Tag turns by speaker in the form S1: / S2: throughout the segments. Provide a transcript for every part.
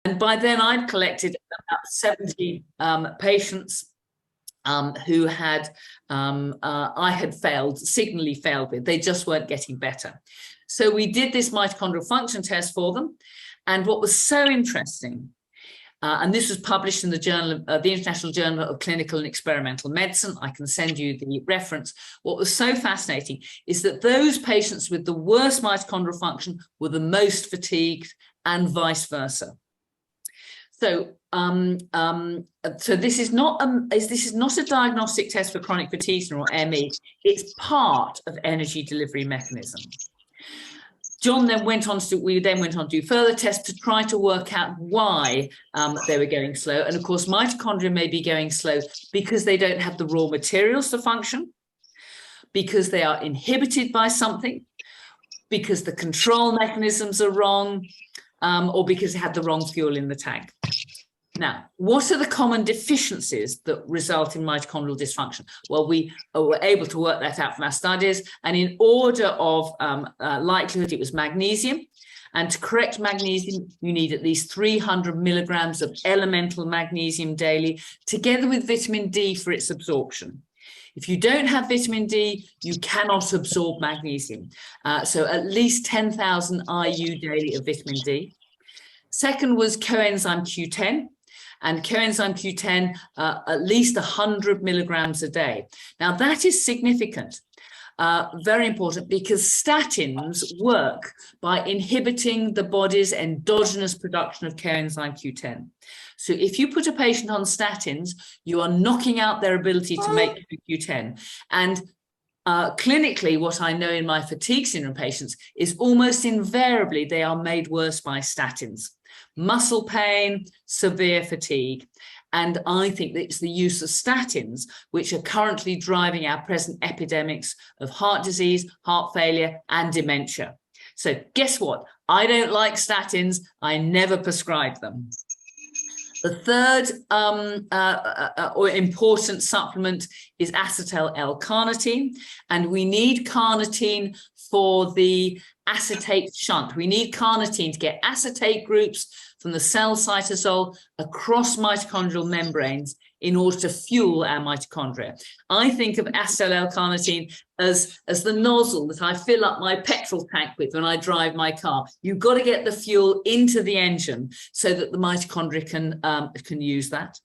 S1: And by then I'd collected about 70 patients who had I had signally failed with. They just weren't getting better. So we did this mitochondrial function test for them. And what was so interesting, and this was published in the journal, the International Journal of Clinical and Experimental Medicine. I can send you the reference. What was so fascinating is that those patients with the worst mitochondrial function were the most fatigued, and vice versa. So, so this is not a diagnostic test for chronic fatigue syndrome or ME. It's part of energy delivery mechanism. John then went on to do further tests to try to work out why they were going slow. And of course, mitochondria may be going slow because they don't have the raw materials to function, because they are inhibited by something, because the control mechanisms are wrong, or because they had the wrong fuel in the tank. Now, what are the common deficiencies that result in mitochondrial dysfunction? Well, we were able to work that out from our studies, and in order of likelihood, it was magnesium. And to correct magnesium, you need at least 300 milligrams of elemental magnesium daily, together with vitamin D for its absorption. If you don't have vitamin D, you cannot absorb magnesium. So at least 10,000 IU daily of vitamin D. Second was coenzyme Q10. And coenzyme Q10, at least 100 milligrams a day. Now, that is significant, very important, because statins work by inhibiting the body's endogenous production of coenzyme Q10. So if you put a patient on statins, you are knocking out their ability to make Q10. And clinically, what I know in my fatigue syndrome patients is almost invariably they are made worse by statins. Muscle pain, severe fatigue. And I think that it's the use of statins which are currently driving our present epidemics of heart disease, heart failure, and dementia. So guess what? I don't like statins. I never prescribe them. The third or important supplement is acetyl-L-Carnitine, and we need carnitine for the acetate shunt. We need carnitine to get acetate groups from the cell cytosol across mitochondrial membranes in order to fuel our mitochondria. I think of acetyl-L-Carnitine as the nozzle that I fill up my petrol tank with when I drive my car. You've got to get the fuel into the engine so that the mitochondria can use that.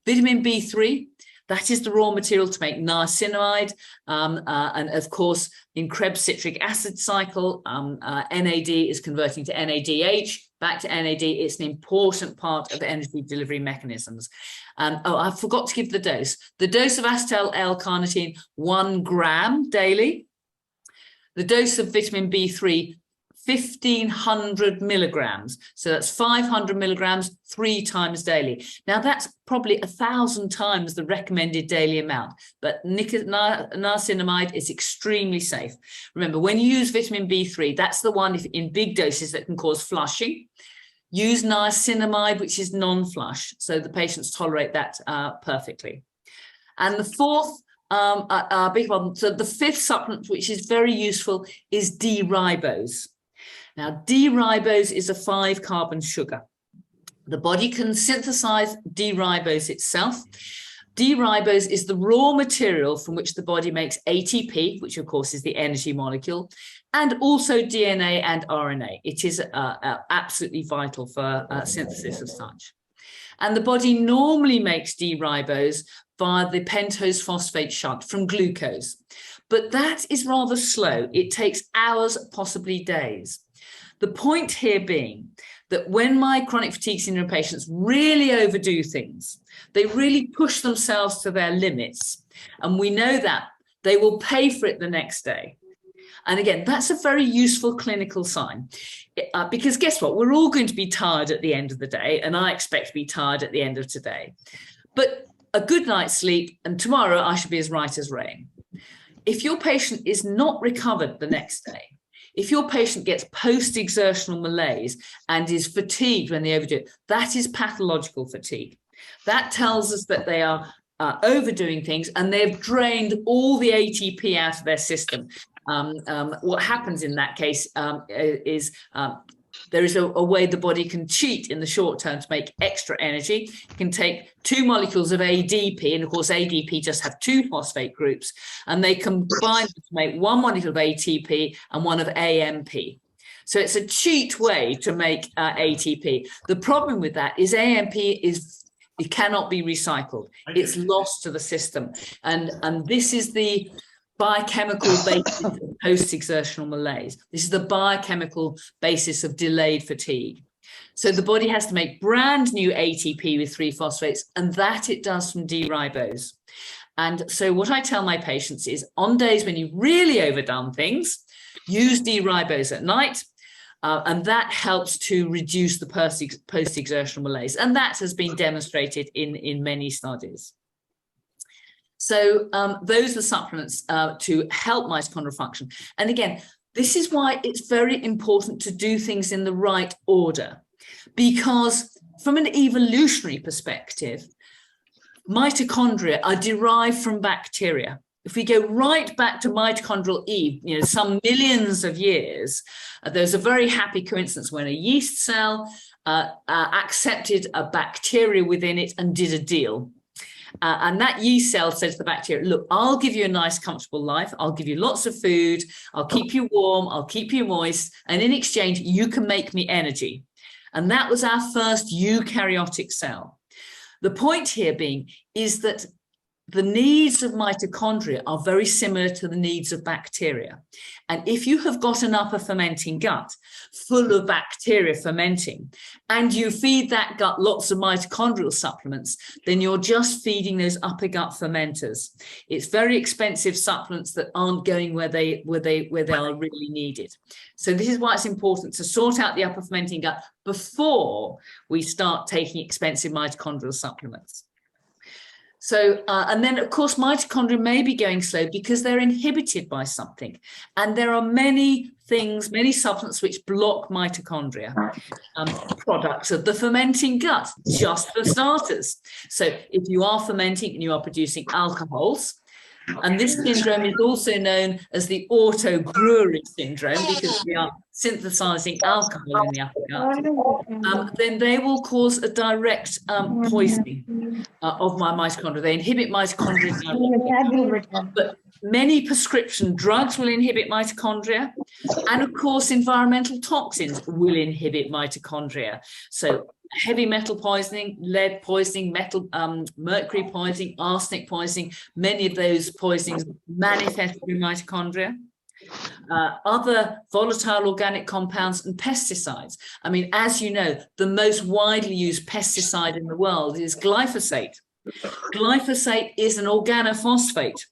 S1: Vitamin B3, that is the raw material to make niacinamide, and of course, in Krebs citric acid cycle, NAD is converting to NADH, back to NAD. It's an important part of energy delivery mechanisms. Oh, I forgot to give the dose. The dose of acetyl-L-Carnitine, 1 gram daily. The dose of vitamin B3, 1,500 milligrams. So that's 500 milligrams 3 times daily. Now that's probably 1,000 times the recommended daily amount, but niacinamide is extremely safe. Remember, when you use vitamin B3, that's the one in big doses that can cause flushing. Use niacinamide, which is non-flush, so the patients tolerate that perfectly. And the fourth big one, so the fifth supplement, which is very useful, is D-Ribose. Now, D-Ribose is a 5-carbon sugar. The body can synthesize D-Ribose itself. D-Ribose is the raw material from which the body makes ATP, which of course is the energy molecule, and also DNA and RNA. It is absolutely vital for synthesis of such. And the body normally makes D-Ribose via the pentose phosphate shunt from glucose. But that is rather slow. It takes hours, possibly days. The point here being that when my chronic fatigue syndrome patients really overdo things, they really push themselves to their limits, and we know that they will pay for it the next day. And again, that's a very useful clinical sign, because guess what? We're all going to be tired at the end of the day, and I expect to be tired at the end of today. But a good night's sleep, and tomorrow I should be as right as rain. If your patient is not recovered the next day, if your patient gets post-exertional malaise and is fatigued when they overdo it, that is pathological fatigue. That tells us that they are overdoing things and they've drained all the ATP out of their system. What happens in that case is there is a way the body can cheat in the short term to make extra energy. It can take 2 molecules of ADP, and of course ADP just have 2 phosphate groups, and they combine to make 1 molecule of ATP and 1 of AMP. So it's a cheat way to make ATP. The problem with that is AMP it cannot be recycled. It's lost to the system, and this is the biochemical basis of post-exertional malaise. This is the biochemical basis of delayed fatigue. So the body has to make brand new ATP with 3 phosphates, and that it does from D-Ribose. And so what I tell my patients is, on days when you've really overdone things, use D-Ribose at night, and that helps to reduce the post-exertional malaise. And that has been demonstrated in many studies. So those are supplements to help mitochondrial function. And again, this is why it's very important to do things in the right order, because from an evolutionary perspective, mitochondria are derived from bacteria. If we go right back to mitochondrial Eve, some millions of years, there's a very happy coincidence when a yeast cell accepted a bacteria within it and did a deal. And that yeast cell said to the bacteria, look, I'll give you a nice, comfortable life. I'll give you lots of food. I'll keep you warm. I'll keep you moist. And in exchange, you can make me energy. And that was our first eukaryotic cell. The point here being is that the needs of mitochondria are very similar to the needs of bacteria. And if you have got an upper fermenting gut full of bacteria fermenting, and you feed that gut lots of mitochondrial supplements, then you're just feeding those upper gut fermenters. It's very expensive supplements that aren't going where they are really needed. So this is why it's important to sort out the upper fermenting gut before we start taking expensive mitochondrial supplements. So, and then, of course, mitochondria may be going slow because they're inhibited by something. And there are many things, many supplements which block mitochondria, products of the fermenting gut, just for starters. So if you are fermenting and you are producing alcohols, and this syndrome is also known as the auto-brewery syndrome because we are synthesizing alcohol in the upper gut, then they will cause a direct poisoning of my mitochondria. They inhibit mitochondria directly. But many prescription drugs will inhibit mitochondria. And of course, environmental toxins will inhibit mitochondria. So heavy metal poisoning, lead poisoning, mercury poisoning, arsenic poisoning, many of those poisonings manifest in mitochondria. Other volatile organic compounds and pesticides. I mean, as you know, the most widely used pesticide in the world is glyphosate. Glyphosate is an organophosphate.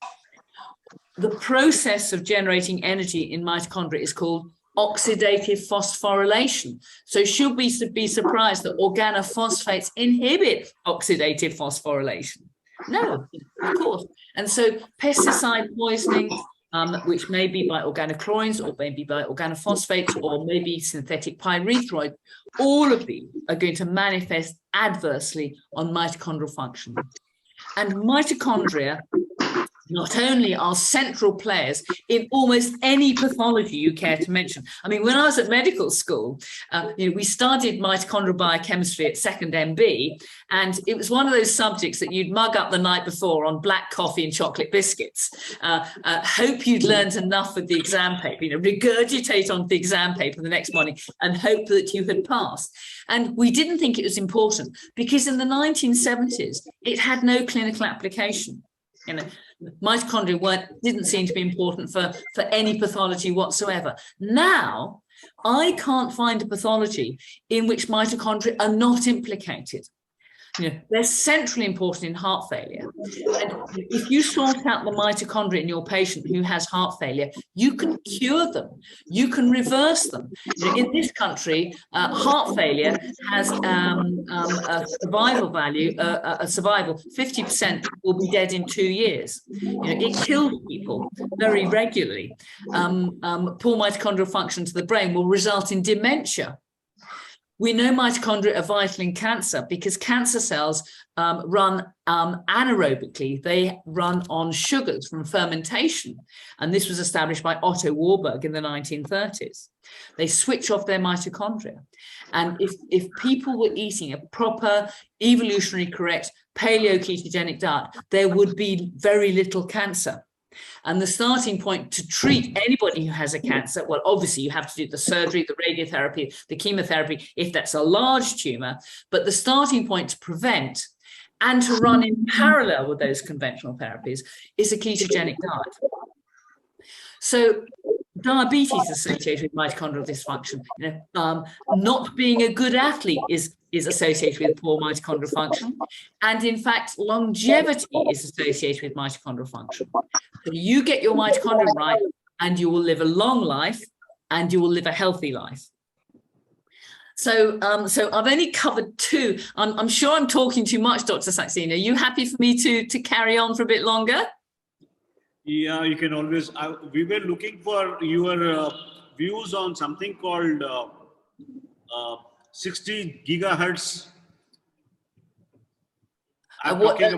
S1: The process of generating energy in mitochondria is called oxidative phosphorylation. So should we be surprised that organophosphates inhibit oxidative phosphorylation? No, of course. And so pesticide poisoning, which may be by organochlorines or maybe by organophosphates or maybe synthetic pyrethroid, all of these are going to manifest adversely on mitochondrial function. And mitochondria not only are central players in almost any pathology you care to mention. I mean, when I was at medical school, we studied mitochondrial biochemistry at second MB, and it was one of those subjects that you'd mug up the night before on black coffee and chocolate biscuits. Hope you'd learned enough with the exam paper, regurgitate on the exam paper the next morning and hope that you had passed. And we didn't think it was important because in the 1970s, it had no clinical application. Mitochondria didn't seem to be important for any pathology whatsoever. Now, I can't find a pathology in which mitochondria are not implicated. They're centrally important in heart failure. And if you sort out the mitochondria in your patient who has heart failure, you can cure them. You can reverse them. In this country, heart failure has a survival value, a survival, 50% will be dead in 2 years. It kills people very regularly. Poor mitochondrial function to the brain will result in dementia. We know mitochondria are vital in cancer because cancer cells run anaerobically. They run on sugars from fermentation. And this was established by Otto Warburg in the 1930s. They switch off their mitochondria. And if people were eating a proper, evolutionary correct paleo-ketogenic diet, there would be very little cancer. And the starting point to treat anybody who has a cancer, well, obviously you have to do the surgery, the radiotherapy, the chemotherapy, if that's a large tumor, but the starting point to prevent and to run in parallel with those conventional therapies is a ketogenic diet. So diabetes is associated with mitochondrial dysfunction. Not being a good athlete is associated with poor mitochondrial function. And in fact, longevity is associated with mitochondrial function. So you get your mitochondria right, and you will live a long life, and you will live a healthy life. So, I've only covered two. I'm sure I'm talking too much, Dr. Saxena. Are you happy for me to carry on for a bit longer?
S2: Yeah, you can always. We were looking for your views on something called 60 gigahertz. I'm talking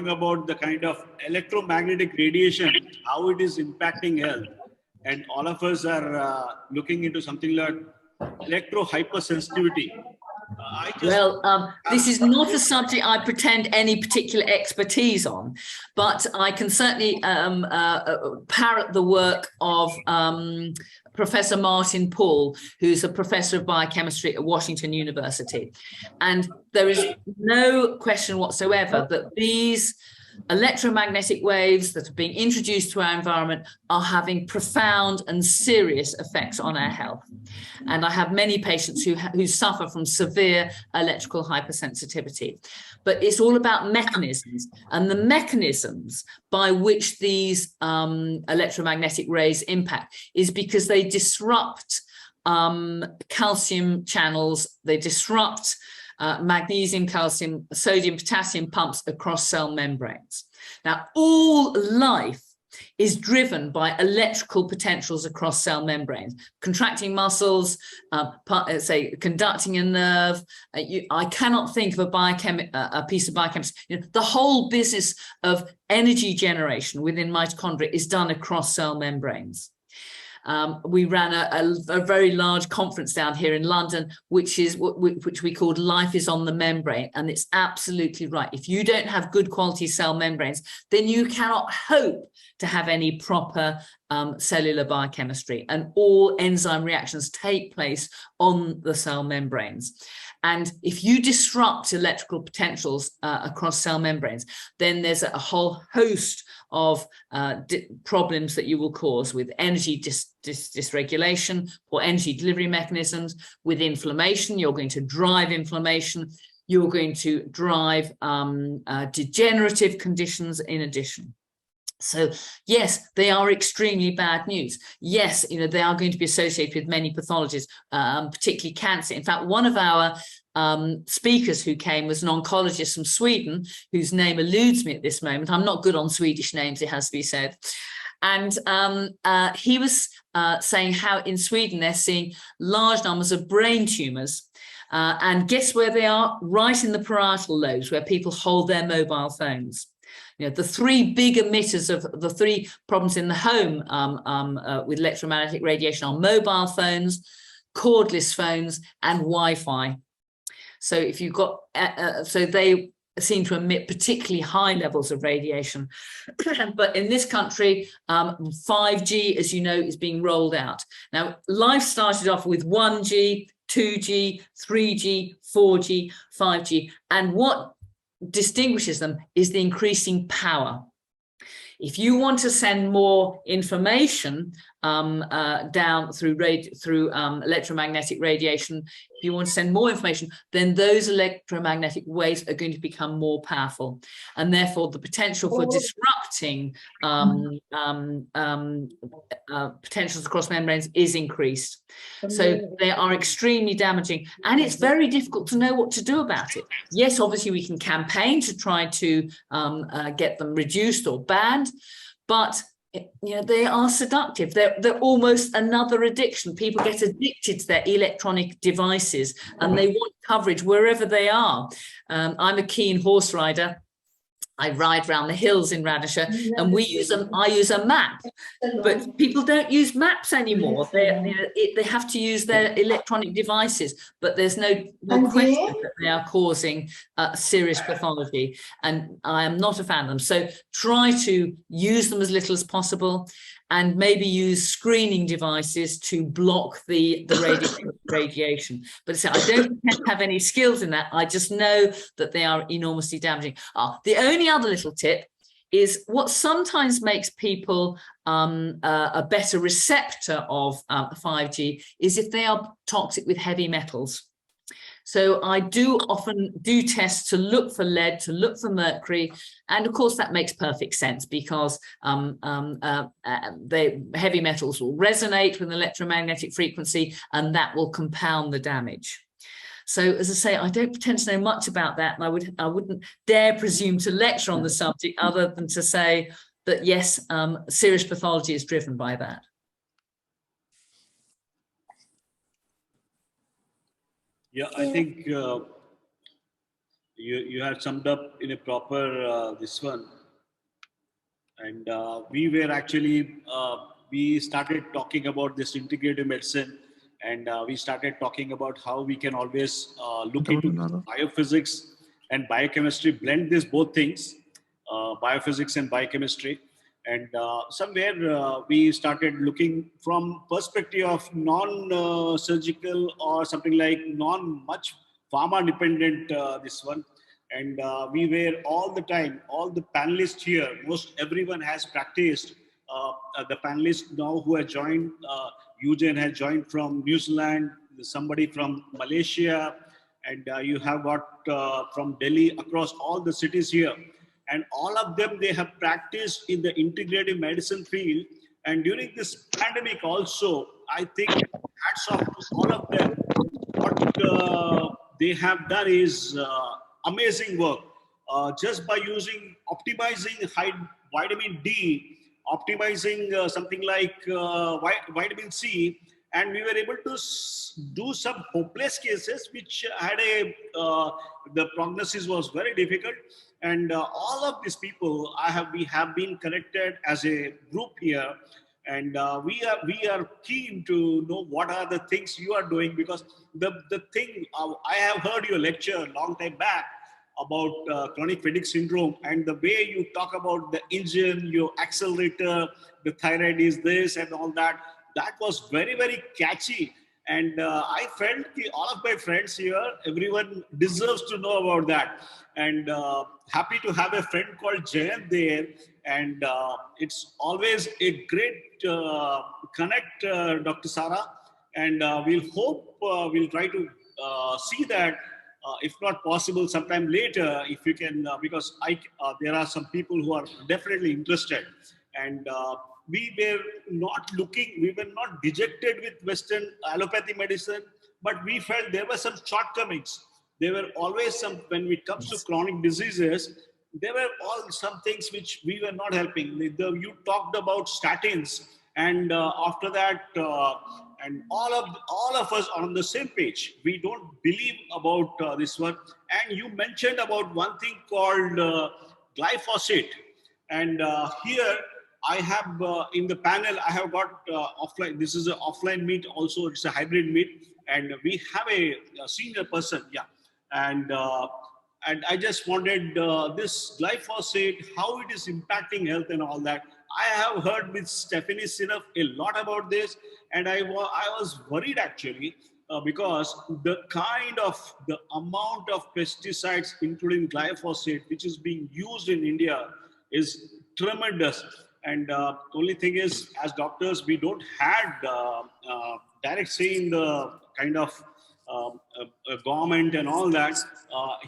S2: about the kind of electromagnetic radiation, how it is impacting health, and all of us are looking into something like electro hypersensitivity.
S1: This is not a subject I pretend any particular expertise on, but I can certainly parrot the work of Professor Martin Paul, who's a professor of biochemistry at Washington University. And there is no question whatsoever that these electromagnetic waves that are being introduced to our environment are having profound and serious effects on our health. And I have many patients who suffer from severe electrical hypersensitivity. But it's all about mechanisms, and the mechanisms by which these electromagnetic rays impact is because they disrupt calcium channels, they disrupt magnesium, calcium, sodium, potassium pumps across cell membranes. Now, all life is driven by electrical potentials across cell membranes, contracting muscles, say conducting a nerve. I cannot think of a piece of biochemistry. The whole business of energy generation within mitochondria is done across cell membranes. We ran a very large conference down here in London, which we called Life is on the Membrane. And it's absolutely right. If you don't have good quality cell membranes, then you cannot hope to have any proper cellular biochemistry. And all enzyme reactions take place on the cell membranes. And if you disrupt electrical potentials across cell membranes, then there's a whole host of problems that you will cause with energy dysregulation or energy delivery mechanisms. With inflammation, you're going to drive inflammation. You're going to drive degenerative conditions in addition. So yes, they are extremely bad news. Yes, they are going to be associated with many pathologies, particularly cancer. In fact, one of our speakers who came was an oncologist from Sweden, whose name eludes me at this moment. I'm not good on Swedish names, it has to be said. And he was saying how in Sweden they're seeing large numbers of brain tumors. And guess where they are? Right in the parietal lobes, where people hold their mobile phones. The three big emitters of the three problems in the home with electromagnetic radiation are mobile phones, cordless phones, and Wi-Fi. So if you've got, so they seem to emit particularly high levels of radiation. But in this country, 5G, as you know, is being rolled out. Now, life started off with 1G, 2G, 3G, 4G, 5G, and what distinguishes them is the increasing power. If you want to send more information down through electromagnetic radiation, if you want to send more information, then those electromagnetic waves are going to become more powerful, and therefore the potential for disrupting potentials across membranes is increased. So they are extremely damaging, and it's very difficult to know what to do about it. Yes, obviously we can campaign to try to get them reduced or banned, but they are seductive. They're almost another addiction. People get addicted to their electronic devices, and they want coverage wherever they are. I'm a keen horse rider, I ride around the hills in Radisha, and I use a map, but people don't use maps anymore. They have to use their electronic devices, but there's no question that they are causing serious pathology, and I am not a fan of them. So try to use them as little as possible, and maybe use screening devices to block the radiation. But I don't have any skills in that. I just know that they are enormously damaging. The only other little tip is what sometimes makes people a better receptor of 5G is if they are toxic with heavy metals. So I do often do tests to look for lead, to look for mercury, and of course that makes perfect sense because the heavy metals will resonate with an electromagnetic frequency, and that will compound the damage. So as I say, I don't pretend to know much about that, and I wouldn't dare presume to lecture on the subject other than to say that yes, serious pathology is driven by that.
S2: Yeah, I think you had summed up in a proper this one, and we were actually we started talking about this integrative medicine, and we started talking about how we can always look into biophysics and biochemistry, blend these both things, biophysics and biochemistry. And somewhere we started looking from perspective of non-surgical or something like non-much pharma-dependent this one. And we were all the time, all the panelists here, most everyone has practiced. The panelists now who have joined, Eugene has joined from New Zealand, somebody from Malaysia, and you have got from Delhi, across all the cities here. And all of them, they have practiced in the integrative medicine field. And during this pandemic also, I think hats off to all of them. What they have done is amazing work. Just by optimizing high vitamin D, optimizing something like vitamin C, and we were able to do some hopeless cases which had the prognosis was very difficult. And all of these people, we have been connected as a group here, and we are keen to know what are the things you are doing, because the thing I have heard your lecture a long time back about chronic fatigue syndrome, and the way you talk about the engine, your accelerator, the thyroid is this and all that. That was very, very catchy. And I felt all of my friends here, everyone deserves to know about that. And happy to have a friend called Jayant there. And it's always a great connect, Dr. Sara. And we'll try to see that, if not possible, sometime later, if you can, because there are some people who are definitely interested. And we were not dejected with Western allopathy medicine, but we felt there were some shortcomings. There were always when it comes to chronic diseases, there were some things which we were not helping. You talked about statins, and after that, and all of us are on the same page. We don't believe about this one. And you mentioned about one thing called glyphosate. And here I have in the panel, I have got offline. This is an offline meet also. It's a hybrid meet. And we have a senior person. Yeah. And I just wanted this glyphosate, how it is impacting health and all that. I have heard with Stephanie Sinaf a lot about this, and I was worried actually because the amount of pesticides, including glyphosate, which is being used in India is tremendous. And only thing is, as doctors, we don't have direct say in the kind of government and all that.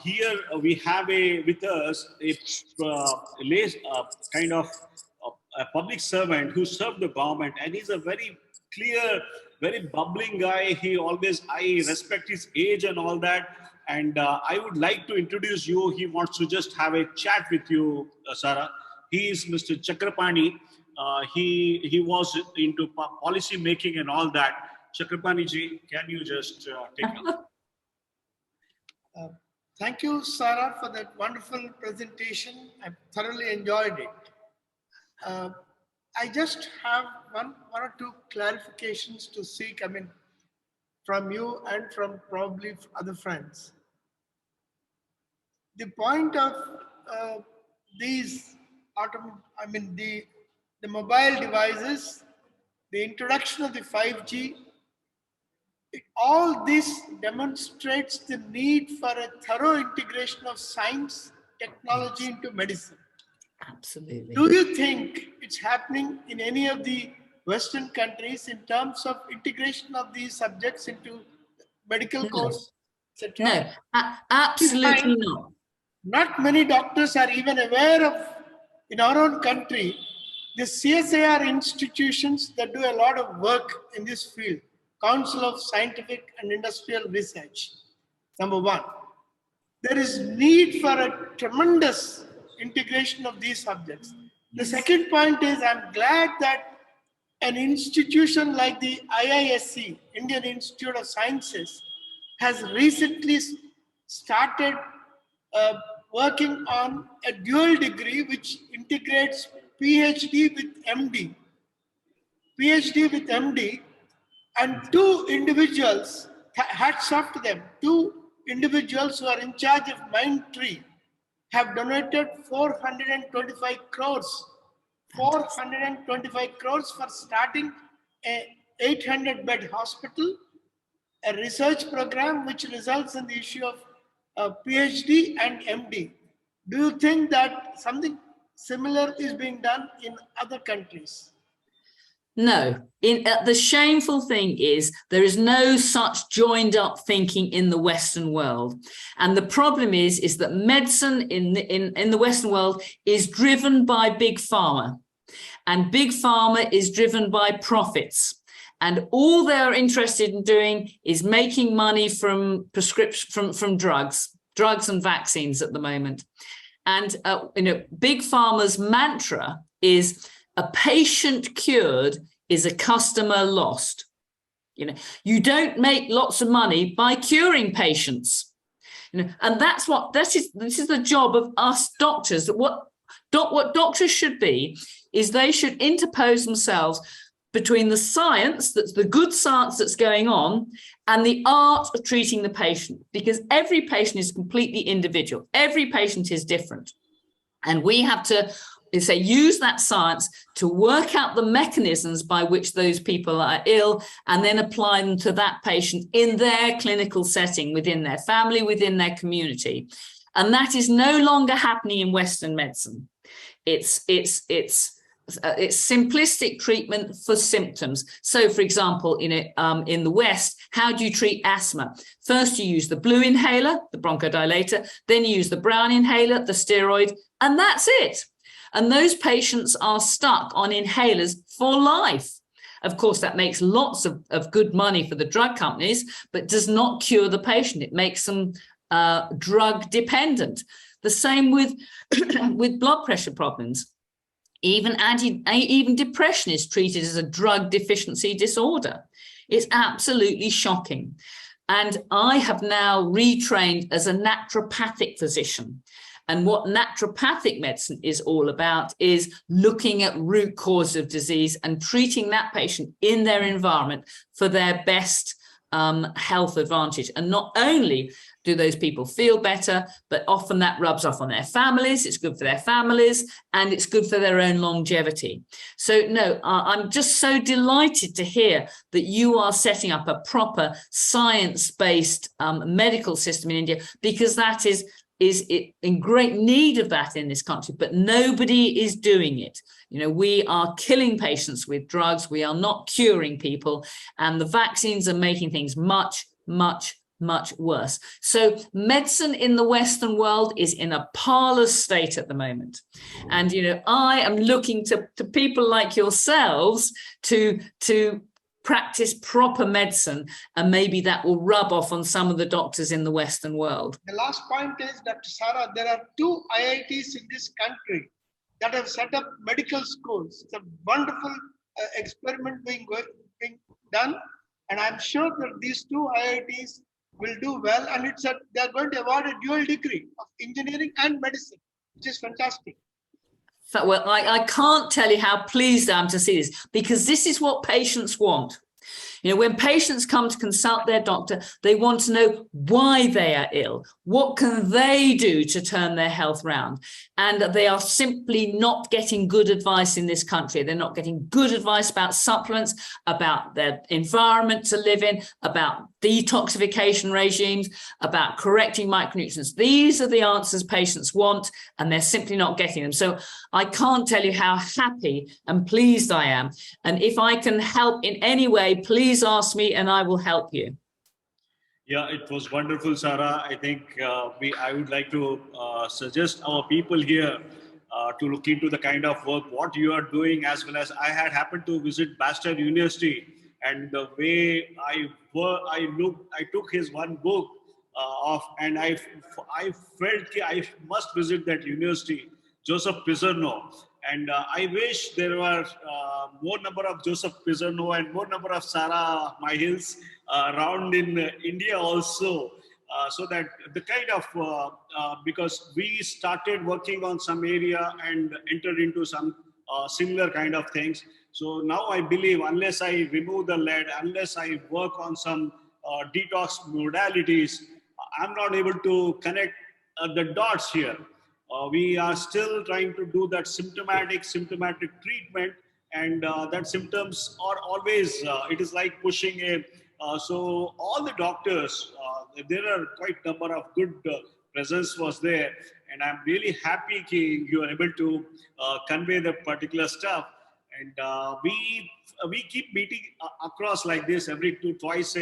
S2: Here we have with us a kind of a public servant who served the government, and he's a very clear, very bubbling guy. I respect his age and all that. And I would like to introduce you. He wants to just have a chat with you, Sara. He is Mr. Chakrapani. He was into policy making and all that. Chakrapani ji, can you just take up?
S3: Thank you, Sarah, for that wonderful presentation. I thoroughly enjoyed it. I just have one or two clarifications to seek, from you and from probably other friends. The point of these the mobile devices, the introduction of the 5G, all this demonstrates the need for a thorough integration of science, technology into medicine.
S1: Absolutely.
S3: Do you think it's happening in any of the Western countries in terms of integration of these subjects into medical course, etc.?
S1: No, absolutely not.
S3: Not many doctors are even aware of, in our own country, the CSIR institutions that do a lot of work in this field, Council of Scientific and Industrial Research. Number one, there is need for a tremendous integration of these subjects. The second point is, I'm glad that an institution like the IISc, Indian Institute of Sciences, has recently started working on a dual degree which integrates PhD with MD. PhD with MD, and two individuals, hats off to them, two individuals who are in charge of Mindtree have donated 425 crores. 425 crores for starting a 800-bed hospital, a research program which results in the issue of PhD and MD. Do you think that something similar is being done in other countries?
S1: No. The shameful thing is there is no such joined up thinking in the Western world. And the problem is that medicine in the Western world is driven by big pharma. And big pharma is driven by profits. And all they're interested in doing is making money from from drugs and vaccines at the moment. And big pharma's mantra is a patient cured is a customer lost. You don't make lots of money by curing patients. And this is the job of us doctors. That what doctors should be is they should interpose themselves between the science, that's the good science that's going on, and the art of treating the patient, because every patient is completely individual. Every patient is different. And we have to use that science to work out the mechanisms by which those people are ill and then apply them to that patient in their clinical setting, within their family, within their community. And that is no longer happening in Western medicine. It's simplistic treatment for symptoms. So, for example, in the West, how do you treat asthma? First, you use the blue inhaler, the bronchodilator, then you use the brown inhaler, the steroid, and that's it. And those patients are stuck on inhalers for life. Of course, that makes lots of good money for the drug companies, but does not cure the patient. It makes them drug dependent. The same with blood pressure problems. Even depression is treated as a drug deficiency disorder. It's absolutely shocking. And I have now retrained as a naturopathic physician. And what naturopathic medicine is all about is looking at root cause of disease and treating that patient in their environment for their best health advantage. And not only do those people feel better, but often that rubs off on their families. It's good for their families and it's good for their own longevity. So no, I'm just so delighted to hear that you are setting up a proper science-based medical system in India, because that is in great need of that in this country, but nobody is doing it. We are killing patients with drugs. We are not curing people, and the vaccines are making things much, much, much worse. So medicine in the Western world is in a parlous state at the moment. And, I am looking to people like yourselves to practice proper medicine, and maybe that will rub off on some of the doctors in the Western world.
S3: The last point is, Dr. Sarah, there are 2 IITs in this country that have set up medical schools. It's a wonderful experiment being done, and I'm sure that these 2 IITs will do well, and they're going to award a dual degree of engineering and medicine, which is fantastic.
S1: Well, I can't tell you how pleased I am to see this, because this is what patients want. You know, when patients come to consult their doctor, they want to know why they are ill. What can they do to turn their health round? And they are simply not getting good advice in this country. They're not getting good advice about supplements, about their environment to live in, about detoxification regimes, about correcting micronutrients. These are the answers patients want, and they're simply not getting them. So I can't tell you how happy and pleased I am. And if I can help in any way, please ask me and I will help you.
S2: Yeah, it was wonderful, Sarah. I think I would like to suggest our people here to look into the kind of work what you are doing, as well as I had happened to visit Bastard University, and the way I took his one book and I felt I must visit that university, Joseph Pizzerno. And I wish there were more number of Joseph Pizzerno and more number of Sarah Mahils around in India also, so that the kind of, because we started working on some area and entered into some similar kind of things. So now I believe unless I remove the lead, unless I work on some detox modalities, I'm not able to connect the dots here. We are still trying to do that symptomatic treatment, and that symptoms are always, it is like pushing a, so all the doctors, there are quite number of good presence was there, and I'm really happy that you are able to convey the particular stuff. And we keep meeting across like this every twice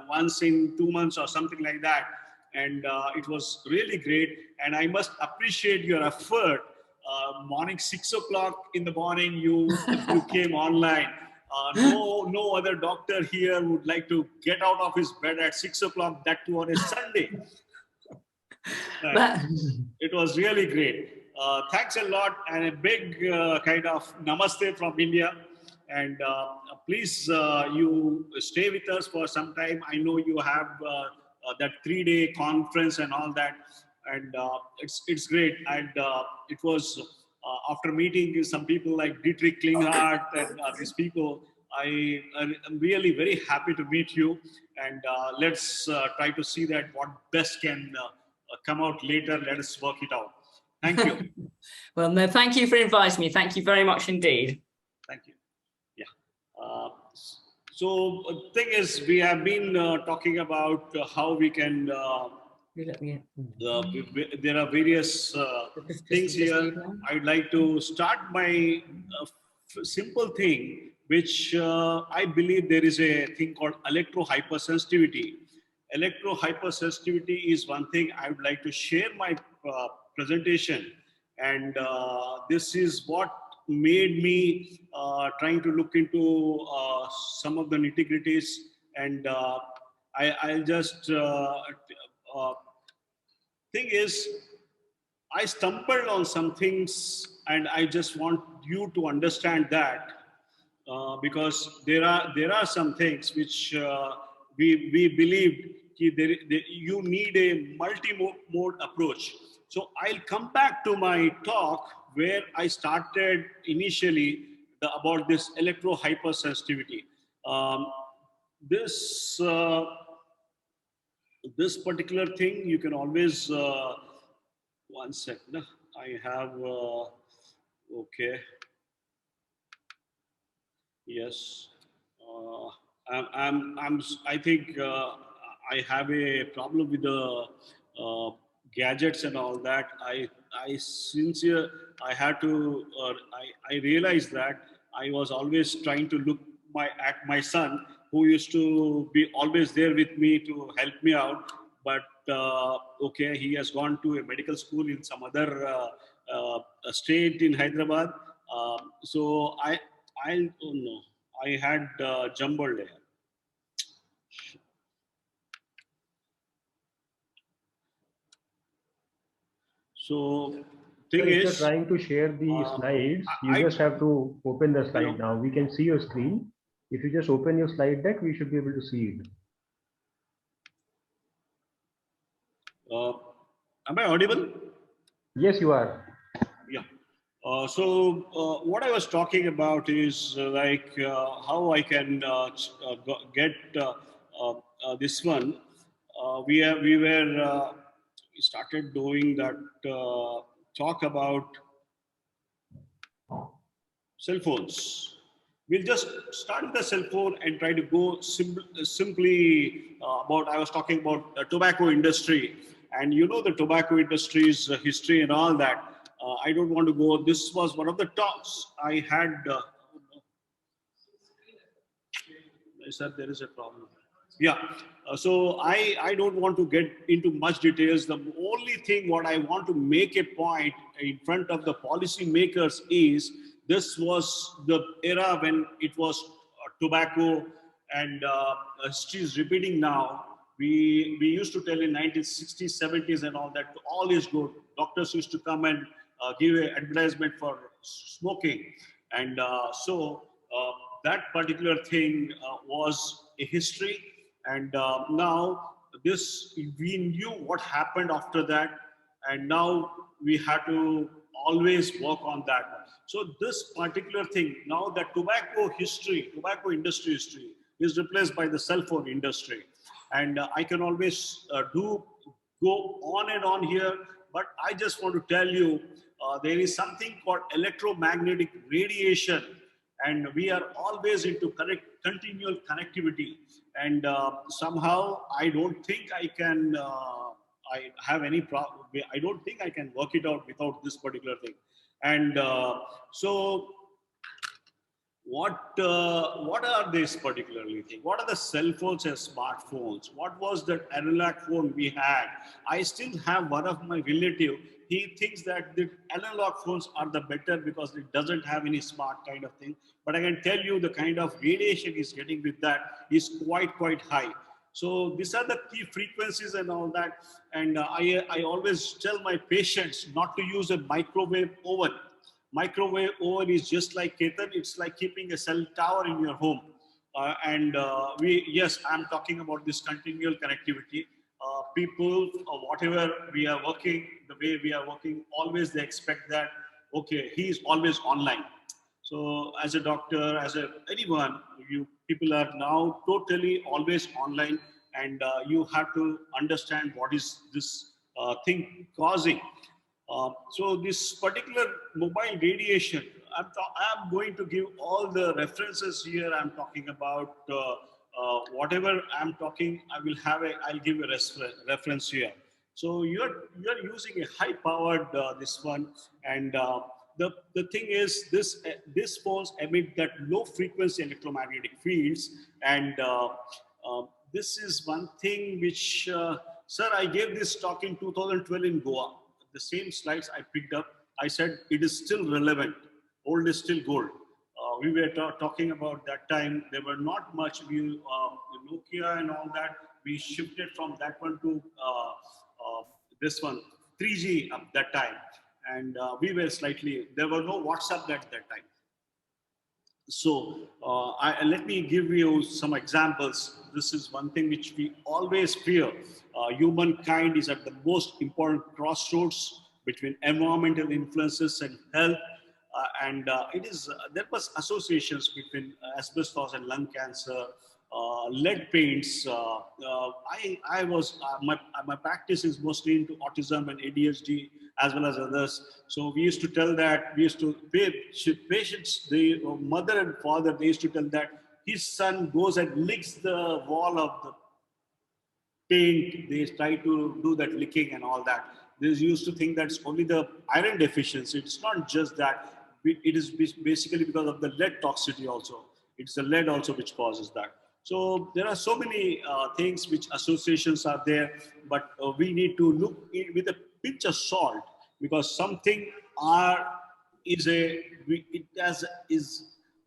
S2: once in 2 months or something like that. And it was really great. And I must appreciate your effort. Morning 6 o'clock in the morning, you came online. No other doctor here would like to get out of his bed at 6 o'clock, that too on a Sunday. It was really great. Thanks a lot, and a big kind of namaste from India. And please, you stay with us for some time. I know you have that 3-day conference and all that, and it's great. And it was after meeting some people like Dietrich Klinghardt and these people, I am really very happy to meet you. And let's try to see that what best can come out later. Let us work it out. Thank you.
S1: Well, no, thank you for inviting me. Thank you very much indeed.
S2: Thank you. Yeah. So the thing is, we have been talking about how we can, there are various things here. I'd like to start by a simple thing, which I believe there is a thing called electro hypersensitivity. Electro hypersensitivity is one thing I would like to share my presentation. And this is what made me trying to look into some of the nitty-gritties, and I'll just thing is, I stumbled on some things, and I just want you to understand that because there are some things which we believed you need a multi-mode approach. So I'll come back to my talk where I started initially about this electro hypersensitivity. This particular thing, you can always, one second, I have, okay. Yes. I think I have a problem with the gadgets and all that. I had to, I realized that I was always trying to look at my son, who used to be always there with me to help me out. But okay, he has gone to a medical school in some other state in Hyderabad. So I don't know, I had jumbled there. So thing
S4: if
S2: is,
S4: you're trying to share the slides, you just have to open the slide. Now we can see your screen. If you just open your slide deck, we should be able to see it.
S2: Am I audible?
S4: Yes, you are.
S2: Yeah. What I was talking about is how I can get this one. We started doing that talk about cell phones. We'll just start with the cell phone and try to go simply about. I was talking about the tobacco industry, and you know the tobacco industry's history and all that. I don't want to go. This was one of the talks I had. I said there is a problem. Yeah. I don't want to get into much details. The only thing what I want to make a point in front of the policy makers is this was the era when it was tobacco, and history is repeating now. We used to tell in 1960s, 70s and all that, all is good. Doctors used to come and give an advertisement for smoking. And that particular thing was a history. And now this, we knew what happened after that. And now we had to always work on that one. So this particular thing, now that tobacco industry history is replaced by the cell phone industry. And I can always go on and on here, but I just want to tell you, there is something called electromagnetic radiation, and we are always into continual connectivity. And somehow I don't think I can, I have any problem. I don't think I can work it out without this particular thing. And what are these particularly things? What are the cell phones and smartphones? What was that analog phone we had? I still have one of my relative. He thinks that the analog phones are the better because it doesn't have any smart kind of thing. But I can tell you the kind of radiation he's getting with that is quite high. So these are the key frequencies and all that. And I always tell my patients not to use a microwave oven. Microwave oven is just like Ketan, it's like keeping a cell tower in your home. Yes, I'm talking about this continual connectivity. People, whatever we are working, the way we are working, always they expect that, okay, he is always online. So as a doctor, anyone, people are now totally always online, and you have to understand what is this thing causing. So this particular mobile radiation, I'm going to give all the references here. I'm talking about whatever I'm talking. I'll give a reference here. So you're using a high-powered this one, and the thing is this phones emit that low-frequency electromagnetic fields, and this is one thing which, sir, I gave this talk in 2012 in Goa. The same slides I picked up, I said it is still relevant. Old is still gold. We were talking about that time. There were not much. Nokia and all that. We shifted from that one to this one, 3G at that time. And we were there were no WhatsApp at that time. So let me give you some examples. This is one thing which we always fear. Humankind is at the most important crossroads between environmental influences and health. There was associations between asbestos and lung cancer, lead paints. My practice is mostly into autism and ADHD as well as others. So we used to tell that, patients, the mother and father, they used to tell that his son goes and licks the wall of the paint. They try to do that licking and all that. They used to think that's only the iron deficiency. It's not just that. It is basically because of the lead toxicity also. It's the lead also which causes that. So there are so many things which associations are there, but we need to look with a pinch of salt, because something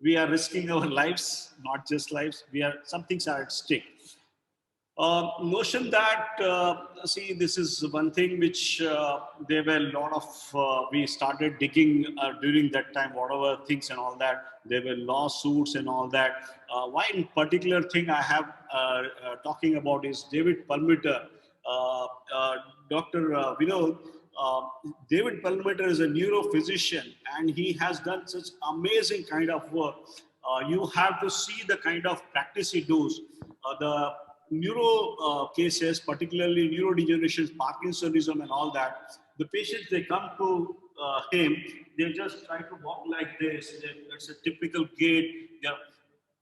S2: we are risking our lives, not just lives. Some things are at stake. Notion that, this is one thing which there were a lot of, we started digging during that time, whatever things and all that, there were lawsuits and all that. One particular thing I have talking about is David Perlmutter. Dr. Vinod, David Perlmutter is a neurophysician and he has done such amazing kind of work. You have to see the kind of practice he does. The neuro cases, particularly neurodegeneration, Parkinsonism and all that, the patients, they come to him, they just try to walk like this. It's a typical gait.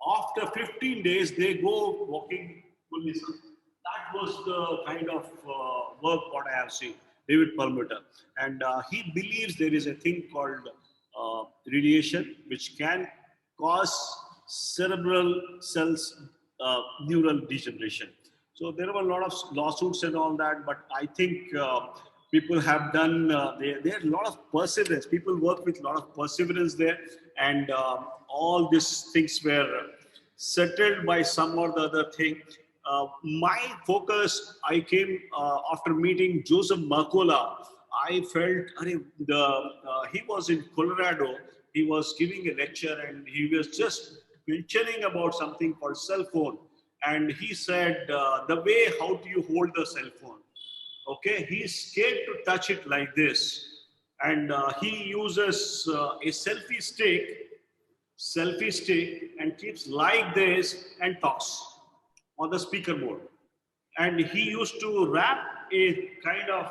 S2: After 15 days, they go walking fully. That was the kind of work what I have seen, David Perlmutter. And he believes there is a thing called radiation, which can cause cerebral cells neural degeneration. So there were a lot of lawsuits and all that, but I think people have done, there are a lot of perseverance. People work with a lot of perseverance there, and all these things were settled by some or the other thing. My focus, I came after meeting Joseph Mercola. I felt he was in Colorado. He was giving a lecture and he was just mentioning about something called cell phone. And he said, the way how do you hold the cell phone? Okay, he's scared to touch it like this. And he uses a selfie stick and keeps like this and talks on the speaker mode. And he used to wrap a kind of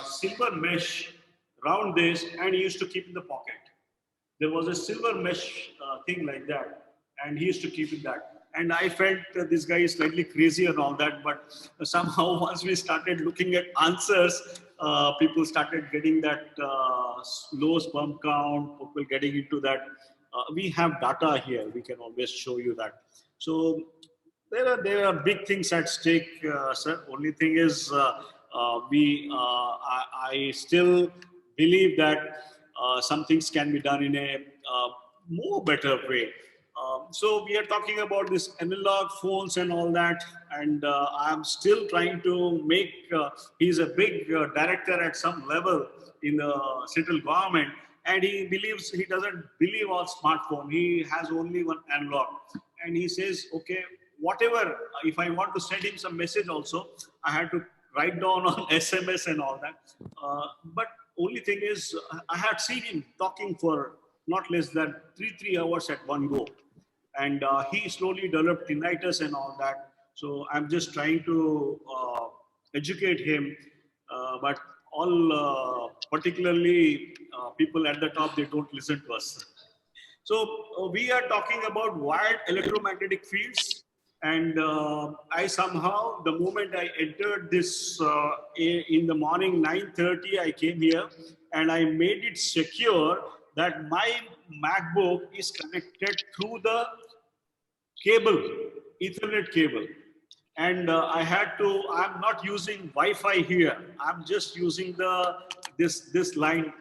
S2: silver mesh around this and he used to keep in the pocket. There was a silver mesh thing like that and he used to keep it that. And I felt this guy is slightly crazy and all that, but somehow once we started looking at answers, people started getting that low sperm count, people getting into that. We have data here, we can always show you that. So there are big things at stake, sir. Only thing is, I still believe that some things can be done in a more better way. So we are talking about this analog phones and all that, and I'm still trying to make, he's a big director at some level in the central government, and he doesn't believe on smartphone. He has only one analog. And he says, okay, whatever, if I want to send him some message also, I had to write down on SMS and all that. But only thing is, I had seen him talking for not less than 3 hours at one go. And he slowly developed tinnitus and all that. So I'm just trying to educate him. But all, particularly people at the top, they don't listen to us. So we are talking about wide electromagnetic fields. And I somehow, the moment I entered this in the morning, 9:30, I came here and I made it secure that my MacBook is connected through the cable, Ethernet cable. And I'm not using Wi-Fi here. I'm just using this line.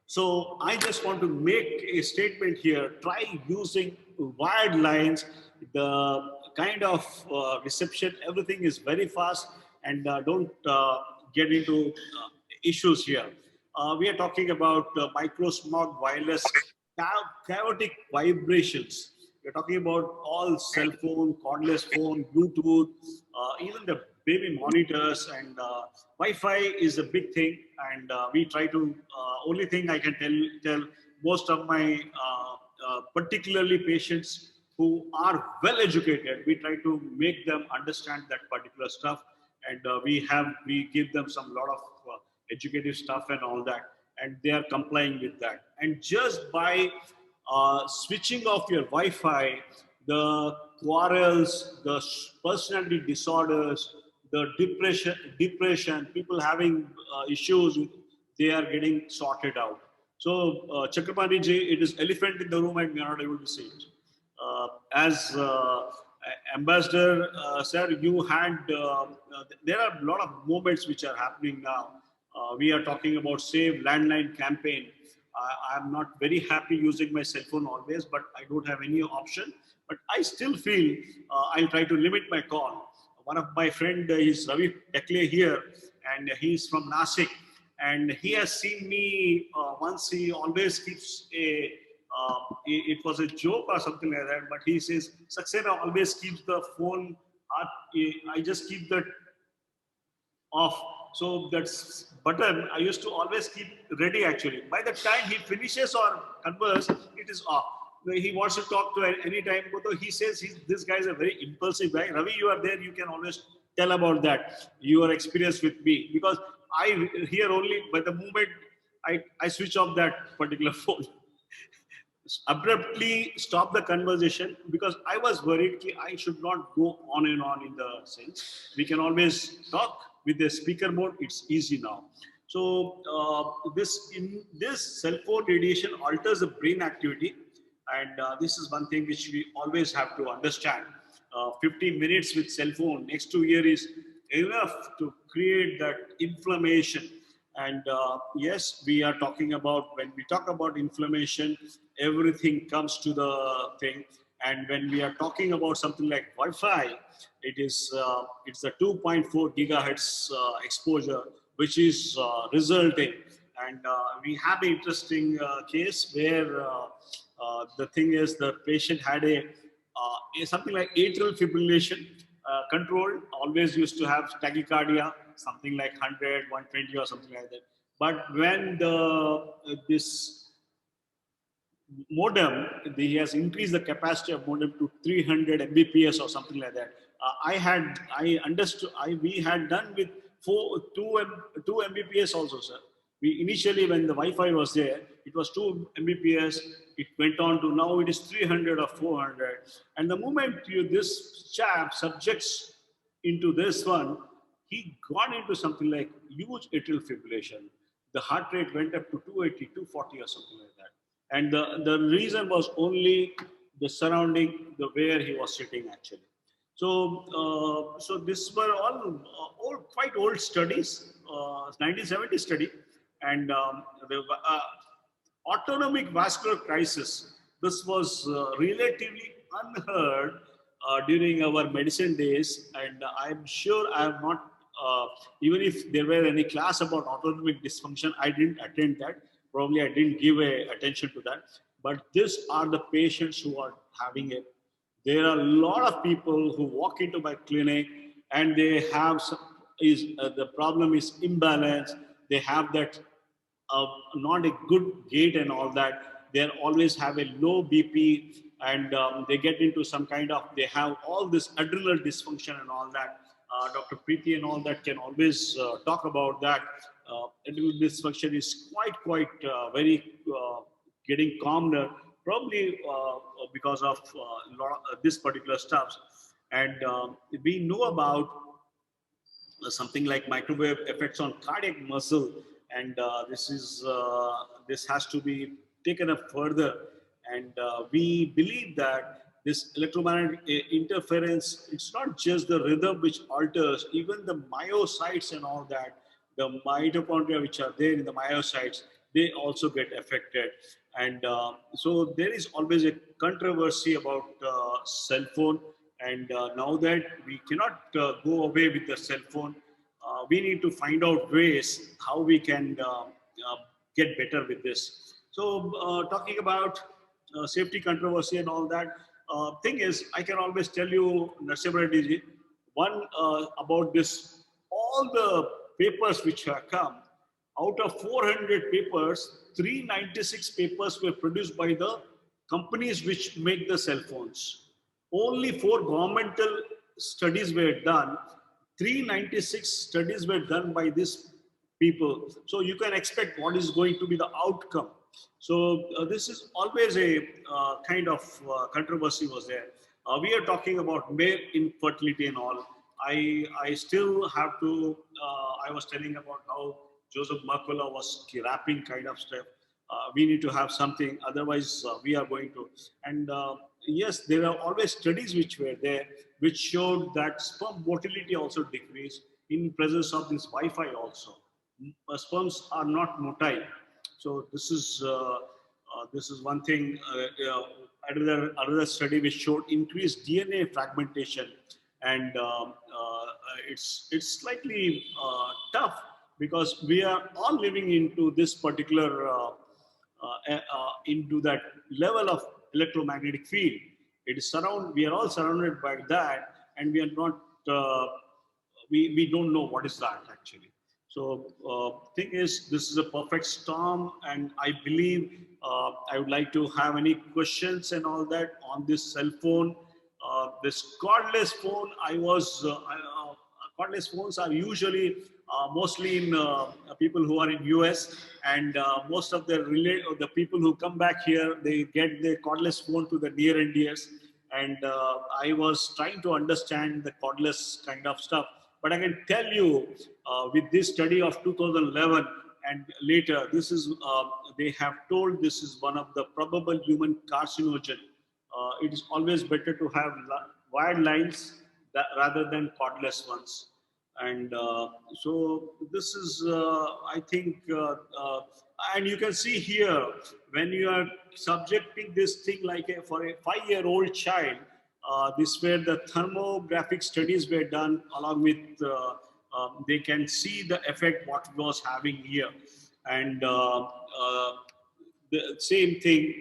S2: So I just want to make a statement here. Try using wired lines. The kind of reception, everything is very fast, and don't get into issues here. We are talking about micro smog wireless chaotic vibrations. We're talking about all cell phone, cordless phone, Bluetooth, even the baby monitors, and Wi-Fi is a big thing. And we try to, only thing I can tell most of my particularly patients who are well educated, we try to make them understand that particular stuff. And we give them some lot of educative stuff and all that, and they are complying with that. And just by switching off your Wi-Fi, the quarrels, the personality disorders, the depression, people having issues, they are getting sorted out. So Chakrabarti ji, it is elephant in the room and we are not able to see it. As Ambassador, sir, you had, there are a lot of movements which are happening now. We are talking about Save Landline campaign. I'm not very happy using my cell phone always, but I don't have any option. But I still feel I'll try to limit my call. One of my friend is Ravi Tekle here, and he's from Nasik. And he has seen me once. He always keeps it was a joke or something like that, but he says, Saxena always keeps the phone. I just keep the off. So that's button I used to always keep ready actually. By the time he finishes or converse, it is off. He wants to talk to any time, but he says this guy is a very impulsive guy. Ravi, you are there, you can always tell about that, your experience with me, because I hear only by the moment I switch off that particular phone. Abruptly stop the conversation because I was worried that I should not go on and on in the sense. We can always talk with the speaker mode. It's easy now. So this cell phone radiation alters the brain activity, and this is one thing which we always have to understand. 15 minutes with cell phone next to ear is enough to create that inflammation. And yes, we are talking about, when we talk about inflammation, everything comes to the thing. And when we are talking about something like Wi-Fi, it's a 2.4 gigahertz exposure, which is resulting. And we have an interesting case where the thing is the patient had something like atrial fibrillation controlled, always used to have tachycardia, something like 100, 120 or something like that. But when this modem, he has increased the capacity of modem to 300 Mbps or something like that. We had done with 2 Mbps also, sir. We initially, when the Wi-Fi was there, it was 2 Mbps. It went on to now it is 300 or 400. And the moment this chap subjects into this one, he got into something like huge atrial fibrillation. The heart rate went up to 280, 240 or something like that. And the reason was only the surrounding, the where he was sitting actually. So, so this were all quite old studies, 1970 study, and the autonomic vascular crisis. This was relatively unheard during our medicine days, and I'm sure I am not. Even if there were any class about autonomic dysfunction, I didn't attend that. Probably I didn't give attention to that. But these are the patients who are having it. There are a lot of people who walk into my clinic and they have the problem is imbalance. They have that not a good gait and all that. They always have a low BP, and they get into some kind of, they have all this adrenal dysfunction and all that. Dr. Preeti and all that can always talk about that. Adrenal dysfunction is quite very getting calmer, probably because of this particular stuff. And we know about something like microwave effects on cardiac muscle, and this has to be taken up further. And we believe that this electromagnetic interference, it's not just the rhythm which alters, even the myocytes and all that, the mitochondria which are there in the myocytes, they also get affected. And so there is always a controversy about cell phone. And now that we cannot go away with the cell phone, we need to find out ways how we can get better with this. So talking about safety controversy and all that, thing is, I can always tell you, Narasimha Reddy ji, one about this, all the papers which have come, out of 400 papers, 396 papers were produced by the companies which make the cell phones. Only 4 governmental studies were done. 396 studies were done by these people. So you can expect what is going to be the outcome. So this is always a kind of controversy was there. We are talking about male infertility and all. I still have to, I was telling about how Joseph Mercola was rapping kind of stuff. We need to have something, otherwise we are going to. And yes, there are always studies which were there, which showed that sperm motility also decreased in presence of this Wi-Fi also. Sperms are not motile. So this is one thing. Another study which showed increased DNA fragmentation, and it's slightly tough because we are all living into this particular into that level of electromagnetic field. It is we are all surrounded by that, and we are not we don't know what is that actually. So thing is, this is a perfect storm, and I believe I would like to have any questions and all that on this cell phone. This cordless phone, cordless phones are usually mostly in people who are in US, and most of the people who come back here, they get the cordless phone to the near and dears. And I was trying to understand the cordless kind of stuff. But I can tell you, with this study of 2011 and later, this is they have told this is one of the probable human carcinogen. It is always better to have wired lines rather than cordless ones. And so this is, I think, and you can see here, when you are subjecting this thing like for a 5-year-old child, this where the thermographic studies were done along with, they can see the effect what was having here. And the same thing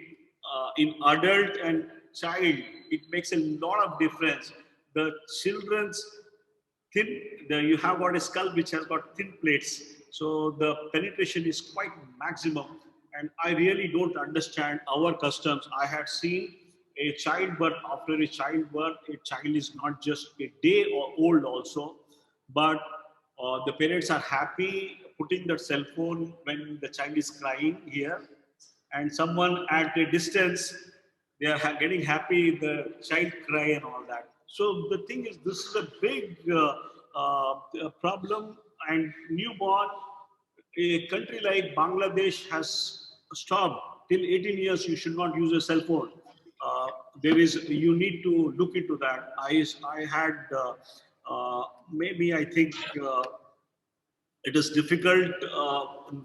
S2: in adult and child, it makes a lot of difference. The children's you have got a skull which has got thin plates, so the penetration is quite maximum. And I really don't understand our customs. I had seen a childbirth. After a childbirth, a child is not just a day or old also, but the parents are happy putting the cell phone when the child is crying here, and someone at a distance, they are getting happy the child cry and all that. So the thing is, this is a big problem. And newborn, a country like Bangladesh has stopped till 18 years. You should not use a cell phone. You need to look into that. I had maybe I think it is difficult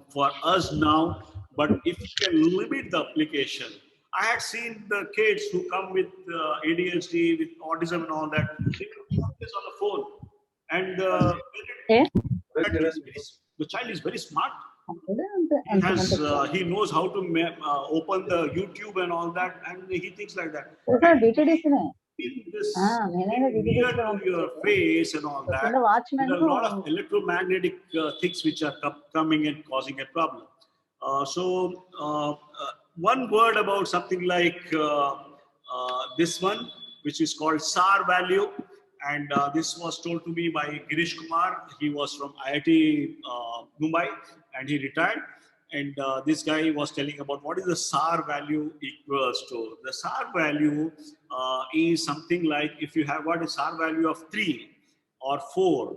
S2: for us now, but if you can limit the application. I had seen the kids who come with ADHD, with autism and all that, they can focus on the phone. And the child is very smart. He knows how to open the YouTube and all that, and he thinks like that. This near to your face and all that, there are a lot of electromagnetic things which are coming and causing a problem. One word about something like this one, which is called SAR value. And this was told to me by Girish Kumar. He was from IIT Mumbai, and he retired. And this guy was telling about what is the SAR value equals to. The SAR value is something like, if you have got a SAR value of 3 or 4,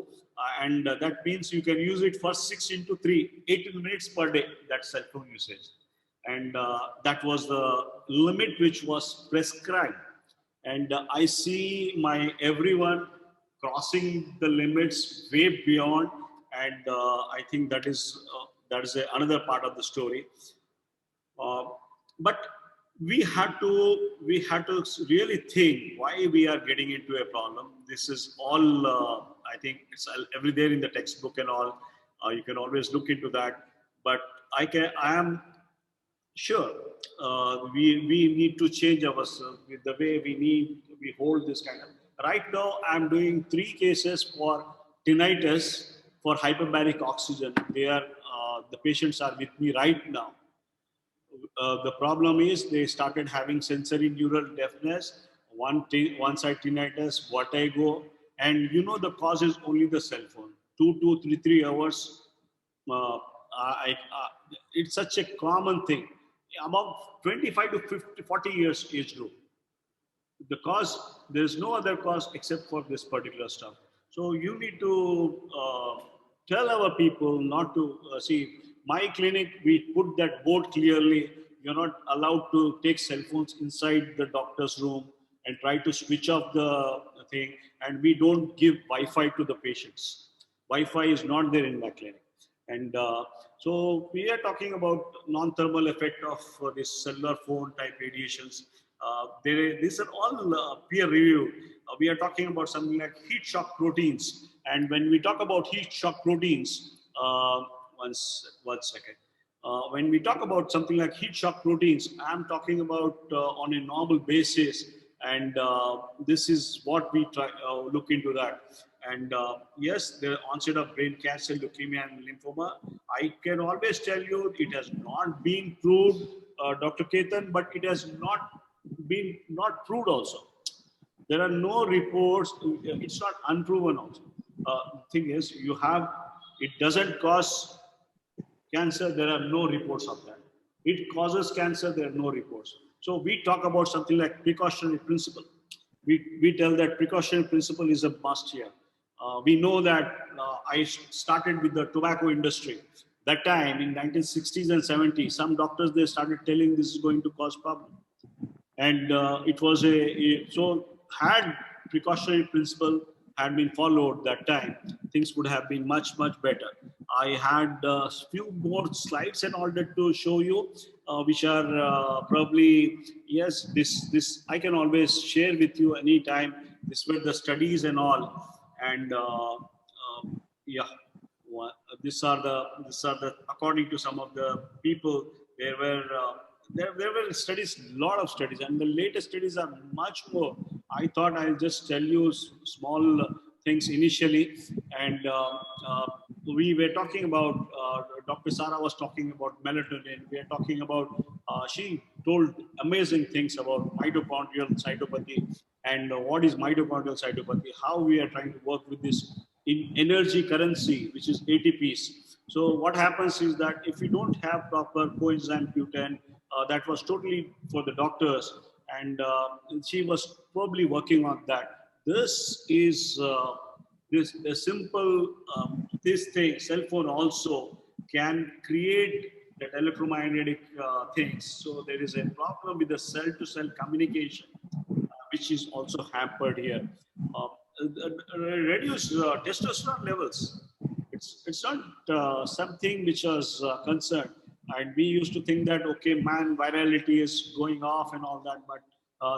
S2: and that means you can use it for 6 into 3, 18 minutes per day, that's cell phone usage. And that was the limit which was prescribed. And I see everyone crossing the limits way beyond, and I think that is another part of the story. But we had to really think why we are getting into a problem. This is all I think it's every day in the textbook and all. You can always look into that. But I am sure we need to change ourselves with the way we hold this kind of. Right now, I'm doing 3 cases for tinnitus for hyperbaric oxygen. The patients are with me right now. The problem is they started having sensory neural deafness, one side tinnitus, vertigo, and the cause is only the cell phone. 2 to 3 hours. It's such a common thing. About 25 to 40 years age group. The cause, there's no other cause except for this particular stuff. So you need to tell our people not to see. My clinic, we put that board clearly. You're not allowed to take cell phones inside the doctor's room and try to switch off the thing. And we don't give Wi-Fi to the patients. Wi-Fi is not there in my clinic. And so we are talking about non-thermal effect of this cellular phone type radiations. These are all peer reviewed. We are talking about something like heat shock proteins. And when we talk about heat shock proteins, one second. When we talk about something like heat shock proteins, I'm talking about on a normal basis, And this is what we try look into that. And yes, the onset of brain cancer, leukemia, and lymphoma, I can always tell you it has not been proved, Dr. Ketan, but it has not been proved also. There are no reports. It's not unproven also. Thing is, it doesn't cause cancer. There are no reports of that. It causes cancer. There are no reports. So we talk about something like precautionary principle. We tell that precautionary principle is a must here. We know that I started with the tobacco industry. That time in 1960s and 70s, some doctors, they started telling this is going to cause problem. And it was so had precautionary principle had been followed that time, things would have been much, much better. I had a few more slides and all that to show you, which are probably, yes, this I can always share with you anytime. This were the studies and all. And yeah, these are the according to some of the people, there were studies, lot of studies, and the latest studies are much more. I thought I'll just tell you small things initially. And we were talking about, Dr. Sara was talking about melatonin. We are talking about, she told amazing things about mitochondrial cytopathy and what is mitochondrial cytopathy, how we are trying to work with this in energy currency, which is ATPs. So what happens is that if we don't have proper coenzyme Q10, that was totally for the doctors, and she was probably working on that. This is a simple this thing. Cellphone also can create that electromagnetic things. So there is a problem with the cell-to-cell communication, which is also hampered here. Reduce testosterone levels. It's not something which was concerned. And we used to think that, okay, man, virality is going off and all that, but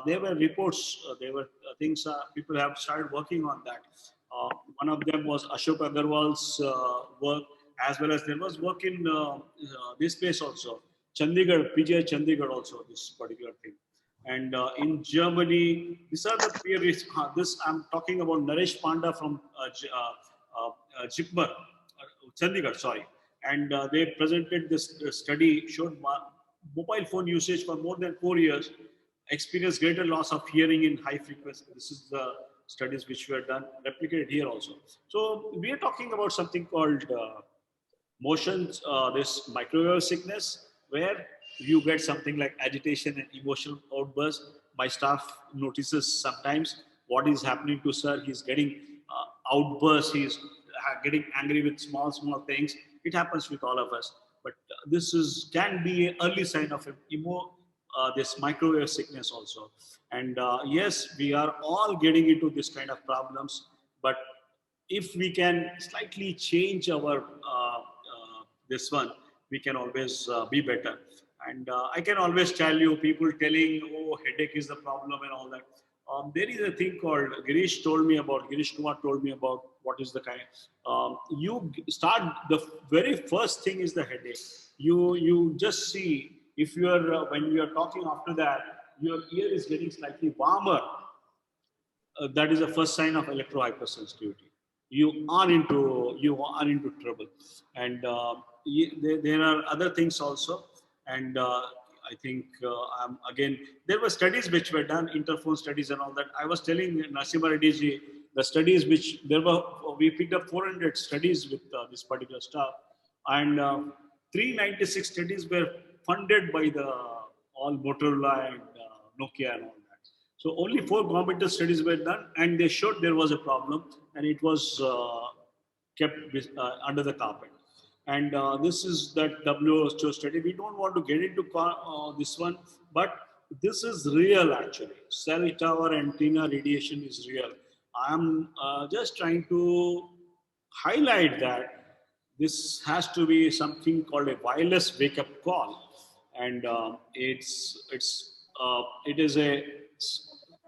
S2: there were reports, there were things, people have started working on that. One of them was Ashok Agarwal's work, as well as there was work in this place also, Chandigarh, PGI Chandigarh also, this particular thing. And in Germany, these are the peer this I'm talking about Naresh Panda from Jikmar, Chandigarh, sorry. And they presented this study, showed mobile phone usage for more than 4 years, experienced greater loss of hearing in high frequency. This is the studies which were done, replicated here also. So we are talking about something called motions, this microwave sickness, where you get something like agitation and emotional outburst. My staff notices sometimes what is happening to sir. He's getting outbursts. He's getting angry with small things. It happens with all of us. But this can be an early sign of this microwave sickness also. And yes, we are all getting into this kind of problems. But if we can slightly change our this one, we can always be better. And I can always tell you, people telling, oh, headache is the problem and all that. There is a thing called, Girish Kumar told me about what is the kind. You start, the very first thing is the headache. You just see, if you are, when you are talking after that, your ear is getting slightly warmer. That is the first sign of electro hypersensitivity. You are into trouble. And there are other things also. And I think, again, there were studies which were done, interphone studies and all that. I was telling Nasimha Reddy ji, the studies which we picked up 400 studies with this particular stuff. And 396 studies were funded by all Motorola and Nokia and all that. So only 4 governmental studies were done, and they showed there was a problem, and it was kept under the carpet. And this is that WHO study. We don't want to get into this one, but this is real actually. Cell tower antenna radiation is real. I'm just trying to highlight that this has to be something called a wireless wake-up call, and it is a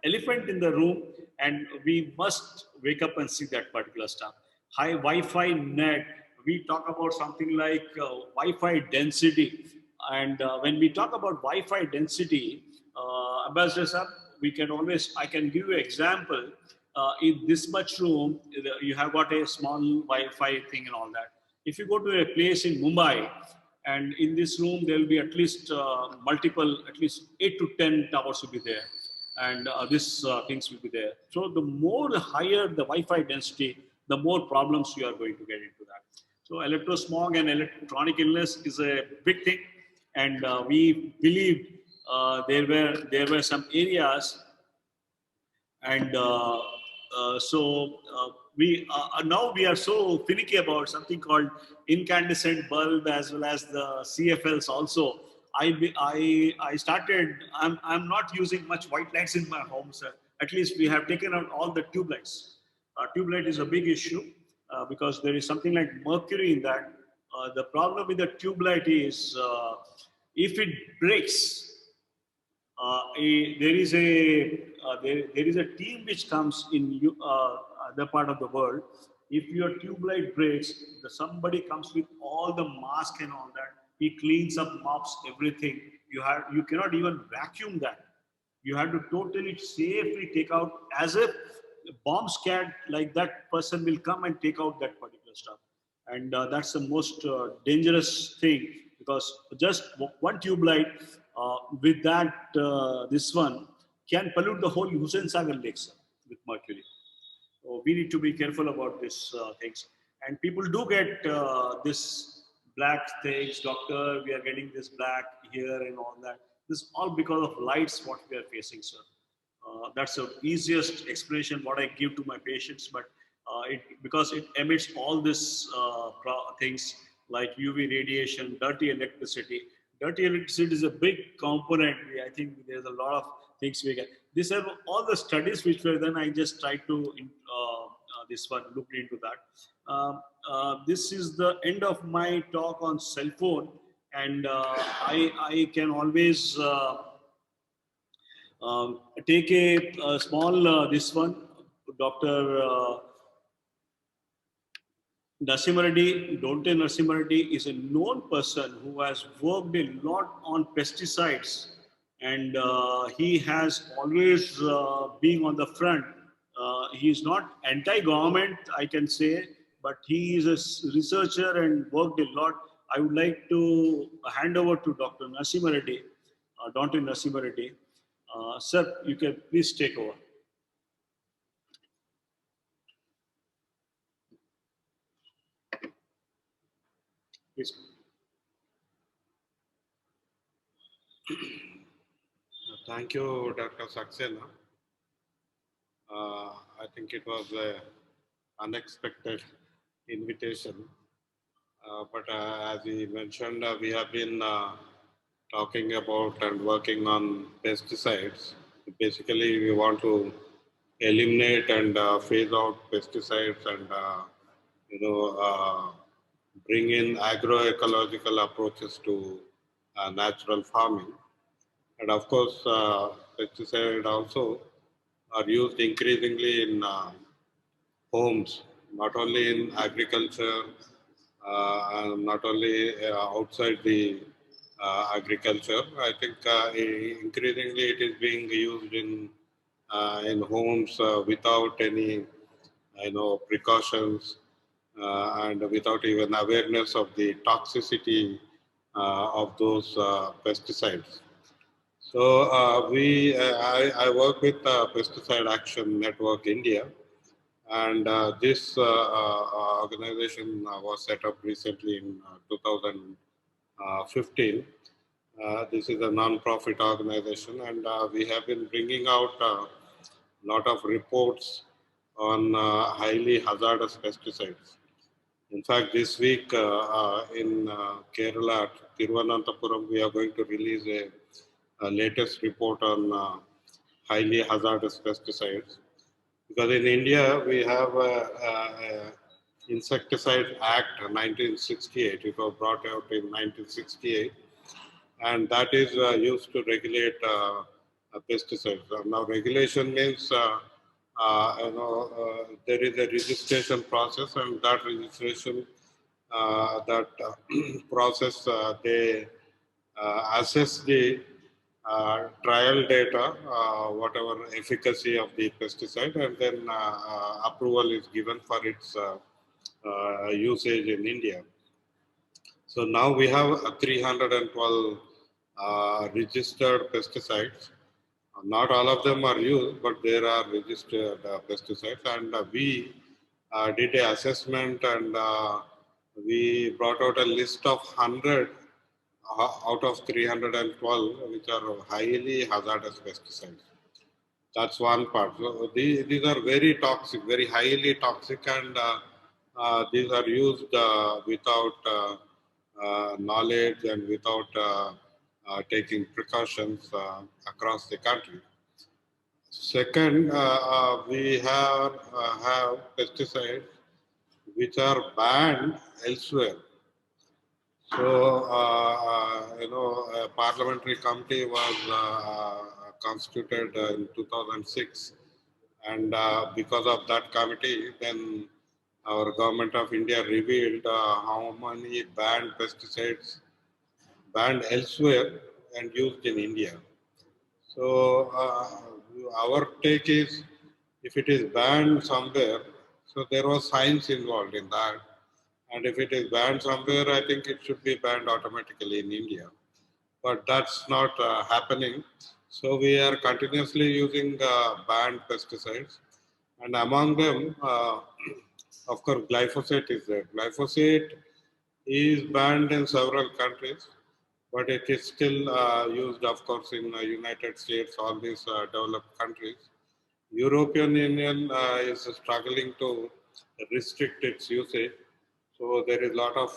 S2: elephant in the room, and we must wake up and see that particular stuff. High Wi-Fi net. We talk about something like Wi-Fi density. And when we talk about Wi-Fi density, Ambassador sir, we can always, I can give you an example. In this much room, you have got a small Wi-Fi thing and all that. If you go to a place in Mumbai, and in this room, there will be at least multiple, at least 8 to 10 towers will be there. And these things will be there. So the more the higher the Wi-Fi density, the more problems you are going to get into that. So electrosmog and electronic illness is a big thing. And we believe there were some areas, and we now we are so finicky about something called incandescent bulb as well as the CFLs also. I started. I'm not using much white lights in my home, sir. At least we have taken out all the tube lights. Tube light is a big issue because there is something like mercury in that. The problem with the tube light is if it breaks. There is a team which comes in other part of the world. If your tube light breaks, somebody comes with all the mask and all that. He cleans up, mops everything. You cannot even vacuum that. You have to totally safely take out, as if bomb scared like that person will come and take out that particular stuff. And that's the most dangerous thing, because just one tube light with that, this one can pollute the whole Hussain Sagar Lake, sir, with mercury. So we need to be careful about these things. And people do get this black things, doctor, we are getting this black here and all that. This is all because of lights what we are facing, sir. That's the easiest explanation what I give to my patients, but because it emits all this things like UV radiation, dirty electricity. Dirty electricity is a big component. I think there's a lot of things we get. These are all the studies which were then I just tried to this one looked into that. This is the end of my talk on cell phone, and I can always take a small this one, Dr. Narasimha Reddy, Dr. Narasimha Reddy is a known person who has worked a lot on pesticides, and he has always been on the front. He is not anti-government, I can say, but he is a researcher and worked a lot. I would like to hand over to Dr. Narasimha Reddy, Dr. Narasimha Reddy. Sir, you can please take over. Please.
S5: Thank you, Dr. Saxena. I think it was an unexpected invitation. But as he mentioned, we have been talking about and working on pesticides. Basically, we want to eliminate and phase out pesticides and bring in agroecological approaches to natural farming. And of course, pesticides also are used increasingly in homes, not only in agriculture, and not only outside the agriculture. I think increasingly it is being used in homes without any, precautions and without even awareness of the toxicity of those pesticides. So I work with Pesticide Action Network India, and this organization was set up recently in 2015. This is a non-profit organization, and we have been bringing out a lot of reports on highly hazardous pesticides. In fact, this week in Kerala, Thiruvananthapuram, we are going to release a latest report on highly hazardous pesticides. Because in India, we have Insecticide Act 1968. It was brought out in 1968. And that is used to regulate pesticides. Now, regulation means there is a registration process, and that registration, process, they assess the trial data, whatever efficacy of the pesticide, and then approval is given for its usage in India. So now we have 312 registered pesticides. Not all of them are used, but there are registered pesticides, and we did an assessment, and we brought out a list of 100 out of 312, which are highly hazardous pesticides. That's one part. So these are very toxic, very highly toxic, and these are used without knowledge and without taking precautions across the country. Second, we have pesticides which are banned elsewhere. So, a parliamentary committee was constituted in 2006, and because of that committee, then our government of India revealed how many banned pesticides banned elsewhere and used in India. So, our take is, if it is banned somewhere, so there was science involved in that. And if it is banned somewhere, I think it should be banned automatically in India. But that's not happening. So we are continuously using banned pesticides. And among them, of course, glyphosate is there. Glyphosate is banned in several countries, but it is still used, of course, in the United States, all these developed countries. European Union is struggling to restrict its usage. So there is a lot of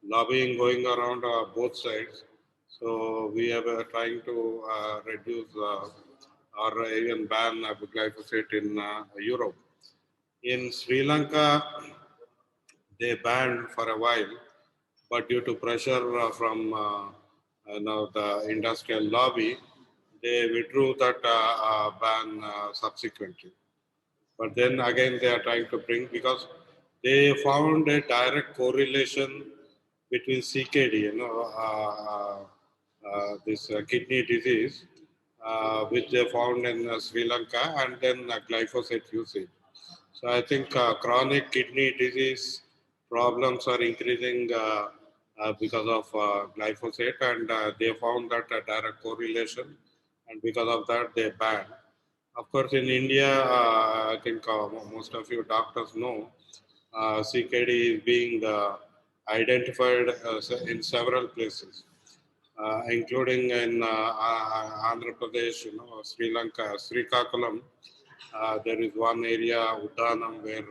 S5: lobbying going around both sides. So we are trying to reduce or even ban glyphosate in Europe. In Sri Lanka, they banned for a while, but due to pressure from the industrial lobby, they withdrew that ban subsequently. But then again, they are trying to bring, because they found a direct correlation between CKD, this kidney disease, which they found in Sri Lanka, and then glyphosate usage. So I think chronic kidney disease problems are increasing because of glyphosate, and they found that a direct correlation, and because of that, they banned. Of course, in India, I think most of you doctors know, CKD is being identified in several places, including in Andhra Pradesh, Sri Lanka, Srikakulam. There is one area, Uddanam, where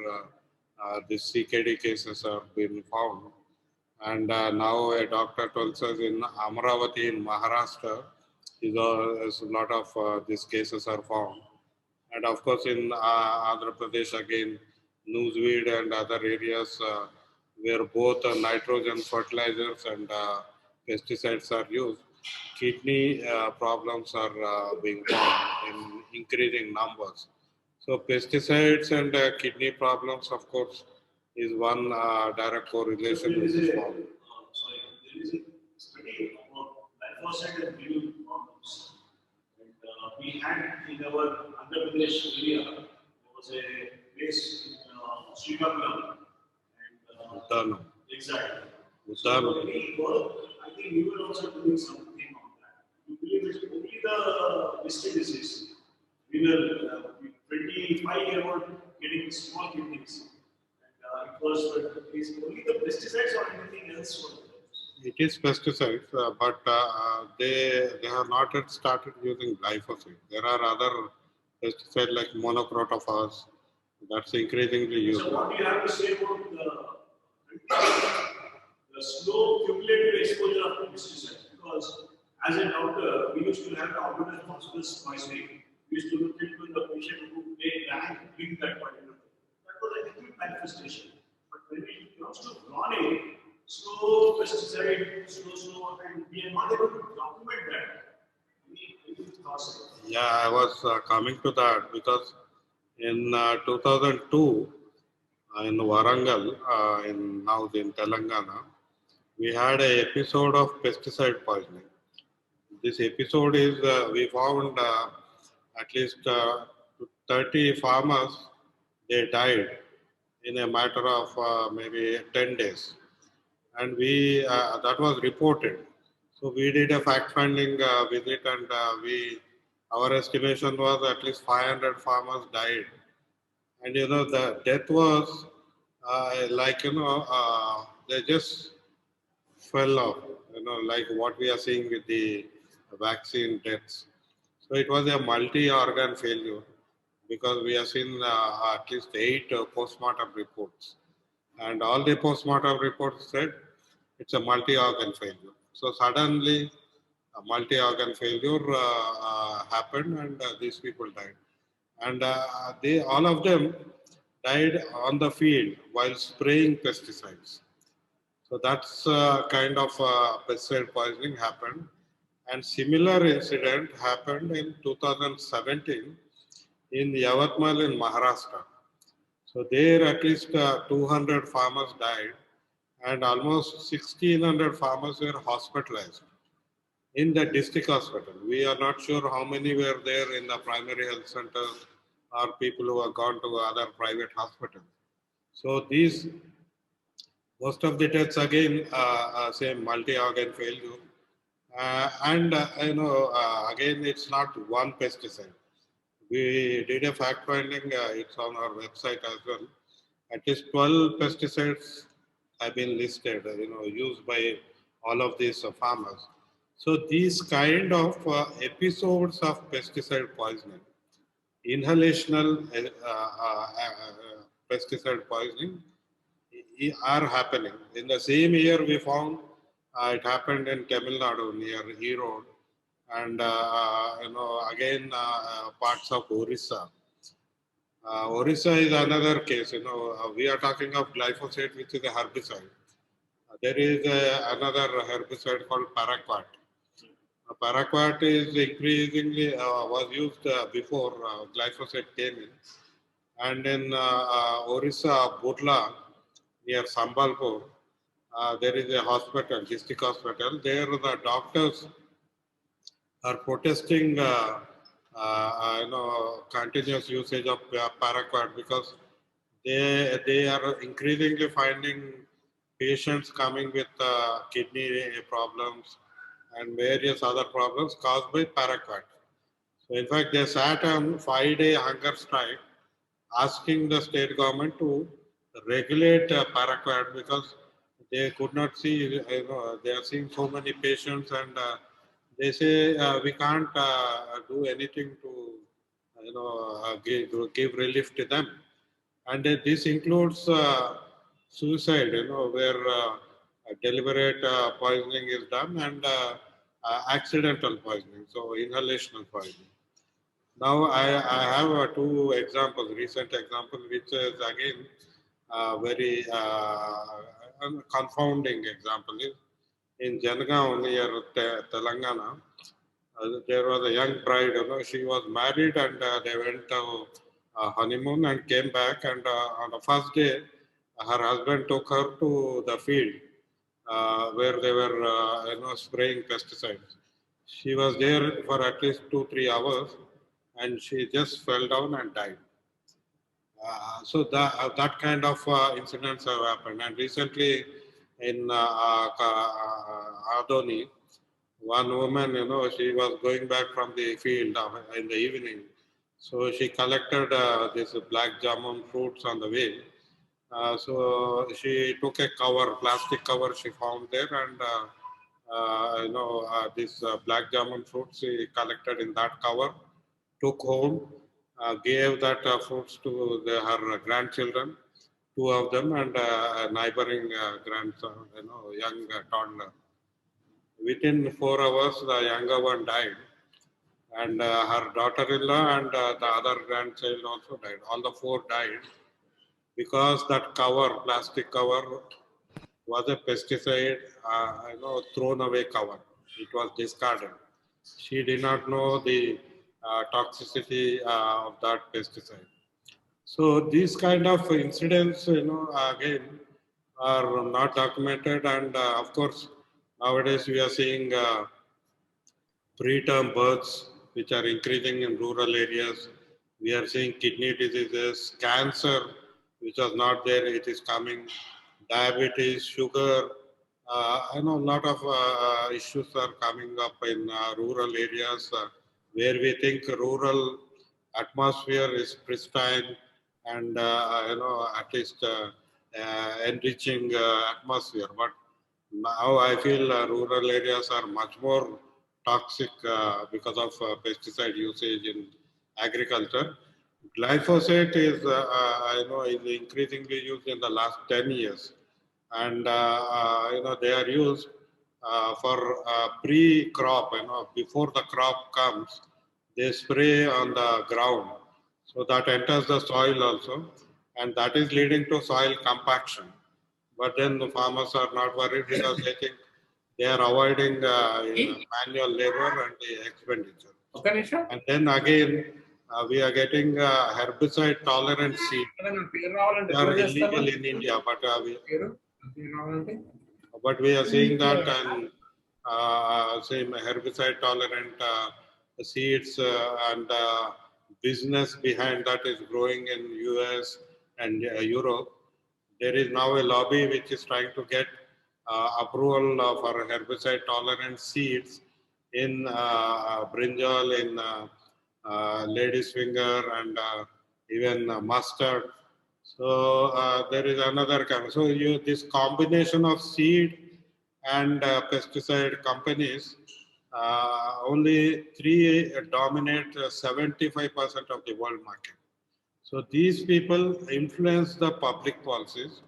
S5: the CKD cases have been found. And now a doctor tells us in Amravati in Maharashtra, is a lot of these cases are found. And of course, in Andhra Pradesh, again, newsweed and other areas where both nitrogen fertilizers and pesticides are used, kidney problems are being found in increasing numbers. So pesticides and kidney problems, of course, is one direct correlation which is found.
S2: Sorry, there is a study about glyphosate and renal problems. And we had in our Andhra Pradesh area, there was a place in Srikakulam. And exactly. So I think we were also doing something on that. We believe it's only the listed disease. We were 25-year-old getting small kidneys. And it was only the pesticides or anything else.
S5: It is pesticides, but they have not yet started using glyphosate. There are other pesticides like monocrotophos that's increasingly used.
S2: So what do you have to say about the slow cumulative exposure of pesticides? Because as a doctor, we used to have the Asbestos poisoning. We used to look into the patient who may die drink that particular thing. That was an acute manifestation. But when it comes to chronic, slow pesticide, slow, and we are not able to document that. Any thoughts?
S5: Yeah, I was coming to that because in 2002, in Warangal, now in Telangana, we had an episode of pesticide poisoning. This episode is, we found at least 30 farmers, they died in a matter of maybe 10 days. And that was reported. So we did a fact-finding visit, and our estimation was at least 500 farmers died. And the death was like they just fell off. Like what we are seeing with the vaccine deaths. So it was a multi-organ failure, because we have seen at least 8 post-mortem reports, and all the post-mortem reports said it's a multi-organ failure. So suddenly, a multi-organ failure happened, and these people died. And all of them died on the field while spraying pesticides. So that's kind of pesticide poisoning happened. And similar incident happened in 2017 in Yavatmal in Maharashtra. So there at least 200 farmers died, and almost 1,600 farmers were hospitalized in the district hospital. We are not sure how many were there in the primary health centers or people who have gone to other private hospitals. So these, most of the deaths again, same multi-organ failure. Again, it's not one pesticide. We did a fact finding, it's on our website as well. At least 12 pesticides have been listed, used by all of these farmers. So these kind of episodes of pesticide poisoning, inhalational pesticide poisoning are happening. In the same year we found it happened in Tamil Nadu near Erode, and again parts of Orissa. Orissa is another case. We are talking of glyphosate, which is a herbicide. There is another herbicide called paraquat. Paraquat is increasingly was used before glyphosate came in, and in Orissa, Burla near Sambalpur, there is a hospital, district hospital. There the doctors are protesting continuous usage of paraquat, because they are increasingly finding patients coming with kidney problems and various other problems caused by paraquat. So in fact, they sat on 5-day hunger strike asking the state government to regulate paraquat, because they could not see, they are seeing so many patients, and they say we can't do anything to, give relief to them. And this includes suicide, where deliberate poisoning is done, and accidental poisoning, so inhalational poisoning. Now I have 2 examples, recent example, which is again very confounding example. Is in Jangaon near Telangana, there was a young bride. She was married, and they went to honeymoon and came back. And on the first day, her husband took her to the field where they were, spraying pesticides. She was there for at least 2-3 hours, and she just fell down and died. So that kind of incidents have happened. And recently in Adoni, one woman, she was going back from the field in the evening. So she collected this black jamun fruits on the way. So she took a cover, plastic cover she found there, and this black jamun fruits she collected in that cover, took home, gave that fruits to her grandchildren, 2 of them, and a neighboring grandson, young toddler. Within 4 hours, the younger one died, and her daughter-in-law and the other grandchild also died. All the 4 died because that cover, plastic cover, was a pesticide, thrown away cover. It was discarded. She did not know the toxicity of that pesticide. So these kind of incidents, again, are not documented. And of course, nowadays we are seeing preterm births, which are increasing in rural areas. We are seeing kidney diseases, cancer, which was not there, it is coming, diabetes, sugar. I know a lot of issues are coming up in rural areas where we think rural atmosphere is pristine and at least enriching atmosphere. But now I feel rural areas are much more toxic because of pesticide usage in agriculture. Glyphosate is, is increasingly used in the last 10 years, and they are used for pre-crop. Before the crop comes, they spray on the ground, so that enters the soil also, and that is leading to soil compaction. But then the farmers are not worried because they think they are avoiding manual labor and the expenditure. Okay, and then again, we are getting herbicide tolerant seed. They are illegal in India, but we are seeing that and same herbicide tolerant seeds and business behind that is growing in US and Europe. There is now a lobby which is trying to get approval for herbicide tolerant seeds in brinjal, in lady's finger, and even mustard. So there is another kind. So this combination of seed and pesticide companies, only three dominate 75% of the world market. So these people influence the public policies.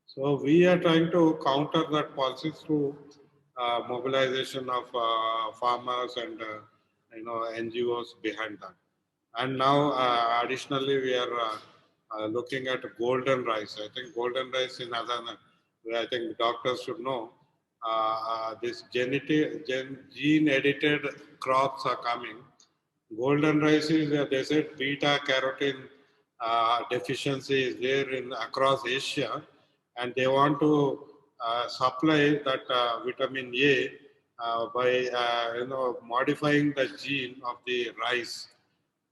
S5: So we are trying to counter that policies through mobilization of farmers and NGOs behind that. And now additionally we are looking at golden rice. I think golden rice in Azana, I think doctors should know. This gene edited crops are coming. Golden rice is, they said, beta carotene deficiency is there in across Asia, and they want to supply that vitamin A by modifying the gene of the rice,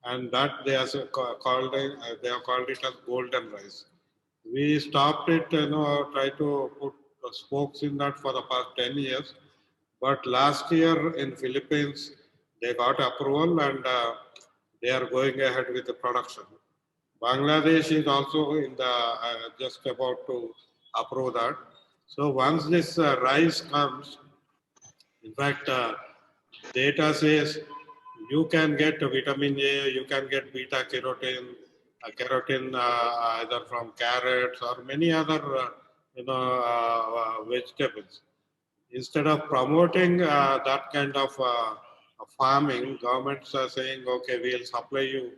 S5: and that they are called they have called it as golden rice. We stopped it, try to put spokes in that for the past 10 years, but last year in Philippines they got approval and they are going ahead with the production. Bangladesh is also in the just about to approve that. So once this rice comes, in fact, data says you can get vitamin A, you can get beta carotene, either from carrots or many other vegetables. Instead of promoting that kind of farming, governments are saying, okay, we'll supply you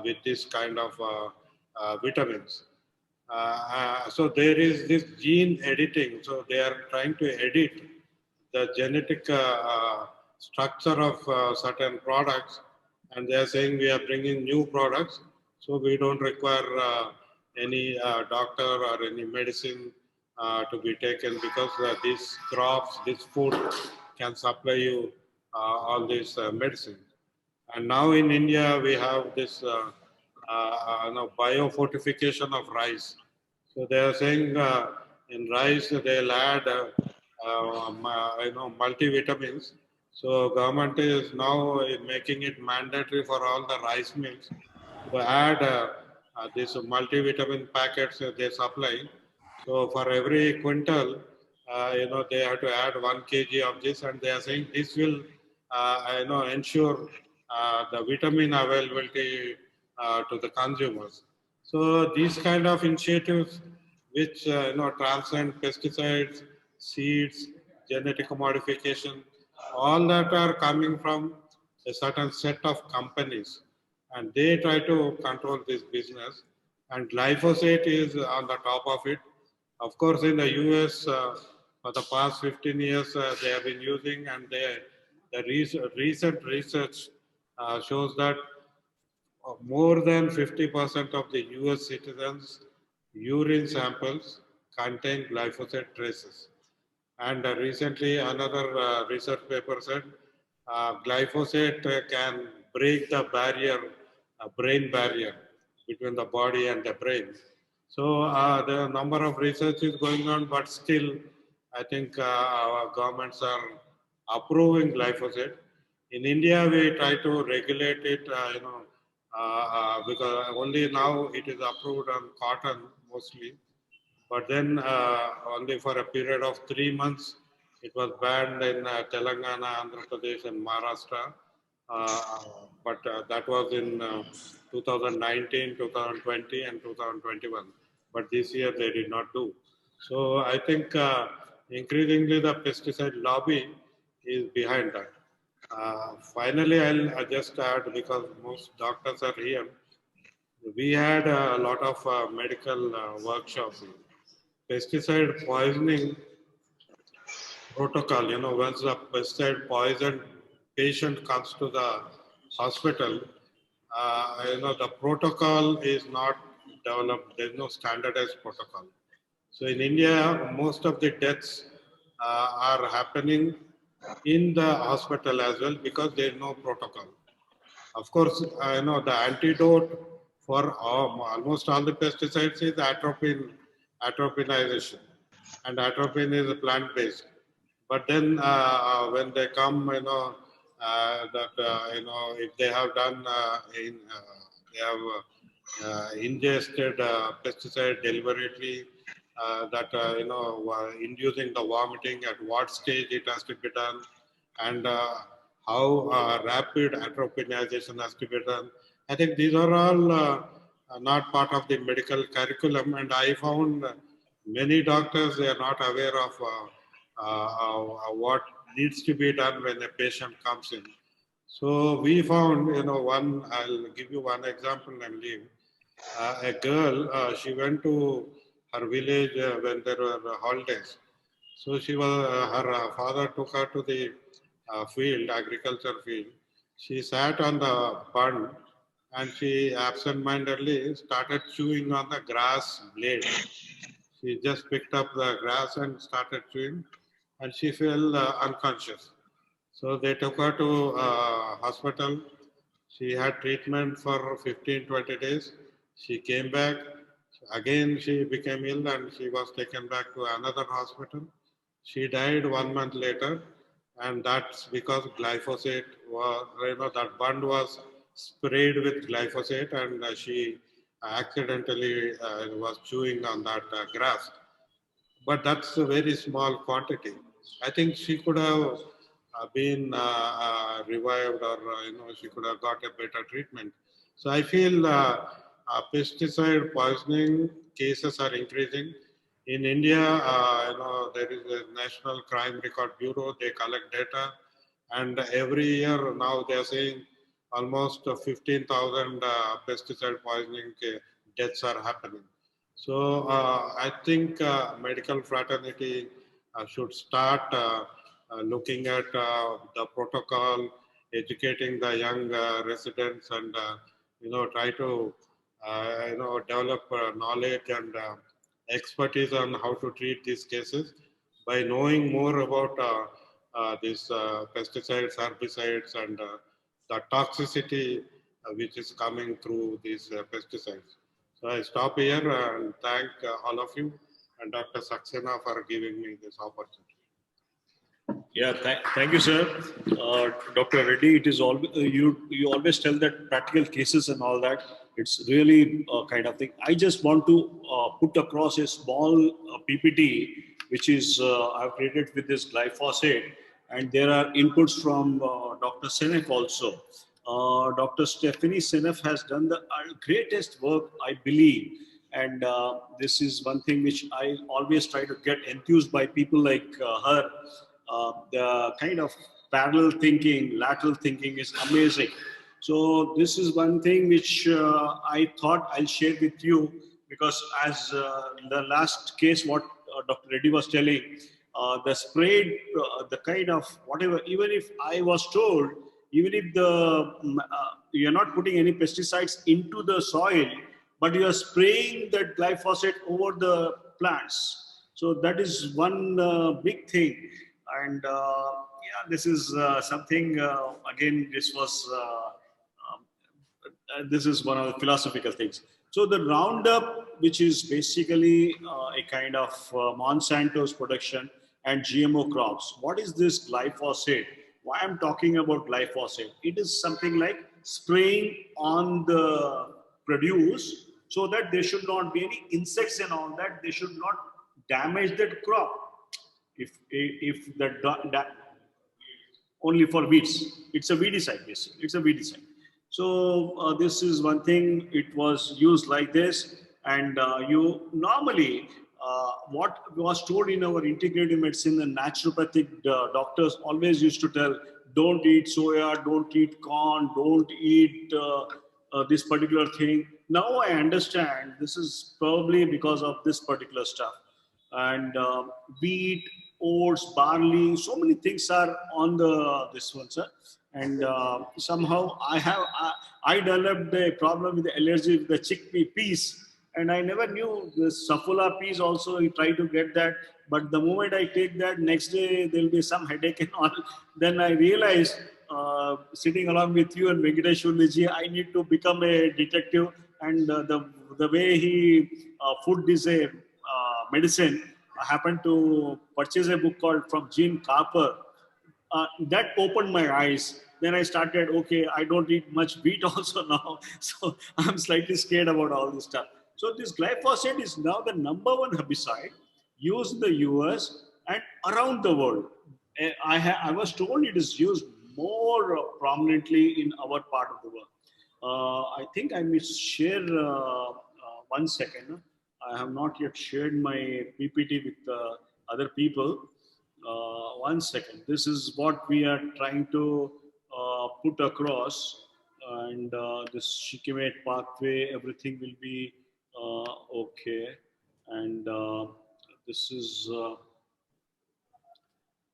S5: with this kind of vitamins. So there is this gene editing. So they are trying to edit the genetic structure of certain products, and they are saying we are bringing new products, so we don't require any doctor or any medicine to be taken, because these crops, this food can supply you all these medicine. And now in India, we have this biofortification of rice. So they are saying in rice they'll add multivitamins. So government is now making it mandatory for all the rice mills to add these multivitamin packets they supply. So for every quintal, they have to add 1 kg of this, and they are saying this will, ensure the vitamin availability to the consumers. So these kind of initiatives, which transcend pesticides, seeds, genetic modification, all that are coming from a certain set of companies, and they try to control this business. And glyphosate is on the top of it. Of course, in the US, for the past 15 years, they have been using, and the recent research shows that more than 50% of the US citizens' urine samples contain glyphosate traces. And recently, another research paper said Glyphosate can break the barrier, brain barrier between the body and the brain. So the number of research is going on, but still, I think our governments are approving glyphosate. In India, we try to regulate it, because only now it is approved on cotton mostly. But then only for a period of 3 months, it was banned in Telangana, Andhra Pradesh, and Maharashtra. But that was in 2019, 2020, and 2021. But this year they did not do. So I think increasingly the pesticide lobby is behind that. Finally, I'll just add, because most doctors are here, we had a lot of medical workshops. Pesticide poisoning protocol, once a pesticide poisoned patient comes to the hospital, the protocol is not developed. There's no standardized protocol. So in India, most of the deaths are happening in the hospital as well because there's no protocol. Of course, the antidote for almost all the pesticides is atropinization, and atropine is plant-based. But then when they come, if they have done, they have ingested pesticide deliberately, inducing the vomiting, at what stage it has to be done, and how rapid atropinization has to be done. I think these are all not part of the medical curriculum, and I found many doctors, they are not aware of what needs to be done when a patient comes in. So we found, I'll give you one example and leave. A girl, she went to her village when there were holidays. So her father took her to the field, agriculture field. She sat on the bund and she absent-mindedly started chewing on the grass blade. She just picked up the grass and started chewing, and she fell unconscious. So they took her to hospital. She had treatment for 15-20 days. She came back. Again, she became ill and she was taken back to another hospital. She died 1 month later, and that's because glyphosate was, that bund was sprayed with glyphosate, and she accidentally was chewing on that grass. But that's a very small quantity. I think she could have been revived, or she could have got a better treatment. So I feel pesticide poisoning cases are increasing. In India, there is a National Crime Record Bureau. They collect data, and every year now they are saying almost 15,000 pesticide poisoning deaths are happening. So I think medical fraternity should start looking at the protocol, educating the young residents, and try to develop knowledge and expertise on how to treat these cases by knowing more about these pesticides, herbicides, and the toxicity which is coming through these pesticides. So I stop here and thank all of you and Dr. Saxena for giving me this opportunity.
S2: Yeah, thank you, sir. Dr. Reddy, it is all you always tell that practical cases and all that. It's really kind of thing. I just want to put across a small PPT, which is I've created with this glyphosate, and there are inputs from Dr. Senef also. Dr. Stephanie Senef has done the greatest work, I believe. And this is one thing which I always try to get enthused by people like her. The kind of parallel thinking, lateral thinking is amazing. So this is one thing which I thought I'll share with you, because as the last case, what Dr. Reddy was telling, the sprayed, the kind of whatever, even if I was told, even if you're not putting any pesticides into the soil, but you are spraying that glyphosate over the plants. So that is one big thing. And yeah, this is something, again, this was, this is one of the philosophical things. So the Roundup, which is basically a kind of Monsanto's production and GMO crops. What is this glyphosate? Why I'm talking about glyphosate? It is something like spraying on the produce so that there should not be any insects and all that. They should not damage that crop. If the only for weeds, it's a weedicide basically. It's a weedicide. So this is one thing. It was used like this, and you normally what was told in our integrative medicine and naturopathic doctors always used to tell: don't eat soya, don't eat corn, don't eat this particular thing. Now I understand this is probably because of this particular stuff. And wheat, oats, barley, so many things are on the this one, sir. And somehow I developed a problem with the allergy with the chickpea peas, and I never knew this saffula peas also. I try to get that, but the moment I take that, next day there'll be some headache and all. Then I realized, sitting along with you and Venkateshwarji, I need to become a detective. And the way he food is a medicine. I happened to purchase a book called From Gene Carper. That opened my eyes. Then I started, okay, I don't eat much wheat also now. So I'm slightly scared about all this stuff. So this glyphosate is now the #1 herbicide used in the US and around the world. I was told it is used more prominently in our part of the world. I think I must share 1 second. I have not yet shared my PPT with other people. 1 second. This is what we are trying to put across, and this shikimate pathway, everything will be okay. And this is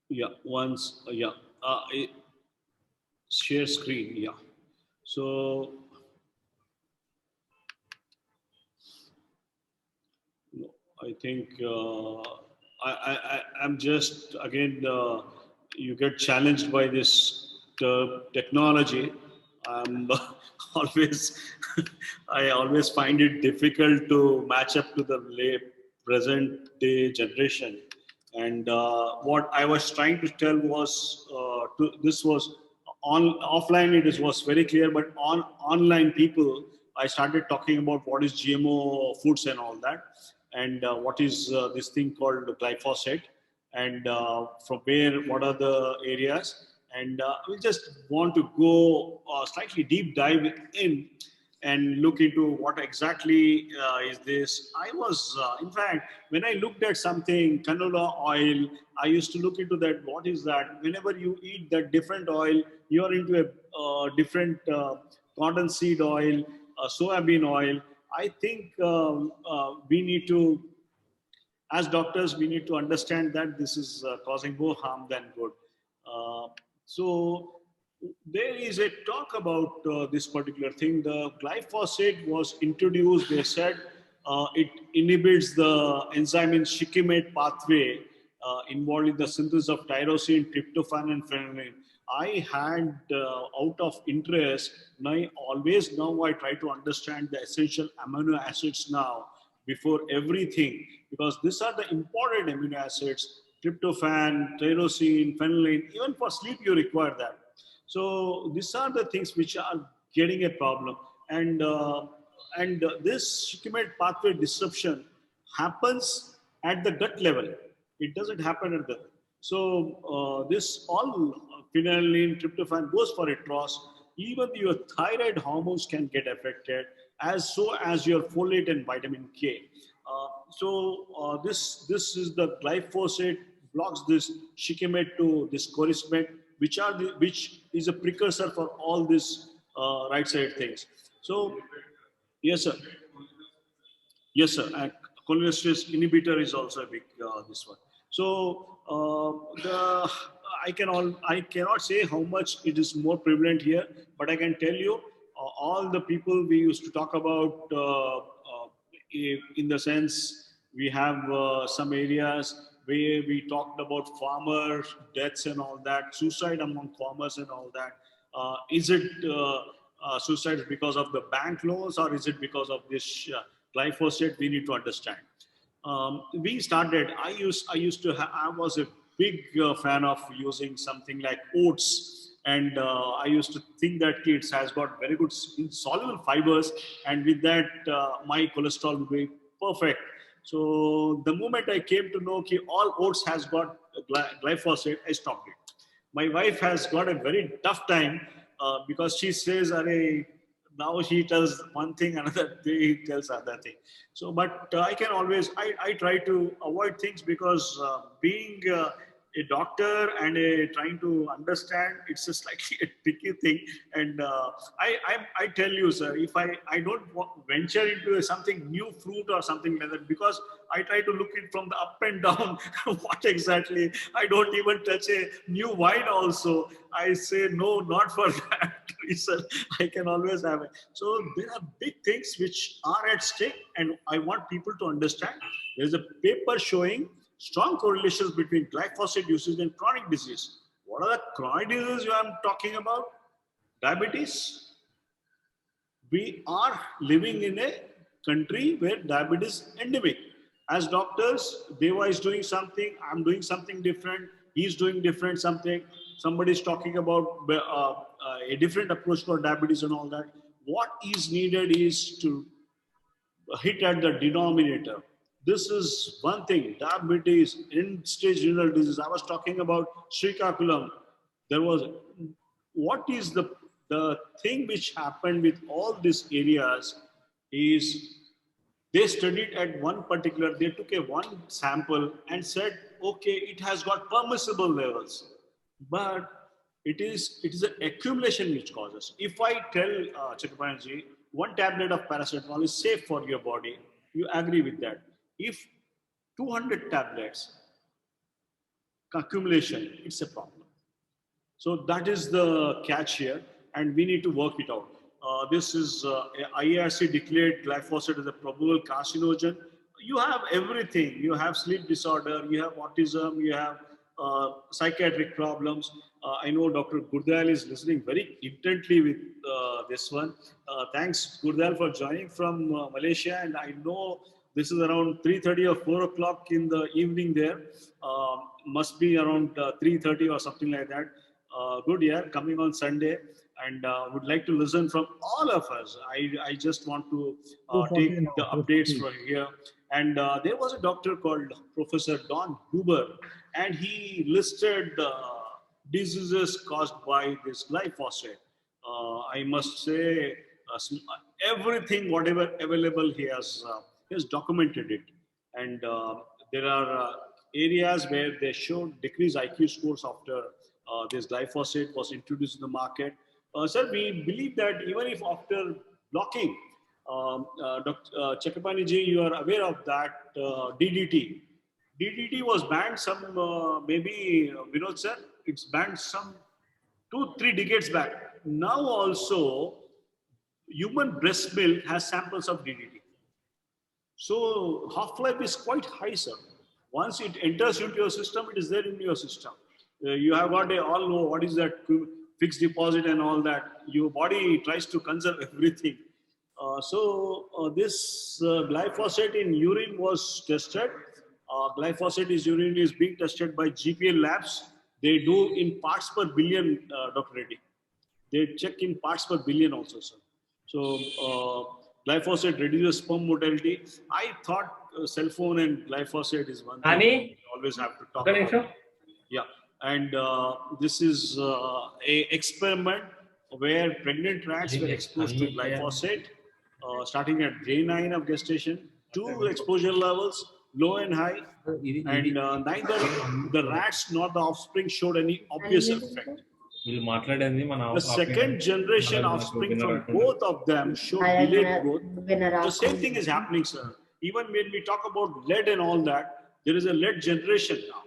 S2: yeah. Once yeah. Share screen. Yeah. So. I think I'm just, again, you get challenged by this technology. I'm always, I always find it difficult to match up to the present day generation. And what I was trying to tell was, this was offline, was very clear, but online people, I started talking about what is GMO foods and all that, and what is this thing called glyphosate, and from where, what are the areas, and we just want to go slightly deep dive in and look into what exactly is this. I was, in fact, when I looked at something, canola oil, I used to look into that, what is that? Whenever you eat that different oil, you are into a different cotton seed oil, soybean oil. I think we need to, as doctors, we need to understand that this is causing more harm than good. So there is a talk about this particular thing. The glyphosate was introduced, they said it inhibits the enzyme in shikimate pathway involved in the synthesis of tyrosine, tryptophan, and phenolene. I had, out of interest, now I try to understand the essential amino acids now before everything, because these are the important amino acids: tryptophan, tyrosine, phenolene. Even for sleep, you require that. So these are the things which are getting a problem, and this shikimate pathway disruption happens at the gut level. It doesn't happen at the, so this all phenolene, tryptophan goes for a toss. Even your thyroid hormones can get affected, as so as your folate and vitamin K. This is the glyphosate blocks this shikimate to this chorismate, which is a precursor for all these right side things. So yes, sir. Yes, sir. And cholinesterase inhibitor is also a big this one. So I cannot say how much it is more prevalent here, but I can tell you all the people we used to talk about in the sense we have some areas we talked about farmer deaths and all that, suicide among farmers and all that. Is it suicides because of the bank loans, or is it because of this glyphosate? We need to understand. We started. I was a big fan of using something like oats, and I used to think that it has got very good insoluble fibers, and with that my cholesterol will be perfect. So the moment I came to know that all oats has got glyphosate, I stopped it. My wife has got a very tough time because she says, "Arey, now she tells one thing, another day he tells another thing." So, but I can always, I try to avoid things because being a doctor and trying to understand, it's a slightly a tricky thing. And I tell you, sir, if I don't venture into something new fruit or something like that, because I try to look it from the up and down, what exactly, I don't even touch a new wine also. I say, no, not for that reason. I can always have it. So there are big things which are at stake, and I want people to understand. There's a paper showing strong correlations between glyphosate usage and chronic disease. What are the chronic diseases I'm talking about? Diabetes. We are living in a country where diabetes is endemic. As doctors, Deva is doing something, I'm doing something different, he's doing different something, somebody's talking about a different approach for diabetes and all that. What is needed is to hit at the denominator. This is one thing, diabetes, end-stage renal disease. I was talking about Srikakulam. There was, what is the thing which happened with all these areas is they studied at one particular, they took a one sample and said, okay, it has got permissible levels, but it is an accumulation which causes. If I tell Chakapanaji, one tablet of paracetamol is safe for your body, you agree with that. If 200 tablets accumulation, it's a problem. So that is the catch here, and we need to work it out. This is IARC declared glyphosate as a probable carcinogen. You have everything. You have sleep disorder, you have autism, you have psychiatric problems. I know Dr. Gurdal is listening very intently with this one. Thanks, Gurdal, for joining from Malaysia. And I know this is around 3:30 or 4 o'clock in the evening there. Must be around 3:30 or something like that. Good, yeah, coming on Sunday. And would like to listen from all of us. I just want to take the updates from here. And there was a doctor called Professor Don Huber, and he listed diseases caused by this glyphosate. I must say, everything, whatever available, he has documented it. And there are areas where they showed decreased IQ scores after this glyphosate was introduced in the market. Sir, we believe that even if after blocking, Dr. Chakapani-ji, you are aware of that DDT. DDT was banned some, maybe, Vinod sir, it's banned some 2-3 decades back. Now also, human breast milk has samples of DDT. So half-life is quite high, sir. Once it enters into your system, it is there in your system. You have got all know what is that fixed deposit and all that. Your body tries to conserve everything. This glyphosate in urine was tested. Glyphosate urine is being tested by GPL labs. They do in parts per billion, Dr. Reddy. They check in parts per billion also, sir. So glyphosate reduces sperm motility. I thought Cellphone and glyphosate is one thing we always have to talk about. Yeah. And this is a experiment where pregnant rats were exposed to glyphosate, starting at day 9 of gestation, 2 exposure levels, low and high, and neither the rats nor the offspring showed any obvious effect. The second generation offspring from both of them showed delayed growth. The same thing is happening, sir. Even when we talk about lead and all that, there is a lead generation now.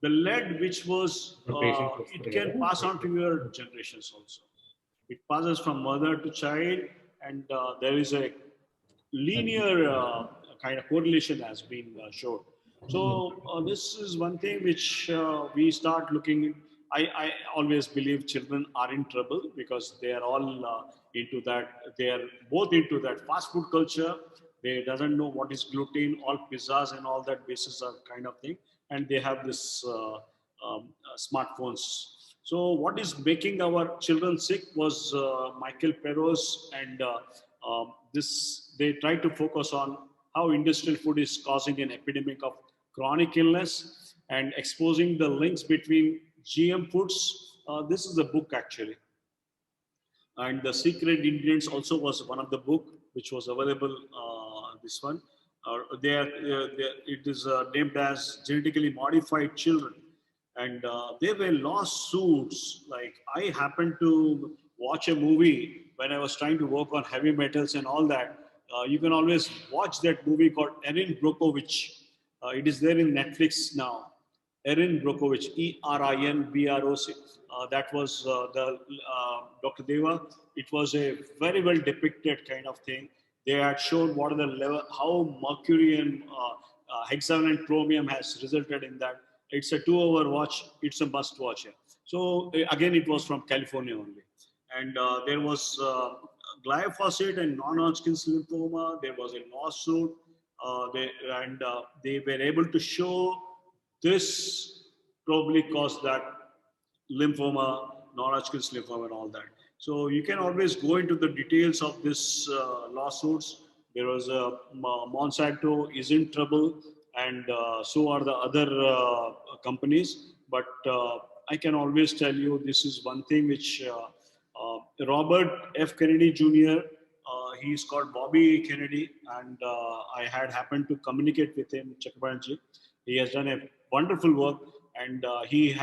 S2: The lead which was, it can pass on to your generations also. It passes from mother to child, and there is a linear kind of correlation has been shown. So this is one thing which we start looking. I always believe children are in trouble because they are all into that. They are both into that fast food culture. They doesn't know what is gluten, all pizzas and all that basis are kind of thing, and they have this smartphones. So what is making our children sick was Michael Perros and this. They try to focus on how industrial food is causing an epidemic of chronic illness and exposing the links between GM foods. This is a book actually, and the secret ingredients also was one of the book which was available. This one, it is named as genetically modified children, and there were lawsuits. Like I happened to watch a movie when I was trying to work on heavy metals and all that. You can always watch that movie called Erin Brockovich. It is there in Netflix now. Erin Brockovich, ERINBROC. That was Dr. Deva. It was a very well depicted kind of thing. They had shown what are the level, how mercury and hexagon and chromium has resulted in that. It's a 2-hour watch. It's a must watch. So again, it was from California only, and there was glyphosate and non-Hodgkin's lymphoma. There was a lawsuit, they were able to show this probably caused that lymphoma, non-Hodgkin's lymphoma, and all that. So you can always go into the details of this lawsuits. There was a Monsanto is in trouble, and so are the other companies. But I can always tell you this is one thing which Robert F. Kennedy Jr. He's called Bobby Kennedy, and I had happened to communicate with him, Chakrabarti. He has done a wonderful work, and he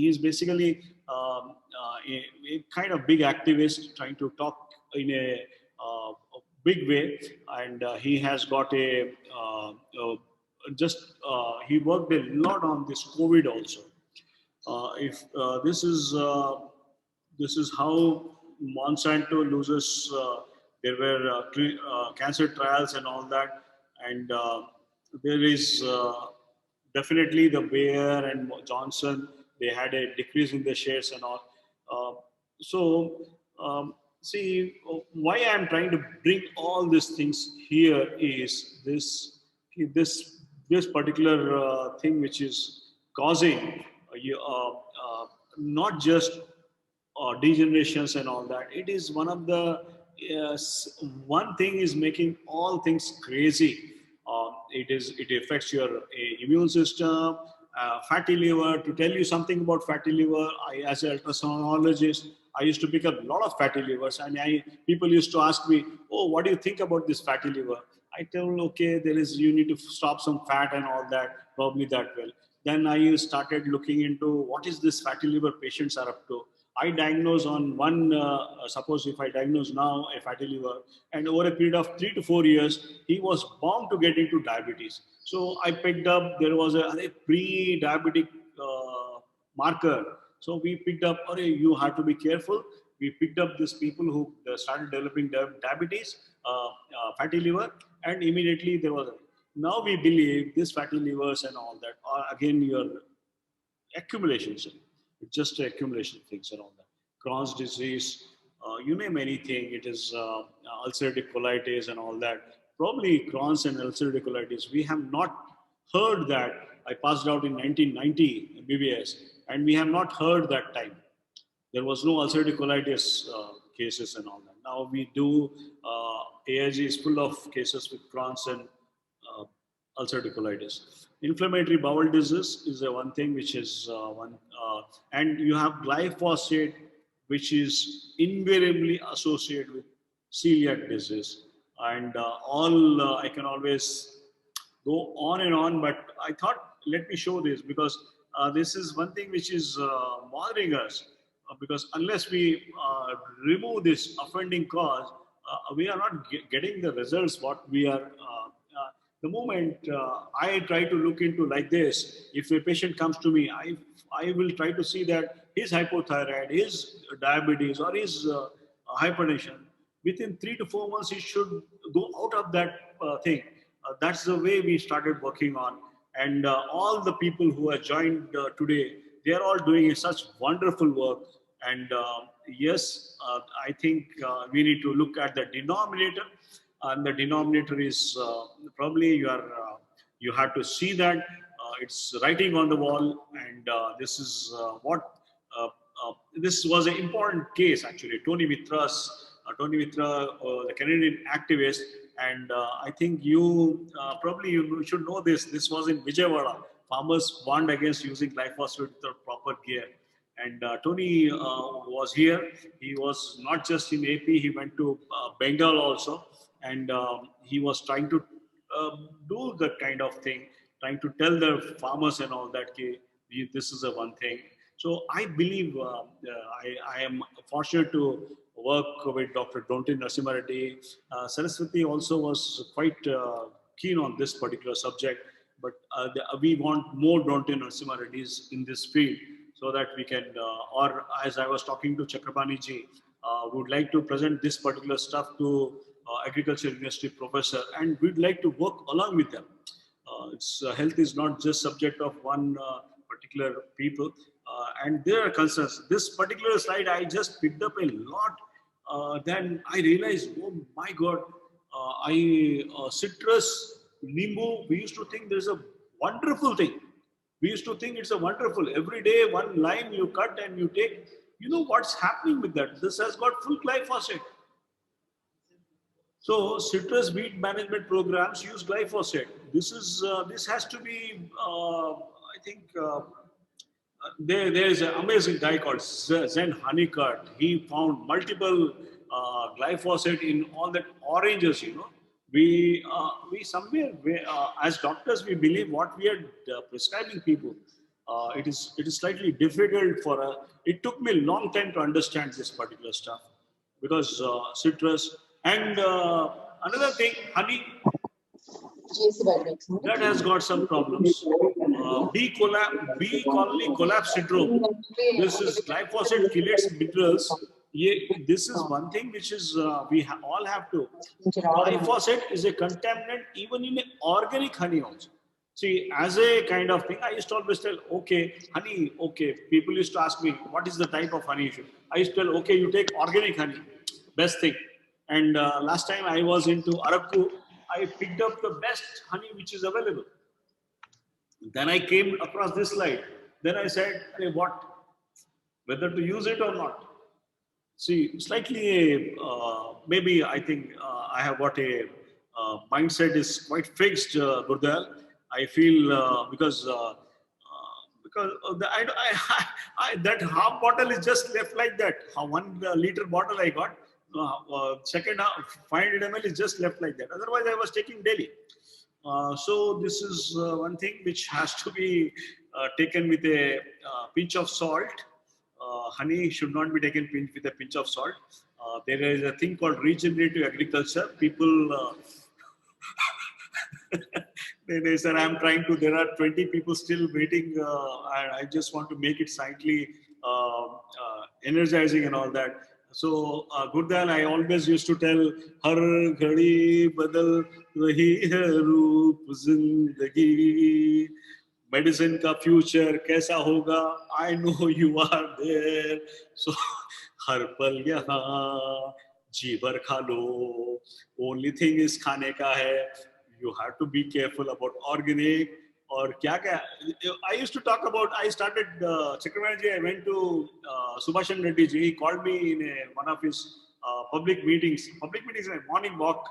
S2: is basically a kind of big activist trying to talk in a big way, and he has got he worked a lot on this COVID also. If this is how Monsanto loses. There were cancer trials and all that, and there is definitely the Bayer and Johnson. They had a decrease in the shares and all. See, why I am trying to bring all these things here is this particular thing which is causing not just degenerations and all that. It is one of the one thing is making all things crazy. It affects your immune system, fatty liver. To tell you something about fatty liver, as an ultrasonologist, I used to pick up a lot of fatty livers, and people used to ask me, "Oh, what do you think about this fatty liver?" I tell them, "Okay, you need to stop some fat and all that, probably that will." Then I started looking into what is this fatty liver patients are up to. I diagnose on one, suppose if I diagnose now a fatty liver, and over a period of 3 to 4 years, he was bound to get into diabetes. So I picked up, there was a pre-diabetic marker. So we picked up, you have to be careful. We picked up these people who started developing diabetes, fatty liver, and immediately there was now we believe this fatty livers and all that are again your accumulations. It's just accumulation of things and all that. Crohn's disease, you name anything, it is ulcerative colitis and all that. Probably Crohn's and ulcerative colitis, we have not heard that. I passed out in 1990 BBS, and we have not heard that time. There was no ulcerative colitis cases and all that. Now we do, AIG is full of cases with Crohn's and ulcerative colitis. Inflammatory bowel disease is the one thing which is and you have glyphosate, which is invariably associated with celiac disease. And I can always go on and on, but I thought, let me show this because this is one thing which is bothering us. Because unless we remove this offending cause, we are not getting the results what we are. The moment I try to look into like this, if a patient comes to me, I will try to see that his hypothyroid, his diabetes, or his hypertension. Within 3 to 4 months, he should go out of that thing. That's the way we started working on. And all the people who have joined today, they are all doing such wonderful work. And yes, I think we need to look at the denominator. And the denominator is probably you have to see that it's writing on the wall. And this is this was an important case actually. Tony Mitra, the Canadian activist, and I think you probably you should know this. This was in Vijayawada. Farmers warned against using glyphosate with the proper gear. And Tony was here. He was not just in AP. He went to Bengal also, and he was trying to do the kind of thing, trying to tell the farmers and all that. This is a one thing. So I believe I am fortunate to work with Dr. Dontin Narasimha Reddy. Saraswati also was quite keen on this particular subject, but we want more Dontin Narasimha Reddys in this field so that we can, or as I was talking to Chakrapani ji, would like to present this particular stuff to Agriculture University professor, and we'd like to work along with them. Health is not just subject of one particular people. And there are concerns. This particular slide, I just picked up a lot. Then I realized, oh my God, citrus, nimbu, we used to think there's a wonderful thing. We used to think it's a wonderful, every day one lime you cut and you take. You know what's happening with that? This has got full glyphosate. So citrus weed management programs use glyphosate. This has to be, I think, there is an amazing guy called Zen Honeycutt. He found multiple glyphosate in all the oranges. You know, we somewhere as doctors we believe what we are prescribing people. It is slightly difficult for. It took me a long time to understand this particular stuff because citrus and another thing, honey. That has got some problems. Bee colony collapse syndrome. This is glyphosate chelates minerals. This is one thing which is we all have to. Glyphosate is a contaminant even in organic honey also. See, as a kind of thing, I used to always tell, okay, honey, okay. People used to ask me, what is the type of honey you should? I used to tell, okay, you take organic honey, best thing. And last time I was into Arakku, I picked up the best honey which is available. Then I came across this slide. Then I said, hey, what? Whether to use it or not. See, slightly, maybe I think I have got a mindset is quite fixed, Gurdal. I feel because that half bottle is just left like that. 1 liter bottle I got. Second half, 500 ml is just left like that. Otherwise, I was taking daily. So this is one thing which has to be taken with a pinch of salt. Honey should not be taken with a pinch of salt. There is a thing called regenerative agriculture. People, they said, I'm trying to, there are 20 people still waiting. I just want to make it slightly energizing and all that. So, Gurdal, I always used to tell, Har ghadi badal rahi hai roop zindagi. Medicine ka future kaisa hoga? I know you are there. So, har pal yahan ji bhar kha lo. Only thing is khane ka hai. You have to be careful about organic. Or kya. I used to talk about, I started, Chakravarti, I went to Subhashan Reddy ji. He called me in one of his public meetings, a morning walk.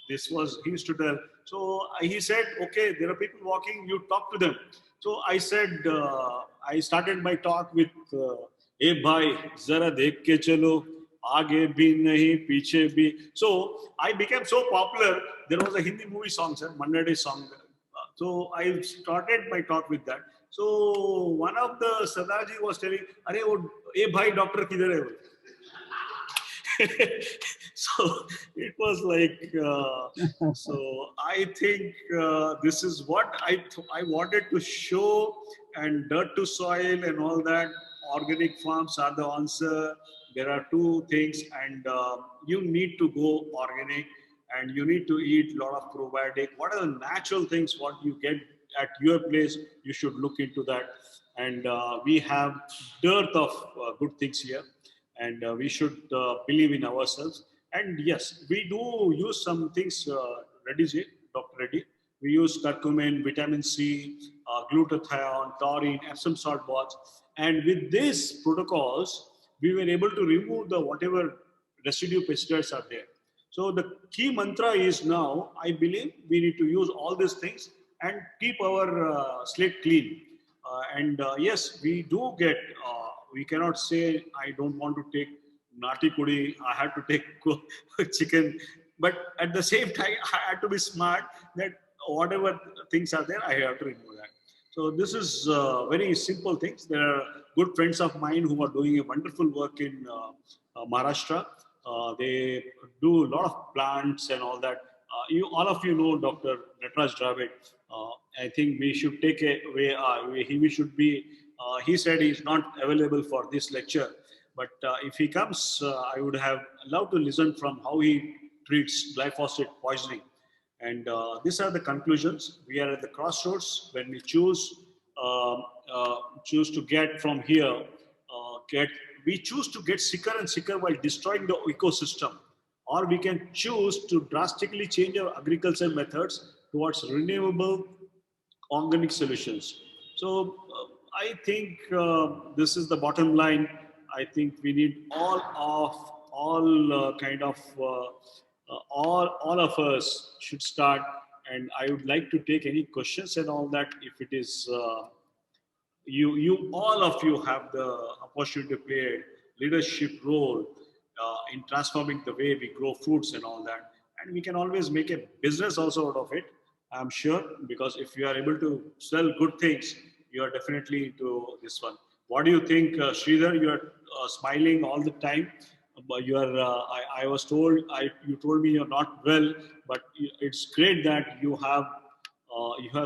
S2: This was, he used to tell. So he said, okay, there are people walking, you talk to them. So I said, I started my talk with, hey bhai, zara dekh ke chalo, aage bhi nahi, piche bhi. So I became so popular. There was a Hindi movie song, sir, Mandade song. So I started my talk with that. So one of the Sardarji was telling, "Arey, wo, hey bhai, doctor kidhar hai?" So it was like, so I think this is what I wanted to show, and dirt to soil and all that. Organic farms are the answer. There are two things, and you need to go organic. and you need to eat a lot of probiotic. What are the natural things what you get at your place? You should look into that. And we have dearth of good things here, and we should believe in ourselves. And yes, we do use some things, Dr. Reddy. We use curcumin, vitamin C, glutathione, taurine, Epsom salt baths. And with these protocols, we were able to remove the whatever residue pesticides are there. So the key mantra is now, I believe we need to use all these things and keep our slate clean. Yes, we do get, we cannot say, I don't want to take nati kudi, I have to take chicken. But at the same time, I have to be smart that whatever things are there, I have to remove that. So this is very simple things. There are good friends of mine who are doing a wonderful work in Maharashtra. They do a lot of plants and all that. All of you know Dr. Nataraj Dravid. I think we should take away. We should be. He said he's not available for this lecture, but if he comes, I would have loved to listen from how he treats glyphosate poisoning. And these are the conclusions. We are at the crossroads when we choose to get from here. We choose to get sicker and sicker while destroying the ecosystem, or we can choose to drastically change our agricultural methods towards renewable organic solutions. So I think this is the bottom line. I think we need all of us should start. And I would like to take any questions and all that. If it is all of you have the opportunity to play a leadership role in transforming the way we grow foods and all that. And we can always make a business also out of it, I'm sure, because if you are able to sell good things, you are definitely into this one. What do you think, Sridhar? You are smiling all the time. But you are. I was told. You told me you're not well, but it's great that you have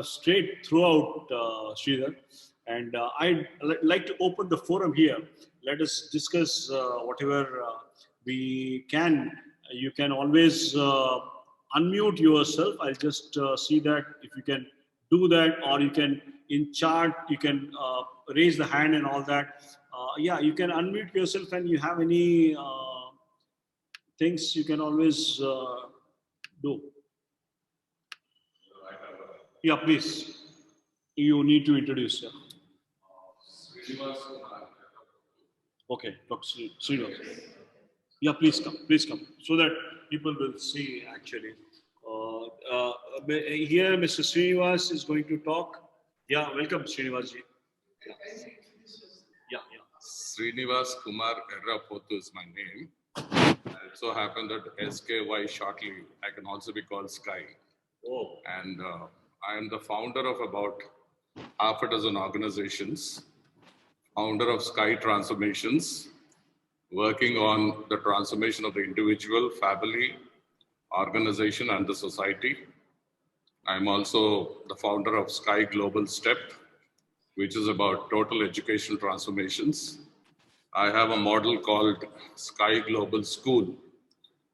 S2: straight throughout, Sridhar. And I'd like to open the forum here. Let us discuss whatever we can. You can always unmute yourself. I'll just see that if you can do that, or you can in chat, you can raise the hand and all that. Yeah, you can unmute yourself, and you have any things you can always do. Yeah, please. You need to introduce yourself. Okay, Dr. Srinivas. Yeah, please come, so that people will see actually. Here, Mr. Srinivas is going to talk. Yeah, welcome, Srinivas ji. Yeah.
S6: Srinivas Kumar Errapothu is my name. It so happened that SKY shortly, I can also be called Sky.
S2: Oh.
S6: And I am the founder of about half a dozen organizations, founder of Sky Transformations, working on the transformation of the individual, family, organization, and the society. I'm also the founder of Sky Global Step, which is about total education transformations. I have a model called Sky Global School,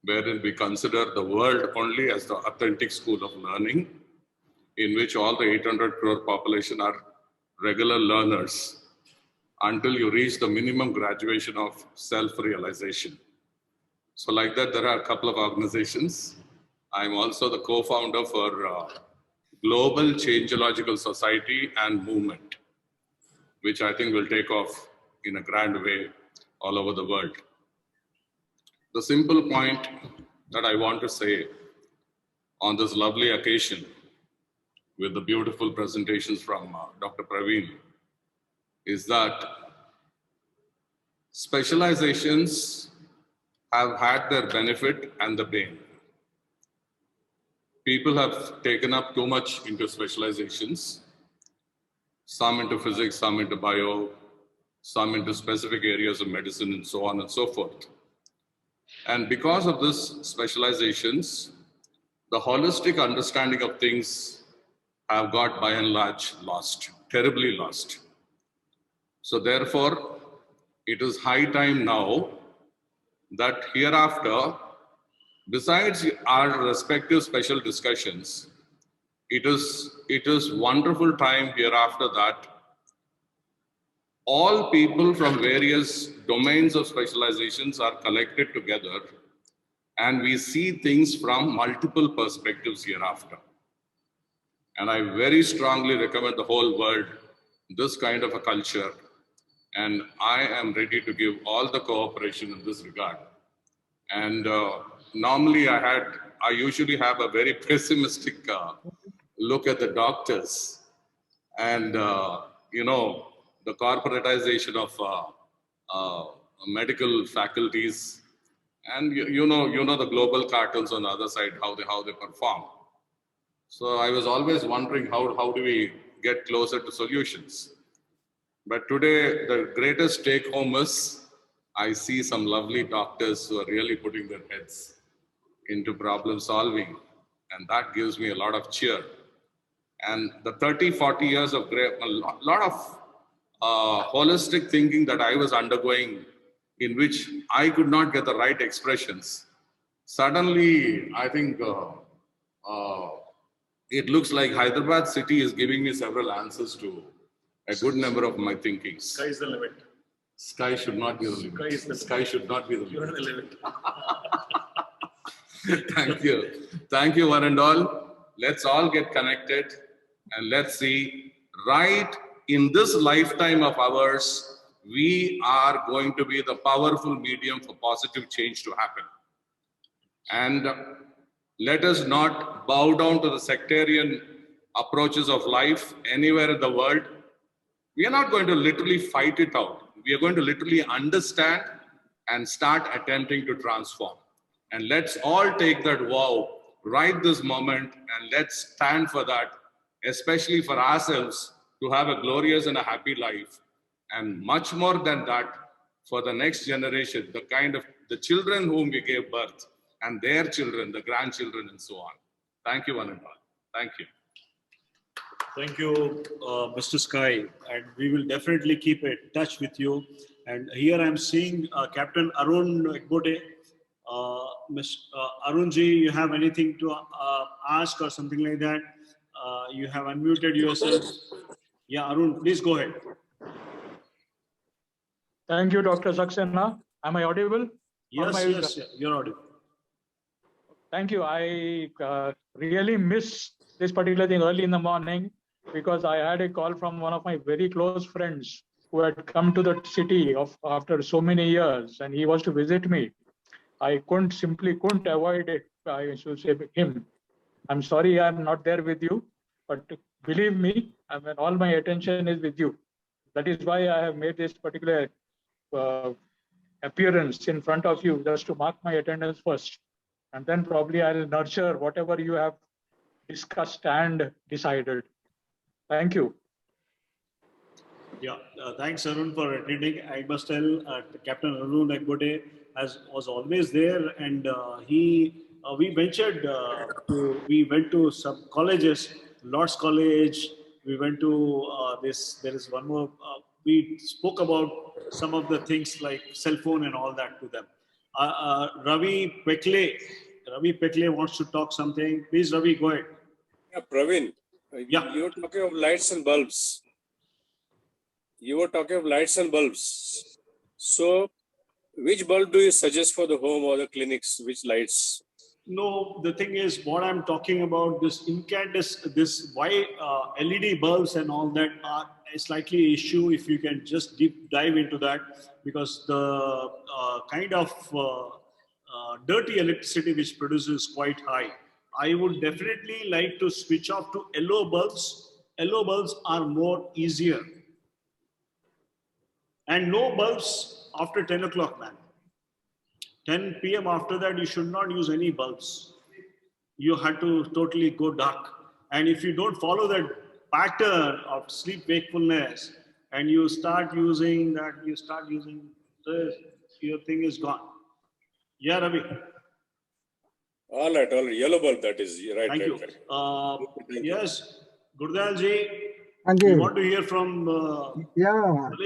S6: wherein we consider the world only as the authentic school of learning, in which all the 800 crore population are regular learners until you reach the minimum graduation of self-realization. So like that, there are a couple of organizations. I'm also the co-founder for Global Changeological Society and Movement, which I think will take off in a grand way all over the world. The simple point that I want to say on this lovely occasion with the beautiful presentations from Dr. Praveen is that specializations have had their benefit and the bane. People have taken up too much into specializations, some into physics, some into bio, some into specific areas of medicine, and so on and so forth. And because of this specializations, the holistic understanding of things have got by and large lost, terribly lost. So therefore, it is high time now that hereafter besides our respective special discussions, it is wonderful time hereafter that all people from various domains of specializations are collected together and we see things from multiple perspectives hereafter. And I very strongly recommend the whole world this kind of a culture. And I am ready to give all the cooperation in this regard. And normally I usually have a very pessimistic look at the doctors and, you know, the corporatization of medical faculties. And you know the global cartels on the other side, how they perform. So I was always wondering how do we get closer to solutions. But today the greatest take home is I see some lovely doctors who are really putting their heads into problem solving, and that gives me a lot of cheer. And the 30-40 years of a lot of holistic thinking that I was undergoing, in which I could not get the right expressions. Suddenly, I think it looks like Hyderabad city is giving me several answers to a good number of my thinkings.
S2: Sky is the limit.
S6: Sky should not be the limit. Sky should not be the limit.
S2: You're the limit.
S6: Thank you. Thank you, one and all. Let's all get connected and let's see, right in this lifetime of ours, we are going to be the powerful medium for positive change to happen. And let us not bow down to the sectarian approaches of life anywhere in the world. We are not going to literally fight it out. We are going to literally understand and start attempting to transform. And let's all take that vow right this moment and let's stand for that, especially for ourselves, to have a glorious and a happy life. And much more than that, for the next generation, the children whom we gave birth and their children, the grandchildren and so on. Thank you, one and all. Thank you.
S2: Thank you, Mr. Sky, and we will definitely keep in touch with you. And here I'm seeing Captain Arun Ekbode. Arunji, you have anything to ask or something like that? You have unmuted yourself. Yeah, Arun, please go ahead.
S7: Thank you, Dr. Saxena. Am I audible?
S2: Yes, you're audible.
S7: Thank you. I really miss this particular thing early in the morning because I had a call from one of my very close friends who had come to the city after so many years, and he was to visit me. I simply couldn't avoid it. I should say him. I'm sorry I'm not there with you, but believe me, all my attention is with you. That is why I have made this particular appearance in front of you, just to mark my attendance first. And then probably I'll nurture whatever you have discussed and decided. Thank you.
S2: Yeah, thanks Arun for attending. I must tell Captain Arun Ekbode was always there, and we ventured we went to some colleges, Lord's College. We went to there is one more. We spoke about some of the things like Cellphone and all that to them. Ravi Pekle wants to talk something. Please, Ravi, go ahead.
S8: Yeah, Praveen,
S2: Yeah.
S8: you were talking of lights and bulbs. So, which bulb do you suggest for the home or the clinics? Which lights?
S2: No, the thing is, what I'm talking about, this incandescent, this why LED bulbs and all that are a slightly issue. If you can just deep dive into that, because the kind of dirty electricity which produces quite high. I would definitely like to switch off to yellow bulbs. Yellow bulbs are more easier. And no bulbs after 10 o'clock, man. 10 p.m. after that, you should not use any bulbs. You have to totally go dark. And if you don't follow that pattern of sleep wakefulness and you start using that, this, your thing is gone. Yeah, Ravi.
S8: All right. Yellow bulb, that is right.
S2: Thank you.
S8: Right.
S2: Yes, Gurdal ji,
S9: Thank you.
S2: we want to hear from Malaysia.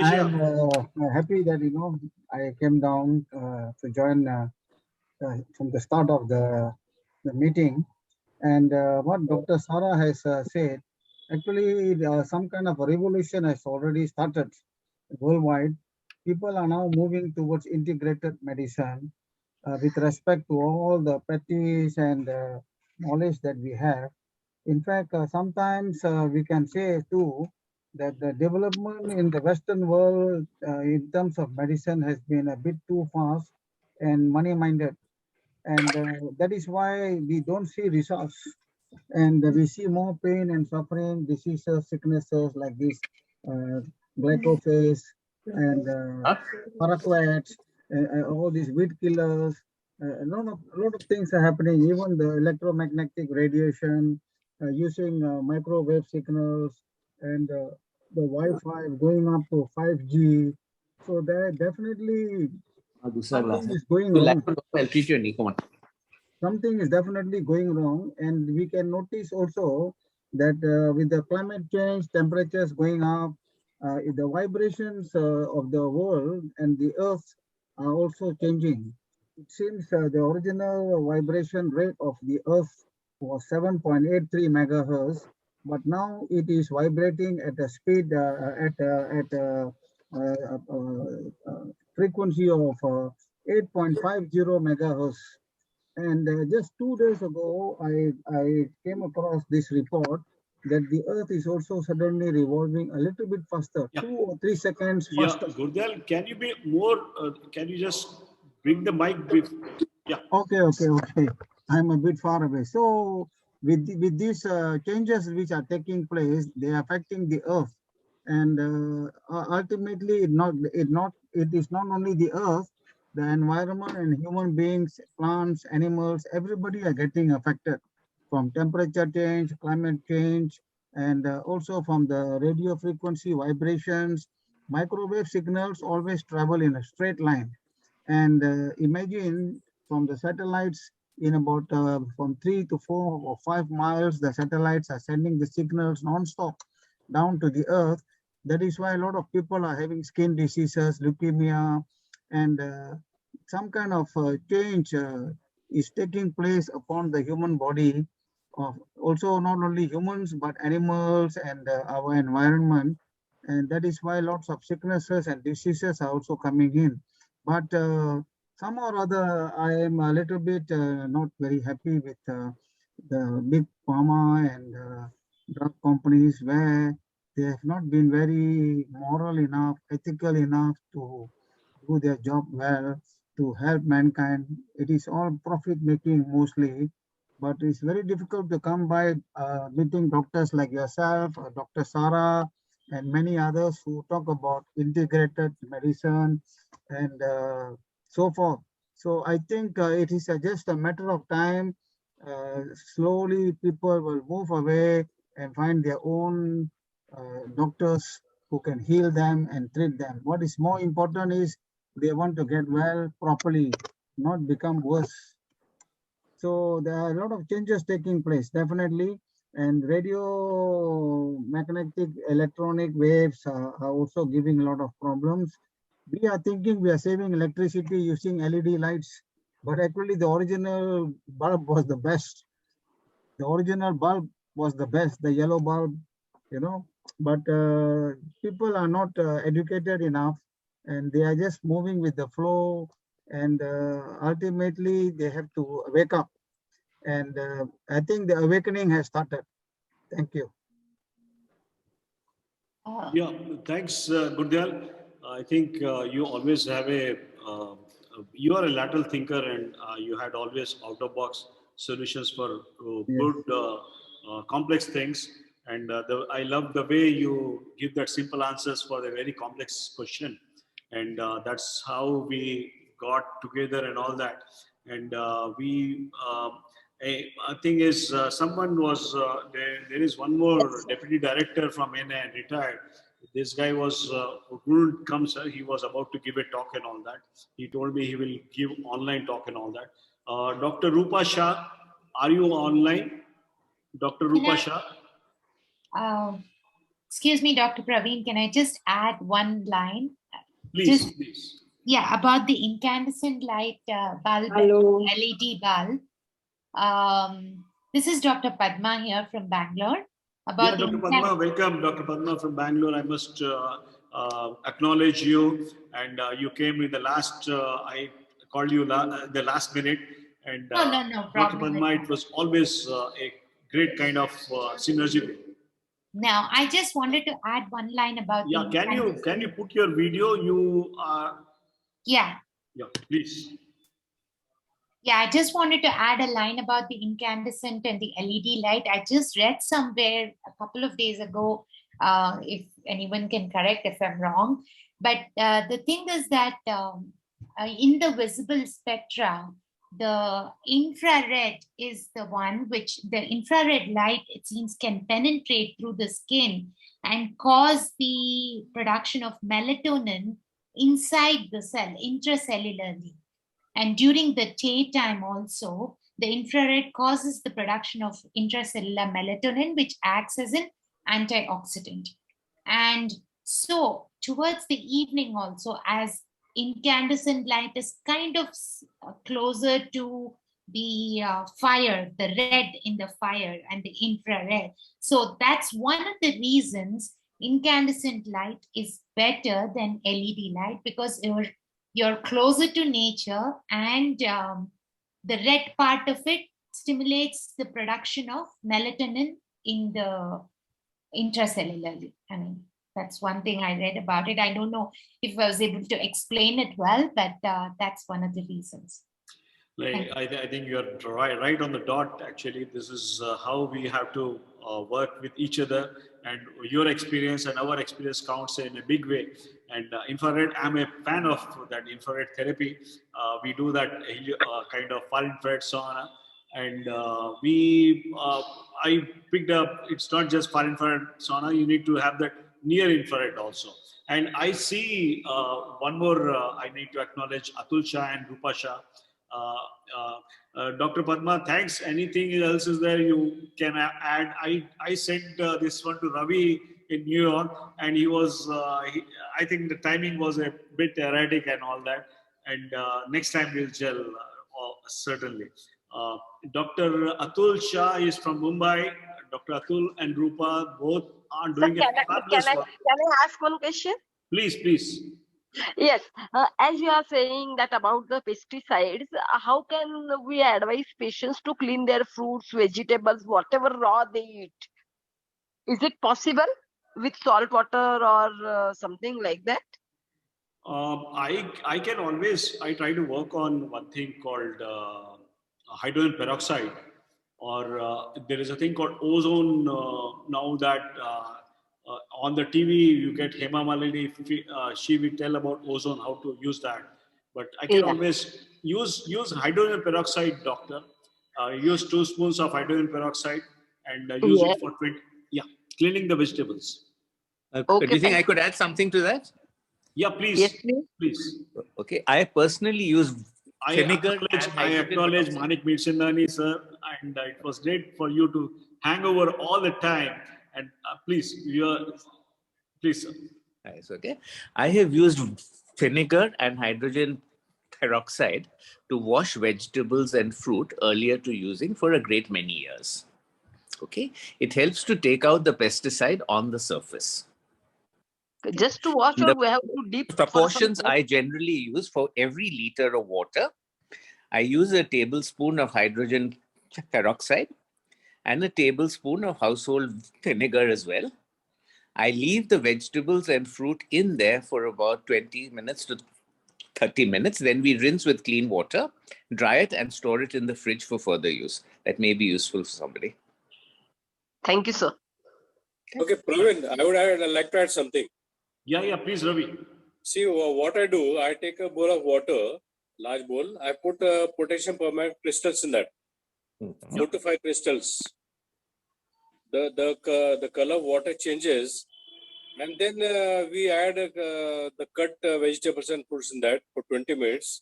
S9: I'm happy that I came down to join from the start of the meeting. And what Dr. Sarah has said, actually some kind of a revolution has already started worldwide. People are now moving towards integrated medicine with respect to all the practice and knowledge that we have. In fact, sometimes we can say too that the development in the Western world in terms of medicine has been a bit too fast and money-minded. And that is why we don't see results. And we see more pain and suffering, diseases, sicknesses like this, glyphosate and paraquats, all these weed killers. A lot of things are happening. Even the electromagnetic radiation, using microwave signals, and the Wi-Fi going up to 5G. So there definitely something is going wrong. Something is definitely going wrong, and we can notice also that with the climate change, temperatures going up, the vibrations of the world and the earth are also changing. It seems the original vibration rate of the earth was 7.83 megahertz, but now it is vibrating at a speed at a frequency of 8.50 megahertz. And just 2 days ago, I came across this report that the Earth is also suddenly revolving a little bit faster, 2 or 3 seconds faster.
S2: Yeah, Gurdal, can you be more, can you just bring the mic? Yeah.
S9: Okay. I'm a bit far away. So with these changes which are taking place, they are affecting the Earth. And ultimately, it is not only the Earth, the environment and human beings, plants, animals, everybody are getting affected from temperature change, climate change, and also from the radio frequency vibrations. Microwave signals always travel in a straight line. And imagine from the satellites in about from 3 to 4 or 5 miles, the satellites are sending the signals non-stop down to the Earth. That is why a lot of people are having skin diseases, leukemia, and some kind of change is taking place upon the human body, also not only humans, but animals and our environment. And that is why lots of sicknesses and diseases are also coming in. But somehow or other, I am a little bit not very happy with the big pharma and drug companies, where they have not been very moral enough, ethical enough to do their job well, to help mankind. It is all profit making mostly, but it's very difficult to come by meeting doctors like yourself, Dr. Sarah, and many others who talk about integrated medicine and so forth. So I think it is just a matter of time. Slowly people will move away and find their own doctors who can heal them and treat them. What is more important is they want to get well properly, not become worse. So there are a lot of changes taking place, definitely. And radio magnetic electronic waves are also giving a lot of problems. We are thinking we are saving electricity using LED lights, but actually the original bulb was the best. The original bulb was the best, the yellow bulb, but people are not educated enough, and they are just moving with the flow, and ultimately they have to wake up. And I think the awakening has started. Thank you.
S2: Yeah, thanks, Gurdal. I think you always have you are a lateral thinker, and you had always out-of-box solutions for good, complex things. And I love the way you give that simple answers for a very complex question. And that's how we got together and all that. And a thing is, someone was, there is one more deputy director from NA retired. This guy was, who couldn't come, sir. He was about to give a talk and all that. He told me he will give online talk and all that. Dr. Rupa Shah, are you online? Dr. Rupa Shah?
S10: Excuse me, Dr. Praveen, can I just add one line?
S2: Please, please.
S10: Yeah, about the incandescent light bulb,
S11: Hello.
S10: LED bulb. This is Dr. Padma here from Bangalore.
S2: Yeah, Dr. Padma, welcome. Dr. Padma from Bangalore. I must acknowledge you. And you came in the last, I called you the last minute. And
S10: no
S2: Dr.
S10: problem.
S2: Padma, it was always a great kind of synergy.
S10: Now, I just wanted to add one line about
S2: can you put your video?
S10: Yeah,
S2: please.
S10: Yeah, I just wanted to add a line about the incandescent and the LED light. I just read somewhere a couple of days ago, if anyone can correct if I'm wrong. But the thing is that in the visible spectra, the infrared is the one which the infrared light, it seems, can penetrate through the skin and cause the production of melatonin inside the cell, intracellularly. And during the daytime also, the infrared causes the production of intracellular melatonin, which acts as an antioxidant. And so towards the evening also, as incandescent light is kind of closer to the fire, the red in the fire and the infrared. So that's one of the reasons incandescent light is better than LED light, because you're closer to nature, and the red part of it stimulates the production of melatonin in the intracellularly. I mean, that's one thing I read about it. I don't know if I was able to explain it well, but that's one of the reasons.
S2: I think you're right on the dot. Actually, this is how we have to work with each other, and your experience and our experience counts in a big way. And infrared, I'm a fan of that infrared therapy. We do that kind of far infrared sauna, and I picked up, it's not just far infrared sauna, you need to have that near infrared also. And I see one more, I need to acknowledge Atul Shah and Rupa Shah. Dr. Padma, thanks. Anything else is there you can add? I sent this one to Ravi in New York, and he was, I think the timing was a bit erratic and all that. And next time we'll gel, certainly. Dr. Atul Shah is from Mumbai. Dr. Atul and Rupa both are doing a fabulous work.
S11: Can I ask one question?
S2: Please, please.
S11: Yes, as you are saying that about the pesticides, how can we advise patients to clean their fruits, vegetables, whatever raw they eat? Is it possible with salt water or something like that?
S2: I can always, I try to work on one thing called hydrogen peroxide, or there is a thing called ozone now that on the TV, you get Hema Malini, she will tell about ozone, how to use that. But I can always use hydrogen peroxide, doctor. Use 2 spoons of hydrogen peroxide and use it for cleaning the vegetables.
S12: Do you think I could add something to that?
S2: Yeah, please.
S11: Yes,
S2: please.
S12: Okay, I personally use vinegar.
S2: I acknowledge Manik Mirsindani, sir, and it was great for you to hang over all the time. And please, sir.
S12: Nice, okay. I have used vinegar and hydrogen peroxide to wash vegetables and fruit earlier to using for a great many years. Okay, it helps to take out the pesticide on the surface.
S11: Just to wash, or we have to dip?
S12: Proportions I generally use for every liter of water. I use a tablespoon of hydrogen peroxide and a tablespoon of household vinegar as well. I leave the vegetables and fruit in there for about 20 minutes to 30 minutes. Then we rinse with clean water, dry it, and store it in the fridge for further use. That may be useful for somebody.
S11: Thank you, sir.
S8: Okay, Praveen, I would like to add something.
S2: Yeah, please, Ravi.
S8: See, what I do, I take a bowl of water, large bowl, I put potassium permanganate crystals in that. 4 to 5 crystals. The color of water changes, and then we add the cut vegetables and fruits in that for 20 minutes.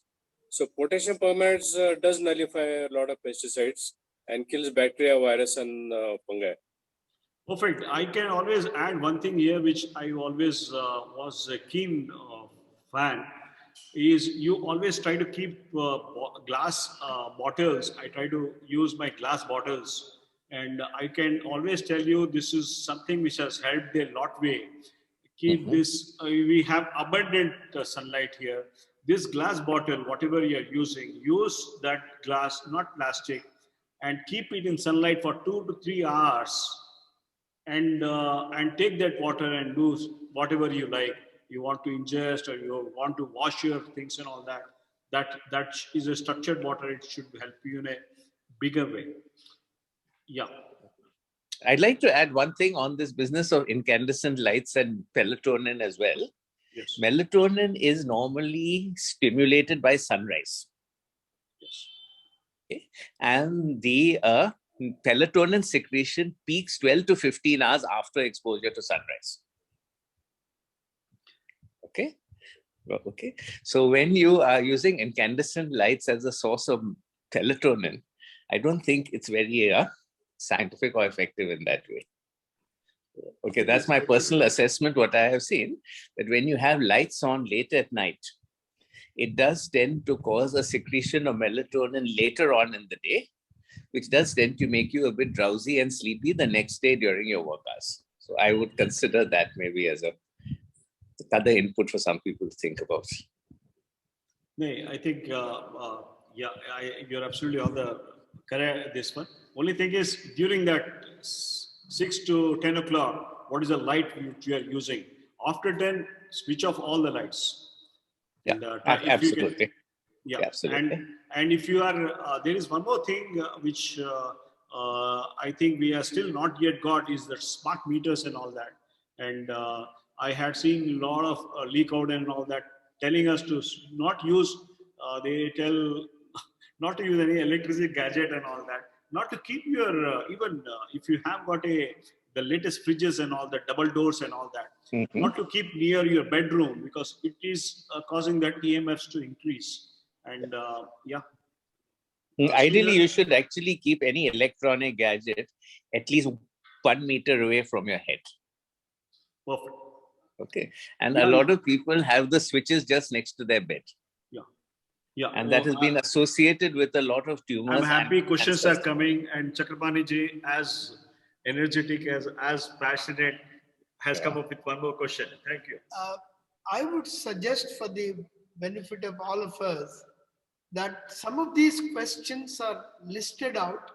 S8: So potassium permanganate does nullify a lot of pesticides and kills bacteria, virus, and fungi.
S2: Perfect. I can always add one thing here, which I always was a keen fan. is you always try to keep glass bottles. I try to use my glass bottles, and I can always tell you this is something which has helped a lot way. Keep this, we have abundant sunlight here. This glass bottle, whatever you're using, use that glass, not plastic, and keep it in sunlight for 2 to 3 hours, and take that water and do whatever you like. You want to ingest or you want to wash your things and all that. That is a structured water. It should help you in a bigger way. Yeah.
S12: I'd like to add one thing on this business of incandescent lights and melatonin as well.
S2: Yes.
S12: Melatonin is normally stimulated by sunrise.
S2: Yes.
S12: Okay. And the melatonin secretion peaks 12 to 15 hours after exposure to sunrise. Okay. Okay. So when you are using incandescent lights as a source of melatonin, I don't think it's very scientific or effective in that way. Okay, that's my personal assessment, what I have seen, that when you have lights on late at night, it does tend to cause a secretion of melatonin later on in the day, which does tend to make you a bit drowsy and sleepy the next day during your work hours. So I would consider that maybe as another input for some people to think about.
S2: No, I think, yeah, you're absolutely on the correct this one. Only thing is, during that 6 to 10 o'clock, what is the light which you are using? After 10, switch off all the lights.
S12: Yeah,
S2: and,
S12: absolutely.
S2: Yeah,
S12: absolutely.
S2: And if you are, there is one more thing which I think we are still not yet got is the smart meters and all that. And I had seen a lot of leak out and all that, telling us to not use, they tell not to use any electricity gadget and all that, not to keep your, even if you have got the latest fridges and all that, double doors and all that, not to keep near your bedroom because it is causing that EMFs to increase. And yeah.
S12: Ideally, you should actually keep any electronic gadget at least 1 meter away from your head.
S2: Perfect.
S12: Okay. And a lot of people have the switches just next to their bed.
S2: Yeah. Yeah.
S12: And that has been associated with a lot of tumors.
S2: I'm happy questions are coming, and Chakrapani ji, as energetic, as passionate, has come up with one more question. Thank you.
S3: I would suggest, for the benefit of all of us, that some of these questions are listed out,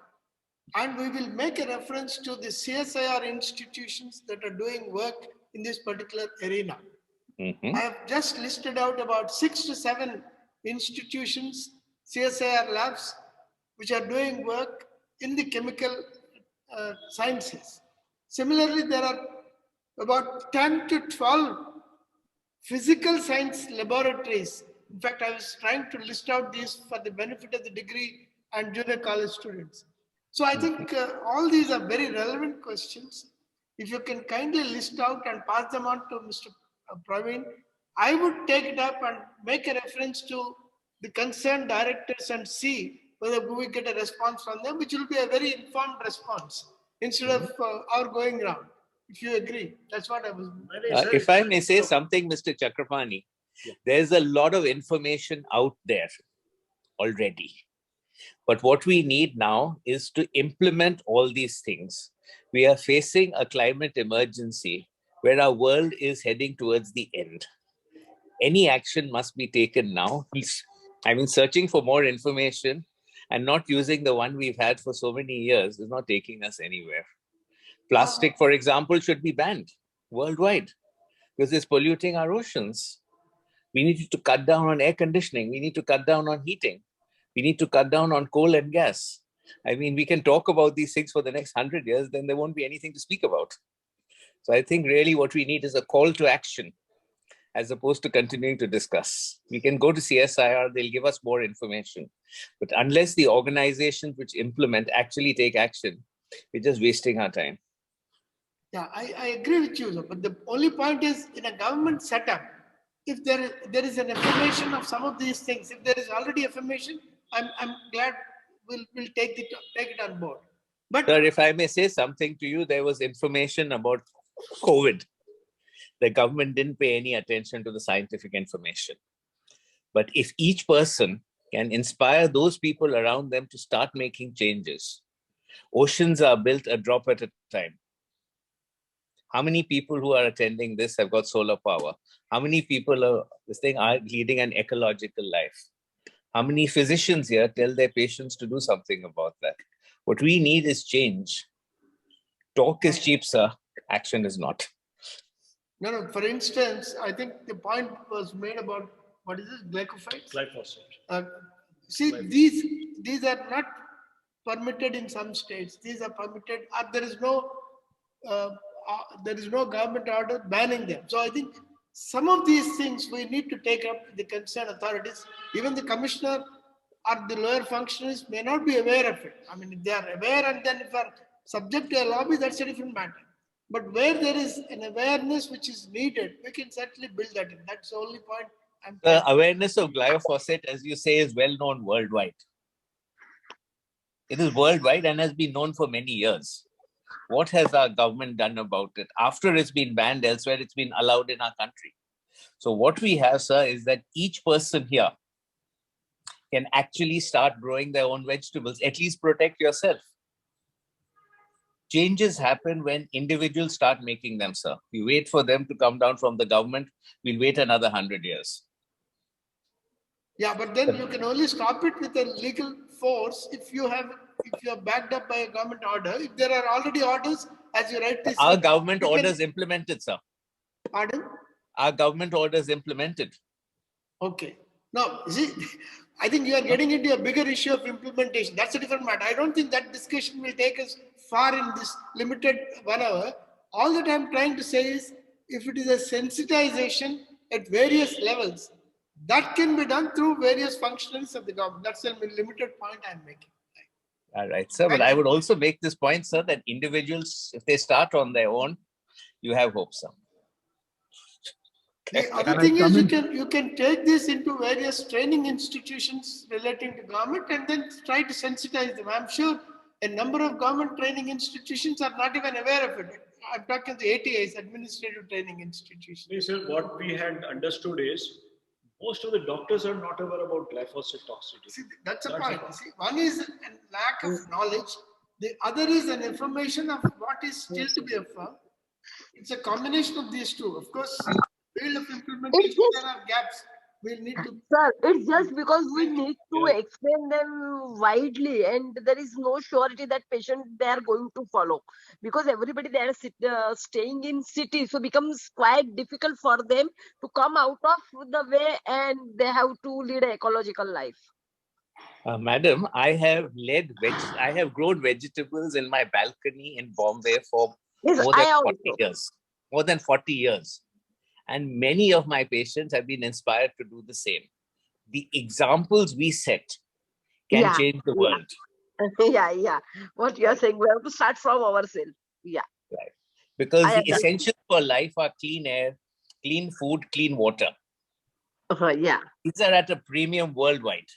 S3: and we will make a reference to the CSIR institutions that are doing work in this particular arena. I have just listed out about 6 to 7 institutions, CSIR labs, which are doing work in the chemical sciences. Similarly, there are about 10 to 12 physical science laboratories. In fact, I was trying to list out these for the benefit of the degree and junior college students. So I think all these are very relevant questions. If you can kindly list out and pass them on to Mr. Praveen, I would take it up and make a reference to the concerned directors and see whether we get a response from them, which will be a very informed response instead of our going around. If you agree, that's what I was.
S12: If I may say something, Mr. Chakrapani, there's a lot of information out there already. But what we need now is to implement all these things. We are facing a climate emergency where our world is heading towards the end. Any action must be taken now. I mean, searching for more information and not using the one we've had for so many years is not taking us anywhere. Plastic, for example, should be banned worldwide because it's polluting our oceans. We need to cut down on air conditioning. We need to cut down on heating. We need to cut down on coal and gas. I mean, we can talk about these things for the next 100 years, then there won't be anything to speak about. So I think really what we need is a call to action as opposed to continuing to discuss. We can go to CSIR, they'll give us more information. But unless the organizations which implement actually take action, we're just wasting our time.
S3: Yeah, I agree with you. But the only point is, in a government setup, if there is an affirmation of some of these things, if there is already affirmation, I'm glad we'll take it on board. But
S12: sir, if I may say something to you, there was information about COVID. The government didn't pay any attention to the scientific information. But if each person can inspire those people around them to start making changes, oceans are built a drop at a time. How many people who are attending this have got solar power? How many people are leading an ecological life? How many physicians here tell their patients to do something about that? What we need is change. Talk is cheap, sir. Action is not.
S3: No. For instance, I think the point was made about, what is this, glyphosate?
S13: Glyphosate.
S3: See, these are not permitted in some states. These are permitted. There is no government order banning them. So I think some of these things we need to take up with the concerned authorities. Even the commissioner or the lower functionaries may not be aware of it. I mean, if they are aware and then if they are subject to a lobby, that's a different matter. But where there is an awareness which is needed, we can certainly build that in. That's the only point.
S12: The awareness of glyphosate, as you say, is well known worldwide. It is worldwide and has been known for many years. What has our government done about it? After it's been banned elsewhere, it's been allowed in our country. So what we have, sir, is that each person here can actually start growing their own vegetables, at least protect yourself. Changes happen when individuals start making them, sir. We wait for them to come down from the government, we'll wait another 100 years.
S3: Yeah, but then you can only stop it with a legal force if you are backed up by a government order. If there are already orders, as you rightly said.
S12: Our government orders implemented, sir.
S3: Pardon?
S12: Our government orders implemented.
S3: Okay. Now, see, I think you are getting into a bigger issue of implementation. That's a different matter. I don't think that discussion will take us far in this limited 1 hour. All that I'm trying to say is, if it is a sensitization at various levels, that can be done through various functionaries of the government. That's a limited point I'm making.
S12: All right, sir. But I would also make this point, sir, that individuals, if they start on their own, you have hope, sir.
S3: The other thing is you can take this into various training institutions relating to government and then try to sensitize them. I'm sure a number of government training institutions are not even aware of it. I'm talking the ATIs, Administrative Training Institutions.
S13: Yes, sir, what we had understood is most of the doctors are not aware about glyphosate toxicity.
S3: See, that's a point. See, one is a lack of knowledge. The other is an information of what is still to be affirmed. It's a combination of these two. Of course, field of implementation, there are gaps. We'll need to.
S11: Sir, it's just because we need to explain them widely, and there is no surety that patients they are going to follow, because everybody they are staying in cities, so it becomes quite difficult for them to come out of the way, and they have to lead an ecological life.
S12: Madam, I have grown vegetables in my balcony in Bombay for more than 40 years. More than 40 years. And many of my patients have been inspired to do the same. The examples we set can change the world.
S11: Yeah. What you are saying, we have to start from ourselves. Yeah.
S12: Right. Because the essentials for life are clean air, clean food, clean water. These are at a premium worldwide.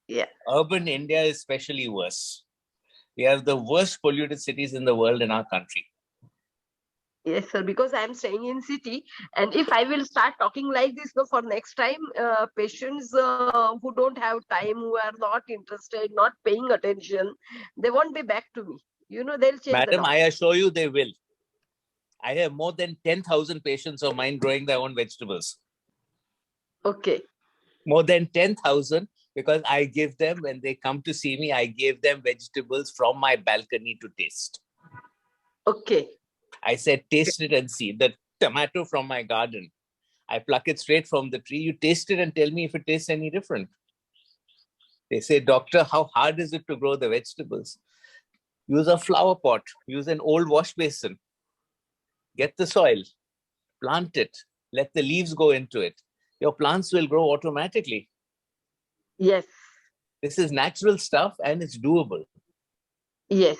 S11: Yeah.
S12: Urban India is especially worse. We have the worst polluted cities in the world in our country.
S11: Yes, sir, because I am staying in city, and if I will start talking like this, for next time, patients who don't have time, who are not interested, not paying attention, they won't be back to me. They'll change.
S12: Madam, I assure you they will. I have more than 10,000 patients of mine growing their own vegetables.
S11: Okay.
S12: More than 10,000, because I give them, when they come to see me, I gave them vegetables from my balcony to taste.
S11: Okay.
S12: I said, taste it and see. The tomato from my garden, I pluck it straight from the tree. You taste it and tell me if it tastes any different. They say, doctor, how hard is it to grow the vegetables? Use a flower pot. Use an old wash basin. Get the soil. Plant it. Let the leaves go into it. Your plants will grow automatically.
S11: Yes.
S12: This is natural stuff and it's doable.
S11: Yes.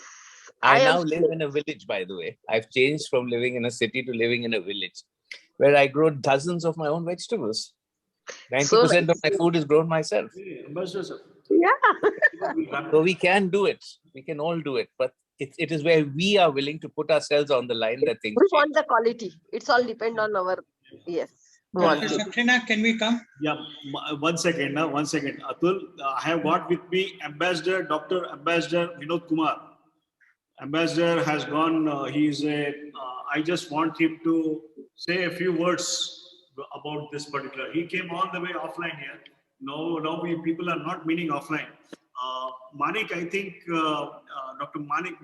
S12: I now live in a village, by the way. I've changed from living in a city to living in a village where I grow dozens of my own vegetables. 90% of my food is grown myself.
S11: Yeah.
S12: So we can do it. We can all do it. But it is where we are willing to put ourselves on the line that things
S11: We want the quality. It's all depend on our, yes.
S14: Dr. Saxena, can we come?
S2: Yeah, 1 second now, 1 second. Atul, I have got with me Ambassador, Dr. Ambassador Vinod Kumar. Ambassador has gone, I just want him to say a few words about this particular. He came all the way offline here. Now people are not meaning offline. Manik, I think, Dr. Manik,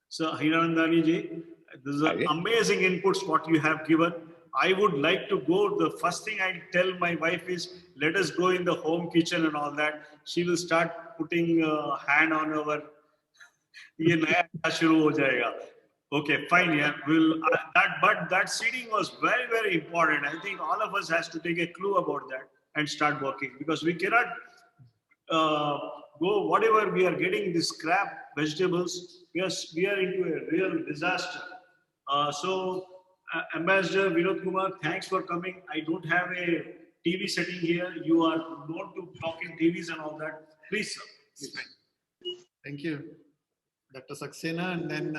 S2: Sir Hiranandani ji, this is amazing inputs what you have given. I would like to go. The first thing I tell my wife is, let us go in the home kitchen and all that. She will start putting hand on our. Okay, fine. Yeah, but that seeding was very, very important. I think all of us has to take a clue about that and start working, because we cannot go whatever we are getting the scrap vegetables. We are into a real disaster. Ambassador Vinod Kumar, thanks for coming. I don't have a TV setting here. You are known to talk in TVs and all that. Please, sir.
S15: Thank you, Dr. Saxena, and then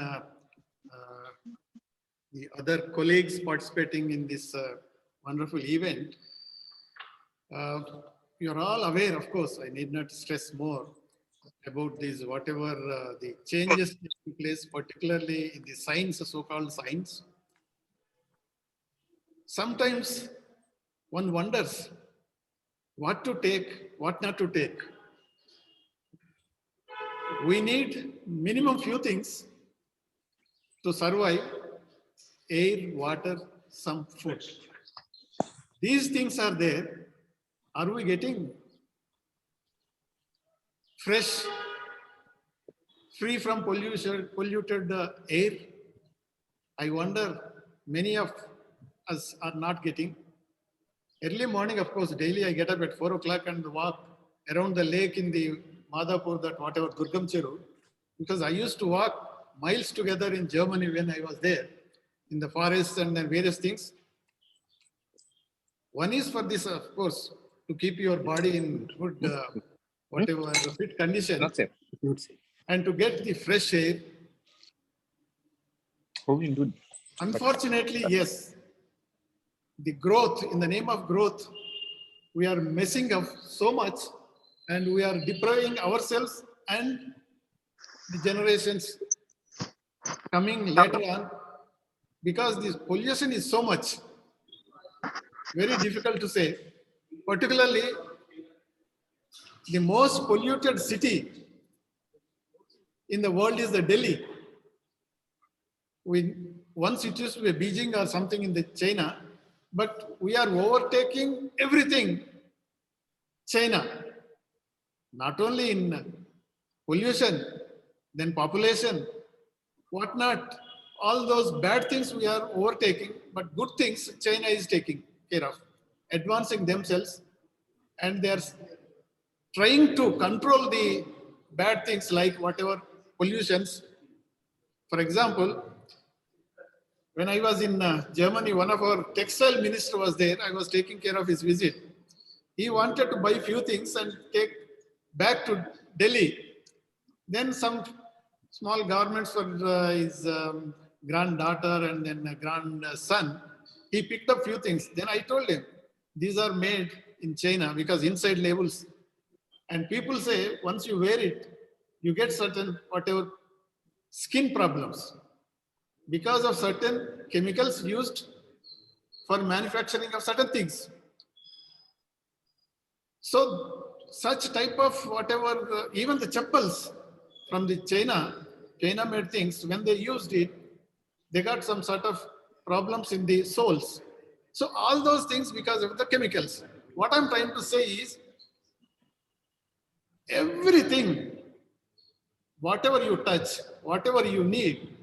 S15: the other colleagues participating in this wonderful event. You're all aware, of course, I need not stress more about these, whatever the changes taking place, particularly in the science, so-called science. Sometimes one wonders what to take, what not to take. We need minimum few things to survive: air, water, some food. These things are there. Are we getting fresh, free from polluted air? I wonder many of us are not getting. Early morning, of course, daily I get up at 4 o'clock and walk around the lake in the Madhapur, that whatever, Gurgam Cheru, because I used to walk miles together in Germany when I was there, in the forests and then various things. One is for this, of course, to keep your body in good, whatever, fit condition, and to get the fresh air. Unfortunately, yes, the growth, in the name of growth, we are messing up so much, and we are depriving ourselves and the generations coming later on, because this pollution is so much, very difficult to say. Particularly, the most polluted city in the world is the Delhi. Once it used to be Beijing or something in the China, but we are overtaking everything China. Not only in pollution, then population, whatnot, all those bad things we are overtaking, but good things China is taking care of, advancing themselves, and they are trying to control the bad things like whatever pollutions. For example, when I was in Germany, one of our textile minister was there. I was taking care of his visit. He wanted to buy few things and take back to Delhi. Then some small garments for his granddaughter and then grandson. He picked up few things. Then I told him, these are made in China, because inside labels. And people say, once you wear it, you get certain whatever skin problems because of certain chemicals used for manufacturing of certain things. So such type of whatever, even the chappals from the China made things, when they used it, they got some sort of problems in the soles. So all those things because of the chemicals. What I'm trying to say is, everything, whatever you touch, whatever you need,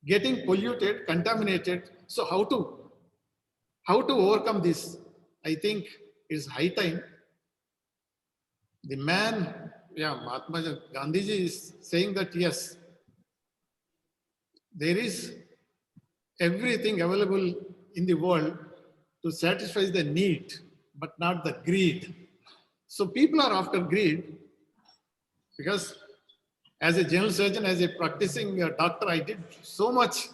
S15: getting polluted, contaminated. So how to overcome this? I think it's high time. The man, Mahatma Gandhiji is saying that yes, there is everything available in the world to satisfy the need, but not the greed. So people are after greed, because as a general surgeon, as a practicing doctor, I did so much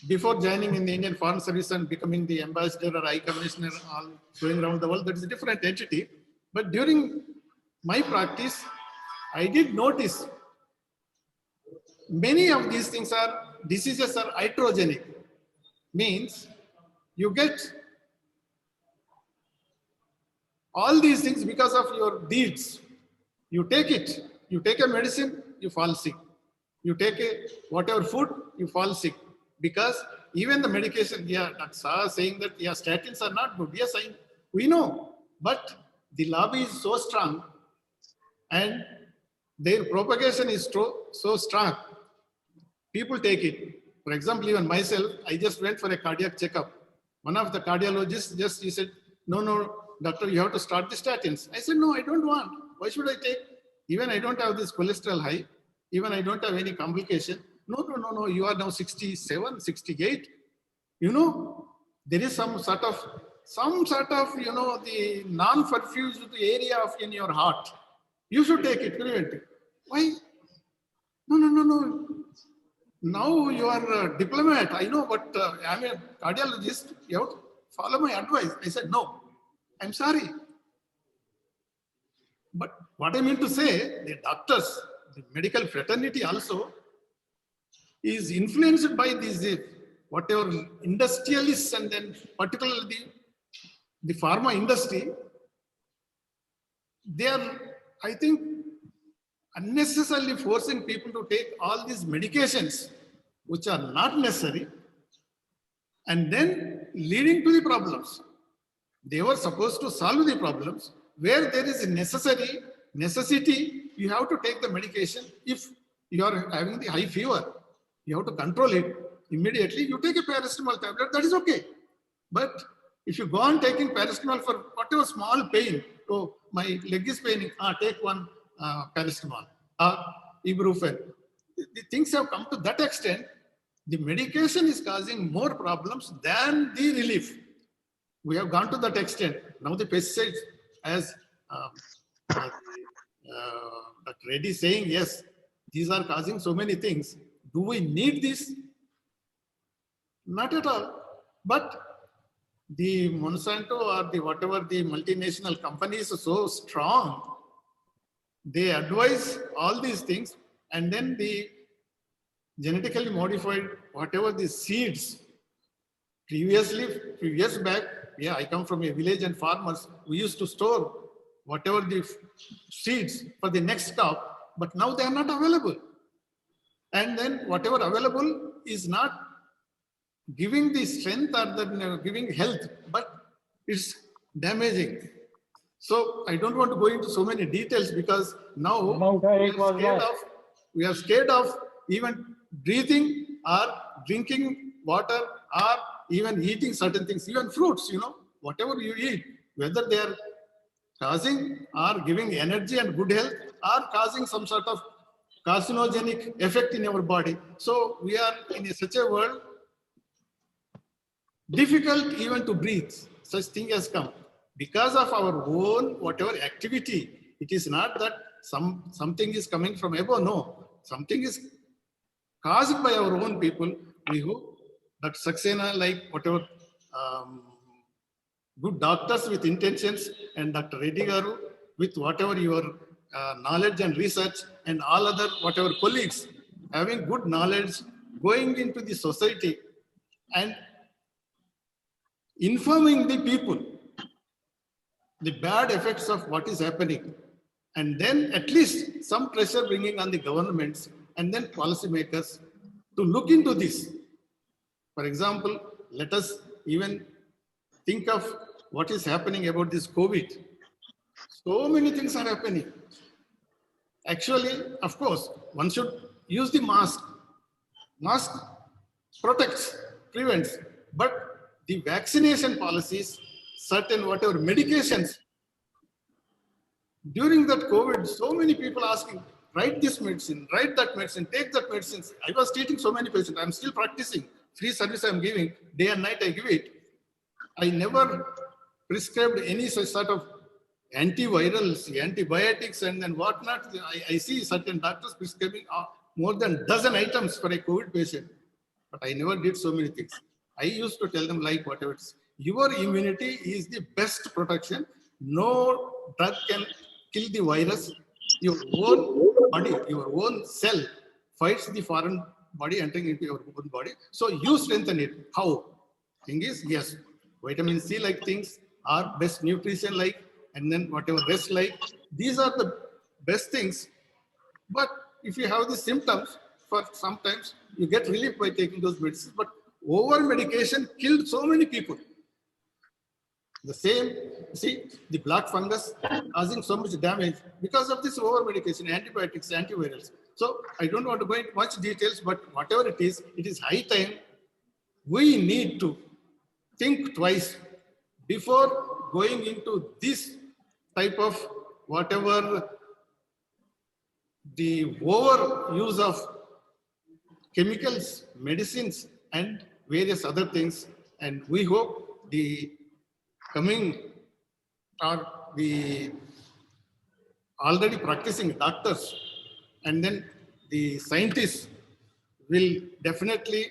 S15: before joining in the Indian Foreign Service and becoming the ambassador or high commissioner, all going around the world, that is a different entity. But during my practice, I did notice many of these things diseases are iatrogenic. Means you get all these things because of your deeds. You take it, you take a medicine, you fall sick. You take a whatever food, you fall sick. Because even the medication, yeah, Dr. saying that yeah, statins are not good. Yes, we know, but the lobby is so strong and their propagation is so strong. People take it. For example, even myself, I just went for a cardiac checkup. One of the cardiologists he said, no, doctor, you have to start the statins. I said, no, I don't want. Why should I take? Even I don't have this cholesterol high. Even I don't have any complication. No, you are now 67, 68. You know, there is some sort of, you know, the non-perfused area in your heart. You should take it, prevent it. Why? No. Now you are a diplomat. I know, but I'm a cardiologist. You have to follow my advice. I said, no, I'm sorry. But what I mean to say, the doctors, the medical fraternity also is influenced by these, whatever industrialists and then particularly the pharma industry, they are, I think, unnecessarily forcing people to take all these medications which are not necessary and then leading to the problems. They were supposed to solve the problems. Where there is a necessity, you have to take the medication. If you are having the high fever, you have to control it immediately. You take a paracetamol tablet, that is okay. But if you go on taking paracetamol for whatever small pain, oh, my leg is paining, take one paracetamol or ibuprofen. The things have come to that extent. The medication is causing more problems than the relief. We have gone to that extent. Now the pesticides, as Dr. Reddy is saying, yes, these are causing so many things. Do we need this? Not at all. But the Monsanto or the whatever the multinational companies are so strong, they advise all these things, and then the genetically modified whatever the seeds. Previously, few years back, yeah, I come from a village and farmers, we used to store whatever the seeds for the next crop, but now they are not available. And then whatever available is not giving the strength or the, giving health, but it's damaging. So I don't want to go into so many details because now we are scared of even breathing or drinking water or even eating certain things, even fruits, you know, whatever you eat, whether they are causing or giving energy and good health or causing some sort of carcinogenic effect in our body. So we are in such a world, difficult even to breathe. Such thing has come because of our own whatever activity. It is not that something is coming from above. No, something is caused by our own people. We hope that Saxena, like whatever good doctors with intentions, and Dr. Reddy Garu with whatever your knowledge and research, and all other whatever colleagues having good knowledge, going into the society and informing the people the bad effects of what is happening, and then at least some pressure bringing on the governments and then policymakers to look into this. For example, let us even think of what is happening about this COVID. So many things are happening. Actually, of course, one should use the mask. Mask protects, prevents, but the vaccination policies, certain whatever medications, during that COVID, so many people asking, write this medicine, write that medicine, take that medicine. I was treating so many patients. I'm still practicing. Free service I'm giving, day and night I give it. I never prescribed any such sort of antivirals, antibiotics, and then whatnot. I see certain doctors prescribing more than a dozen items for a COVID patient. but I never did so many things. I used to tell them like whatever it's, your immunity is the best protection. No drug can kill the virus. Your own body, your own cell fights the foreign body entering into your own body. So you strengthen it. How? Thing is, yes, vitamin C like things are best nutrition like, and then whatever rest like. These are the best things. But if you have the symptoms, for sometimes you get relief by taking those medicines. But over medication killed so many people. The same, see, the black fungus causing so much damage because of this over medication, antibiotics, antivirals. So I don't want to go into much details, but whatever it is high time we need to think twice before going into this type of whatever the over use of chemicals, medicines, and various other things. And we hope the coming or the already practicing doctors and then the scientists will definitely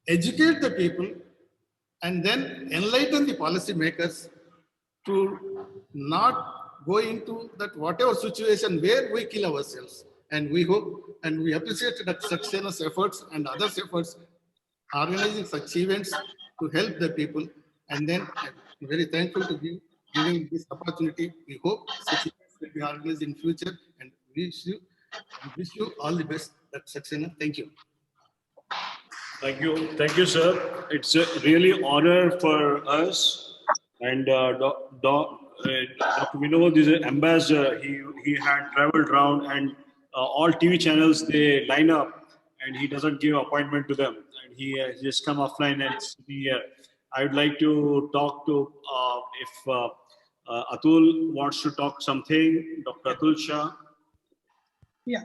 S15: educate the people and then enlighten the policy makers to not go into that whatever situation where we kill ourselves. And we hope and we appreciate that Saxena's efforts and others' efforts organizing such events to help the people. And then I'm very thankful to you giving this opportunity. We hope such events will be organized in future and wish you all the best. That's Saxena. Thank you.
S2: Thank you, sir. It's a really honor for us. And Dr. Vinod is an ambassador. He had traveled around and all TV channels, they line up and he doesn't give appointment to them. And he just come offline and see here. I would like to talk to, if Atul wants to talk something, Dr. Atul Shah.
S14: Yeah.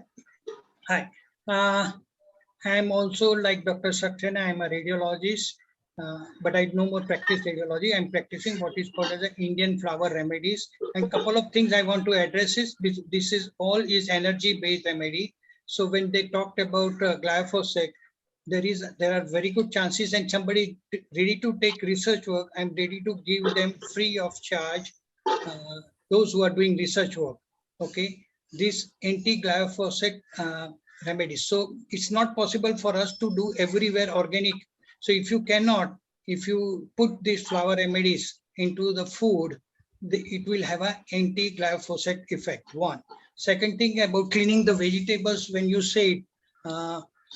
S14: Hi. I'm also like Dr. Saxena. I'm a radiologist, but I no more practice radiology. I'm practicing what is called as the Indian flower remedies. And couple of things I want to address is this is all is energy-based remedy. So when they talked about glyphosate, there are very good chances, and somebody ready to take research work, I'm ready to give them free of charge. Those who are doing research work, okay, this anti-glyphosate remedies. So it's not possible for us to do everywhere organic. So if you put these flower remedies into the food, it will have an anti-glyphosate effect. One. Second thing about cleaning the vegetables, when you say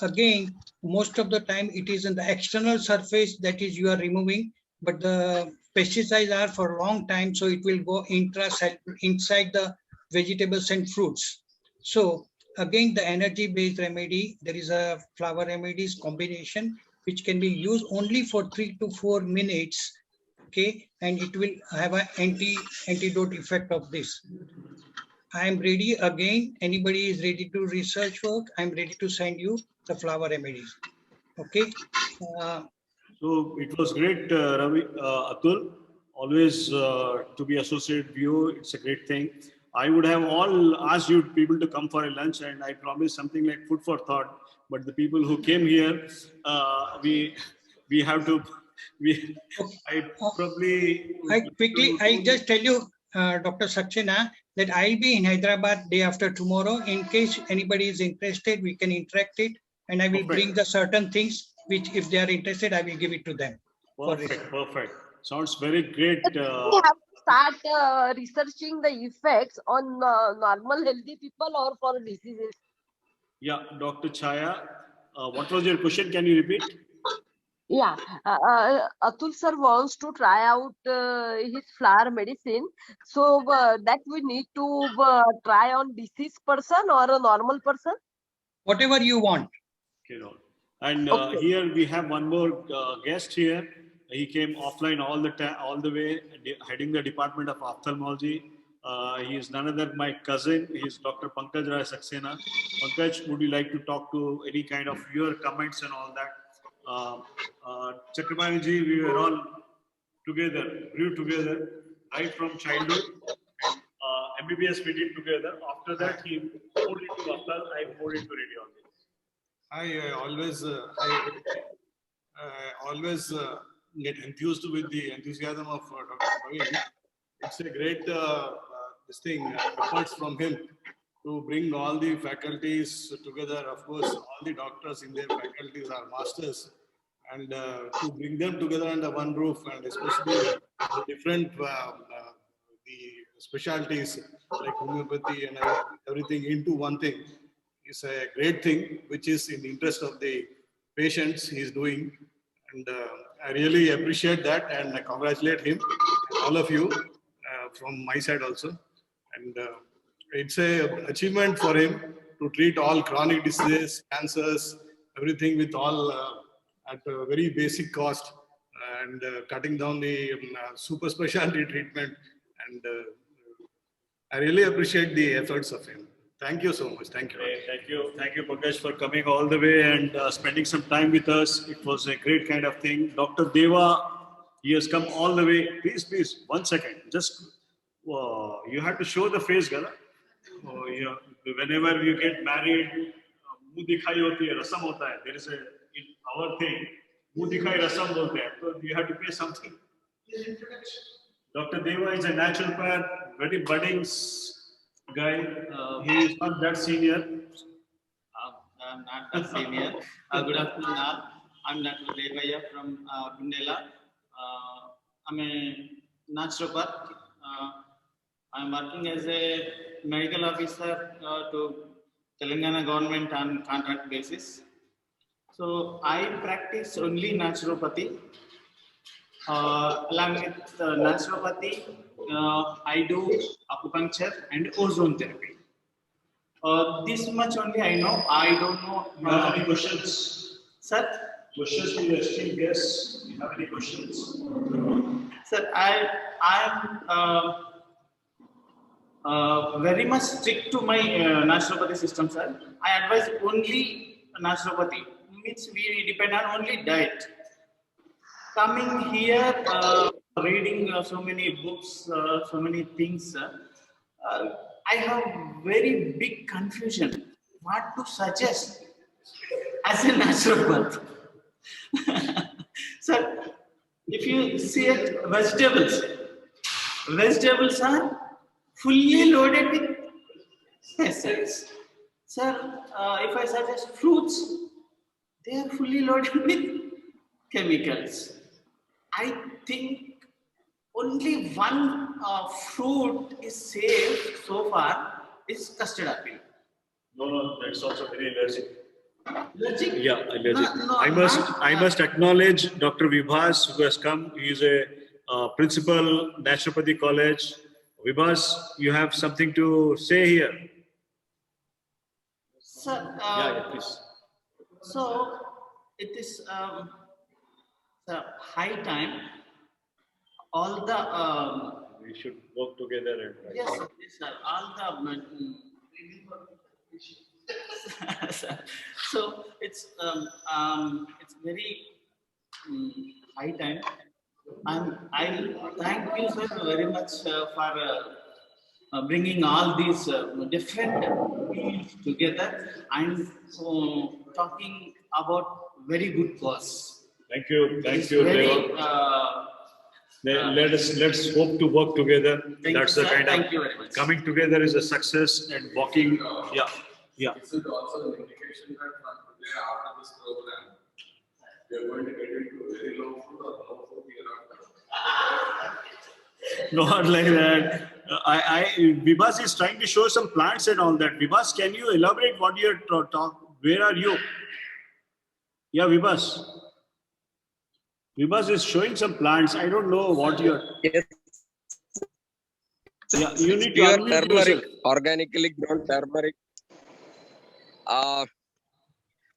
S14: again, most of the time it is in the external surface that is you are removing, but the pesticides are for a long time, so it will go inside the vegetables and fruits. So again, the energy-based remedy, there is a flower remedies combination which can be used only for 3 to 4 minutes, okay, and it will have an antidote effect of this. I am ready again. Anybody is ready to research work? I'm ready to send you the flower remedies. Okay.
S2: So it was great, Ravi, Atul. Always to be associated with you. It's a great thing. I would have all asked you people to come for a lunch, and I promised something like food for thought. But the people who came here, we have to.
S14: I just tell you, Dr. Saxena, that I'll be in Hyderabad day after tomorrow. In case anybody is interested, we can interact it, and I will bring the certain things which, if they are interested, I will give it to them.
S2: Perfect. Sounds very great.
S11: We have to start researching the effects on normal healthy people or for diseases.
S2: Yeah, Dr. Chaya, what was your question? Can you repeat?
S11: Yeah, Atul sir wants to try out his flower medicine. So that we need to try on diseased person or a normal person?
S14: Whatever you want.
S2: Okay, and here we have one more guest here. He came offline all the way, heading the Department of Ophthalmology. He is none other my cousin. He is Dr. Pankaj Saxena. Pankaj, would you like to talk to any kind of your comments and all that? Chakrabarti, we were all together, grew together, right from childhood. MBBS we did together. After that, he moved into Ophthalmology, I moved into radiology.
S16: I always get enthused with the enthusiasm of Dr. Praveen. It's a great efforts from him to bring all the faculties together. Of course, all the doctors in their faculties are masters, and to bring them together under one roof, and especially the different the specialties like homeopathy and everything into one thing is a great thing, which is in the interest of the patients he is doing. And I really appreciate that, and I congratulate him and all of you from my side also. And it's a achievement for him to treat all chronic diseases, cancers, everything with all at a very basic cost, and cutting down the super specialty treatment. And I really appreciate the efforts of him. Thank you so much. Thank you.
S2: Thank you, Pankaj, for coming all the way and spending some time with us. It was a great kind of thing. Dr. Deva, he has come all the way. Please, 1 second. Just you have to show the face, Gala. Whenever you get married, मुँह दिखाई होती है, रसम होता है. There is a in our thing, मुँह दिखाई रसम बोलते हैं. So you have to pay something. Dr. Deva is a naturopath, very budding guy. He is not that senior.
S17: I'm not that senior. Good afternoon, all. I'm Dr. Devaya from Bunela. I'm a naturopath. I'm working as a medical officer to Telangana government on contract basis. So I practice only naturopathy. Along with naturopathy, I do acupuncture and ozone therapy. This much only I know. I don't know.
S2: You have any questions?
S17: Sir?
S2: Questions to your esteemed guests? You have any questions?
S17: Sir, I am very much strict to my naturopathy system, sir. I advise only naturopathy. Means we depend on only diet. Coming here, reading so many books, so many things, I have very big confusion what to suggest as a naturopath. Sir, if you see it, vegetables are fully loaded with pesticides. Sir, if I suggest fruits, they are fully loaded with chemicals. I think only one fruit is safe so far is custard apple.
S2: No, that's also very allergic.
S17: Allergic?
S2: Yeah, allergic. I must acknowledge Dr. Vibhas, who has come. He is a principal, Naturopathy College. Vibhas, you have something to say here?
S17: Sir,
S2: please.
S17: So it is the high time. All the
S2: we should work together. And
S17: yes, sir. All the so it's very high time. I thank you, sir, very much for bringing all these different fields together and talking about very good cause.
S2: Thank you, very, let's hope to work together. That's the kind of coming together is a success, and walking. Yeah.
S6: This is also an indication that from today after this program, we are going to get into very low food or low food hereafter.
S2: Not like that. Vibhas is trying to show some plants and all that. Vibhas, can you elaborate what you're talking? Where are you? Yeah, Vibhas. Vibhas is showing some plants. I don't know what you're.
S18: Yes.
S2: Yeah, you need to
S18: pure
S2: unmute
S18: turmeric,
S2: yourself.
S18: organically grown turmeric.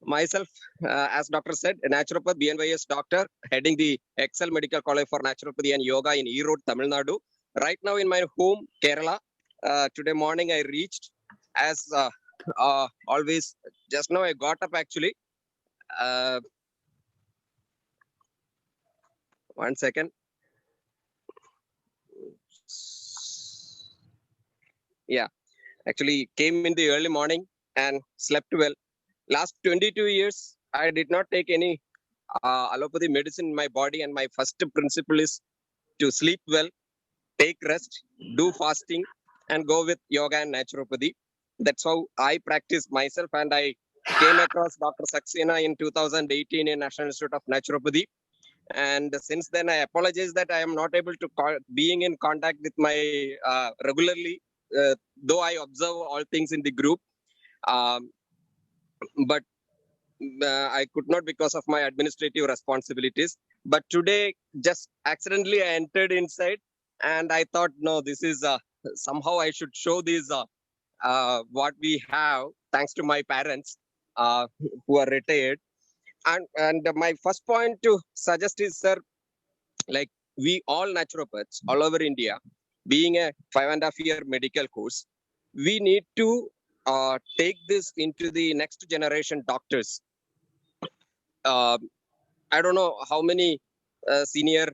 S18: Myself, as doctor said, a naturopath, BNYS doctor, heading the Excel Medical College for Naturopathy and Yoga in Erode, Tamil Nadu. Right now in my home, Kerala. Today morning I reached, as always, just now I got up actually. 1 second. Yeah, actually came in the early morning and slept well. Last 22 years, I did not take any allopathy medicine in my body, and my first principle is to sleep well, take rest, do fasting, and go with yoga and naturopathy. That's how I practice myself, and I came across Dr. Saxena in 2018 in National Institute of Naturopathy. And since then, I apologize that I am not able to being in contact with my regularly, though I observe all things in the group. But I could not because of my administrative responsibilities. But today, just accidentally, I entered inside, and I thought, no, this is somehow I should show this what we have, thanks to my parents who are retired. And my first point to suggest is, sir, like we all naturopaths all over India, being a 5.5-year medical course, we need to take this into the next generation doctors. I don't know how many senior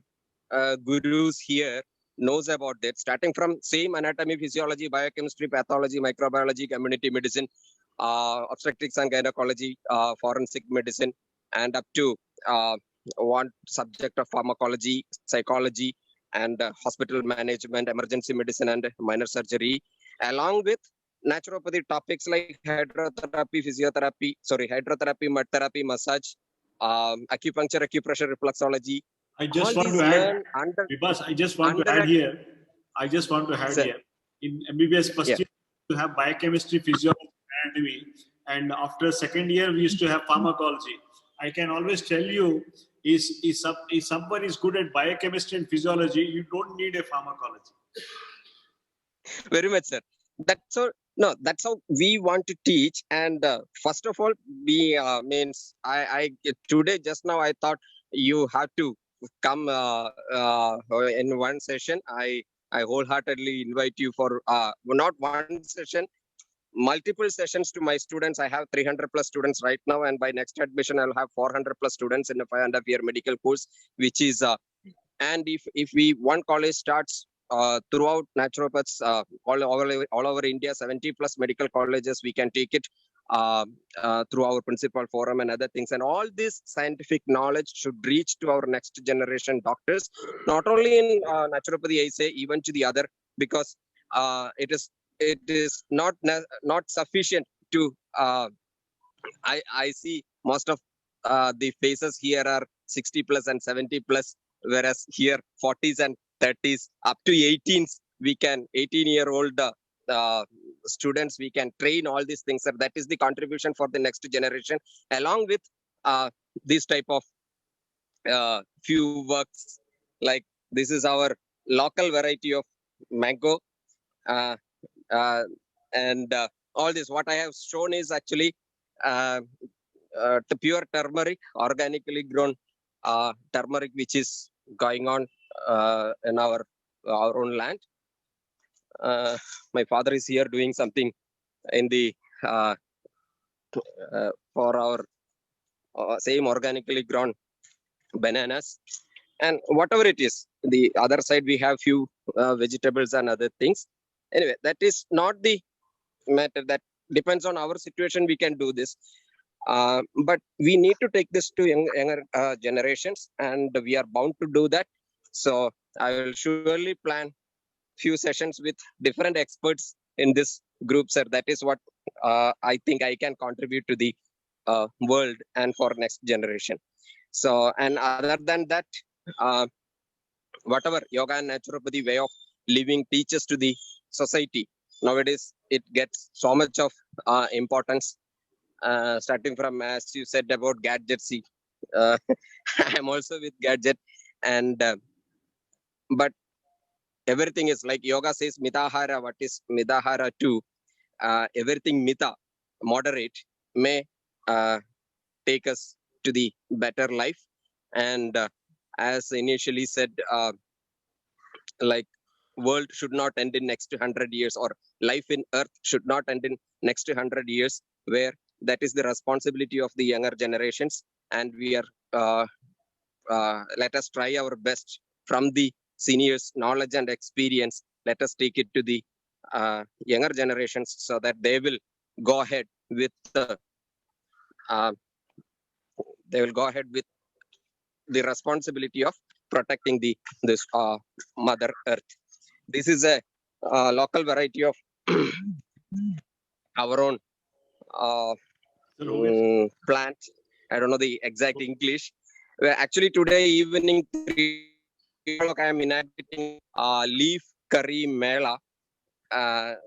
S18: gurus here knows about that, starting from same anatomy, physiology, biochemistry, pathology, microbiology, community medicine, obstetrics and gynecology, forensic medicine, and up to one subject of pharmacology, psychology, and hospital management, emergency medicine, and minor surgery, along with naturopathy topics like hydrotherapy, mud therapy, massage, acupuncture, acupressure, reflexology.
S2: I just want to add, because I just want to add here. I just want to add here. In MBBS first year, we have biochemistry, physiology, anatomy, and after second year, we used to have pharmacology. I can always tell you, if someone is good at biochemistry and physiology, you don't need a pharmacology.
S18: Very much, sir. That's all. No, that's how we want to teach. And first of all, we means I today just now I thought you have to come in one session. I wholeheartedly invite you for not one session, multiple sessions to my students. I have 300 plus students right now, and by next admission I'll have 400 plus students in a 5.5-year medical course, which is and if we one college starts throughout naturopaths all over India, 70 plus medical colleges, we can take it through our principal forum and other things. And all this scientific knowledge should reach to our next generation doctors, not only in naturopathy, I say, even to the other, because it is not sufficient to I see most of the faces here are 60 plus and 70 plus, whereas here 40s and 30s up to 18s, we can 18-year-old students, we can train all these things. Sir, that is the contribution for the next generation, along with this type of few works. Like this is our local variety of mango, and all this what I have shown is actually the pure turmeric, organically grown turmeric, which is going on in our own land. My father is here doing something in the for our same organically grown bananas, and whatever it is. The other side we have few vegetables and other things. Anyway, that is not the matter. That depends on our situation. We can do this. But we need to take this to younger generations, and we are bound to do that. So I will surely plan few sessions with different experts in this group, sir. That is what I think I can contribute to the world and for next generation. So, and other than that, whatever yoga and naturopathy way of living teaches to the society, nowadays it gets so much of importance. Starting from, as you said about gadgets, I'm also with gadget, and but everything is like yoga says mitahara. What is mitahara too? Everything mita, moderate, may take us to the better life. And as initially said, like world should not end in next 100 years, or life in earth should not end in next 100 years, where that is the responsibility of the younger generations. And we are let us try our best from the seniors' knowledge and experience. Let us take it to the younger generations so that they will go ahead with they will go ahead with the responsibility of protecting this Mother Earth. This is a local variety of our own plant. I don't know the exact English. Actually, today evening, 3 o'clock, I am inaugurating leaf curry mela.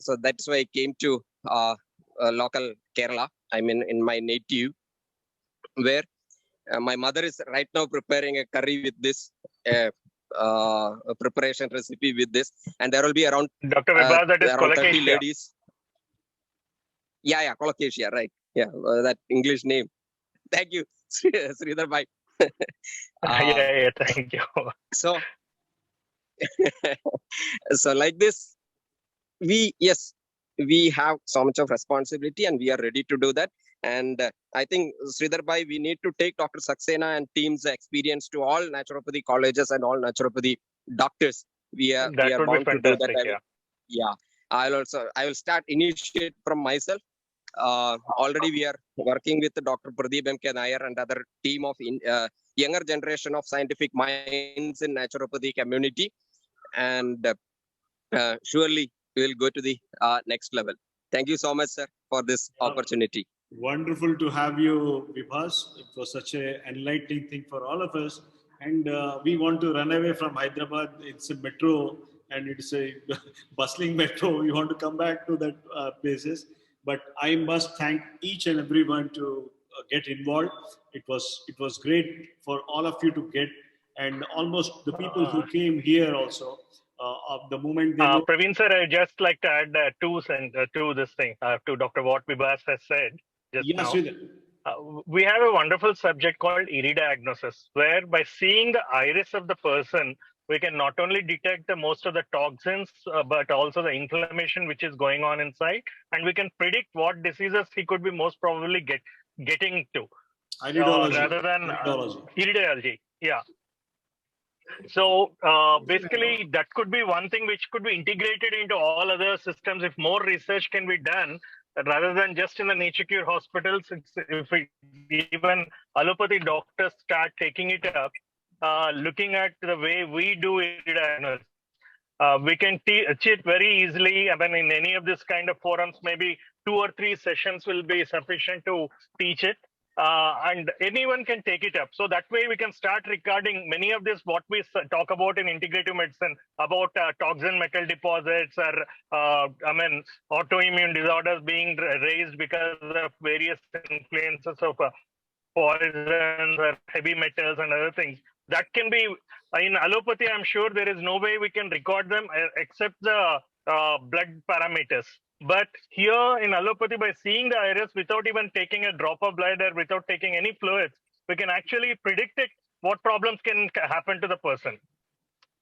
S18: So that's why I came to local Kerala. I mean, in my native, where my mother is right now preparing a curry with this preparation recipe with this, and there will be around
S19: Dr. Vibhas, that is
S18: around 30
S19: colocasia.
S18: ladies. Yeah, colocasia, right? Yeah, that English name. Thank you, Sridhar bhai.
S19: Yeah, thank you.
S18: So, so like this, we have so much of responsibility, and we are ready to do that. And I think, Sridhar bhai, we need to take Dr. Saxena and team's experience to all naturopathy colleges and all naturopathy doctors. We are bound to do that. Yeah, I will start initiate from myself. Already we are working with Dr. Pradeep M.K. Nair and other team of younger generation of scientific minds in naturopathy community, and surely we will go to the next level. Thank you so much, sir, for this opportunity.
S2: Wonderful to have you, Vibhas. It was such an enlightening thing for all of us. And we want to run away from Hyderabad. It's a metro and it's a bustling metro. We want to come back to that places. But I must thank each and everyone to get involved. It was great for all of you to get, and almost the people who came here also. Of the moment they
S19: Praveen sir, I just like to add to this thing, to Dr. What Vibhas has said just now. We have a wonderful subject called iridiagnosis, where by seeing the iris of the person, we can not only detect most of the toxins, but also the inflammation which is going on inside, and we can predict what diseases he could be most probably getting to. Rather than iridiology. Yeah. So basically, that could be one thing which could be integrated into all other systems if more research can be done, rather than just in the nature cure hospitals. If even allopathy doctors start taking it up, looking at the way we do iridiagnosis, we can teach it very easily. I mean, in any of this kind of forums, maybe 2 or 3 sessions will be sufficient to teach it. And anyone can take it up. So that way we can start recording many of this, what we talk about in integrative medicine, about toxin metal deposits or, autoimmune disorders being raised because of various influences of poisons or heavy metals and other things. That can be, in allopathy, I'm sure there is no way we can record them except the blood parameters. But here in allopathy, by seeing the iris without even taking a drop of blood or without taking any fluids, we can actually predict it, what problems can happen to the person.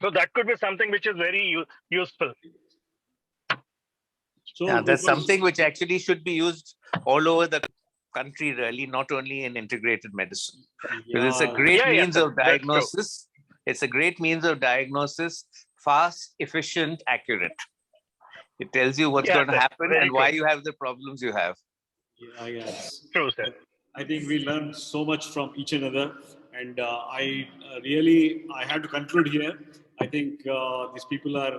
S19: So that could be something which is very useful.
S12: So yeah, that's something which actually should be used all over the country, really, not only in integrated medicine. Because it's a great means of diagnosis. It's a great means of diagnosis, fast, efficient, accurate. It tells you what's going to happen and why you have the problems you have.
S2: Yes.
S19: True, sir.
S2: I think we learned so much from each another, and I have to conclude here. I think these people are.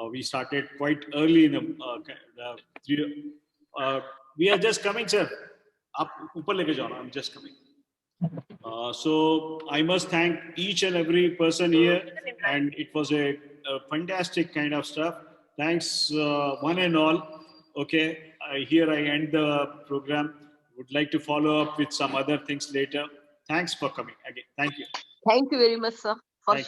S2: We started quite early in the. We are just coming, sir. Up, upar leke jao, I'm just coming. So I must thank each and every person here, and it was a fantastic kind of stuff. Thanks, one and all. Okay, here I end the program. Would like to follow up with some other things later. Thanks for coming again. Thank you.
S11: Thank you very much, sir, for sharing.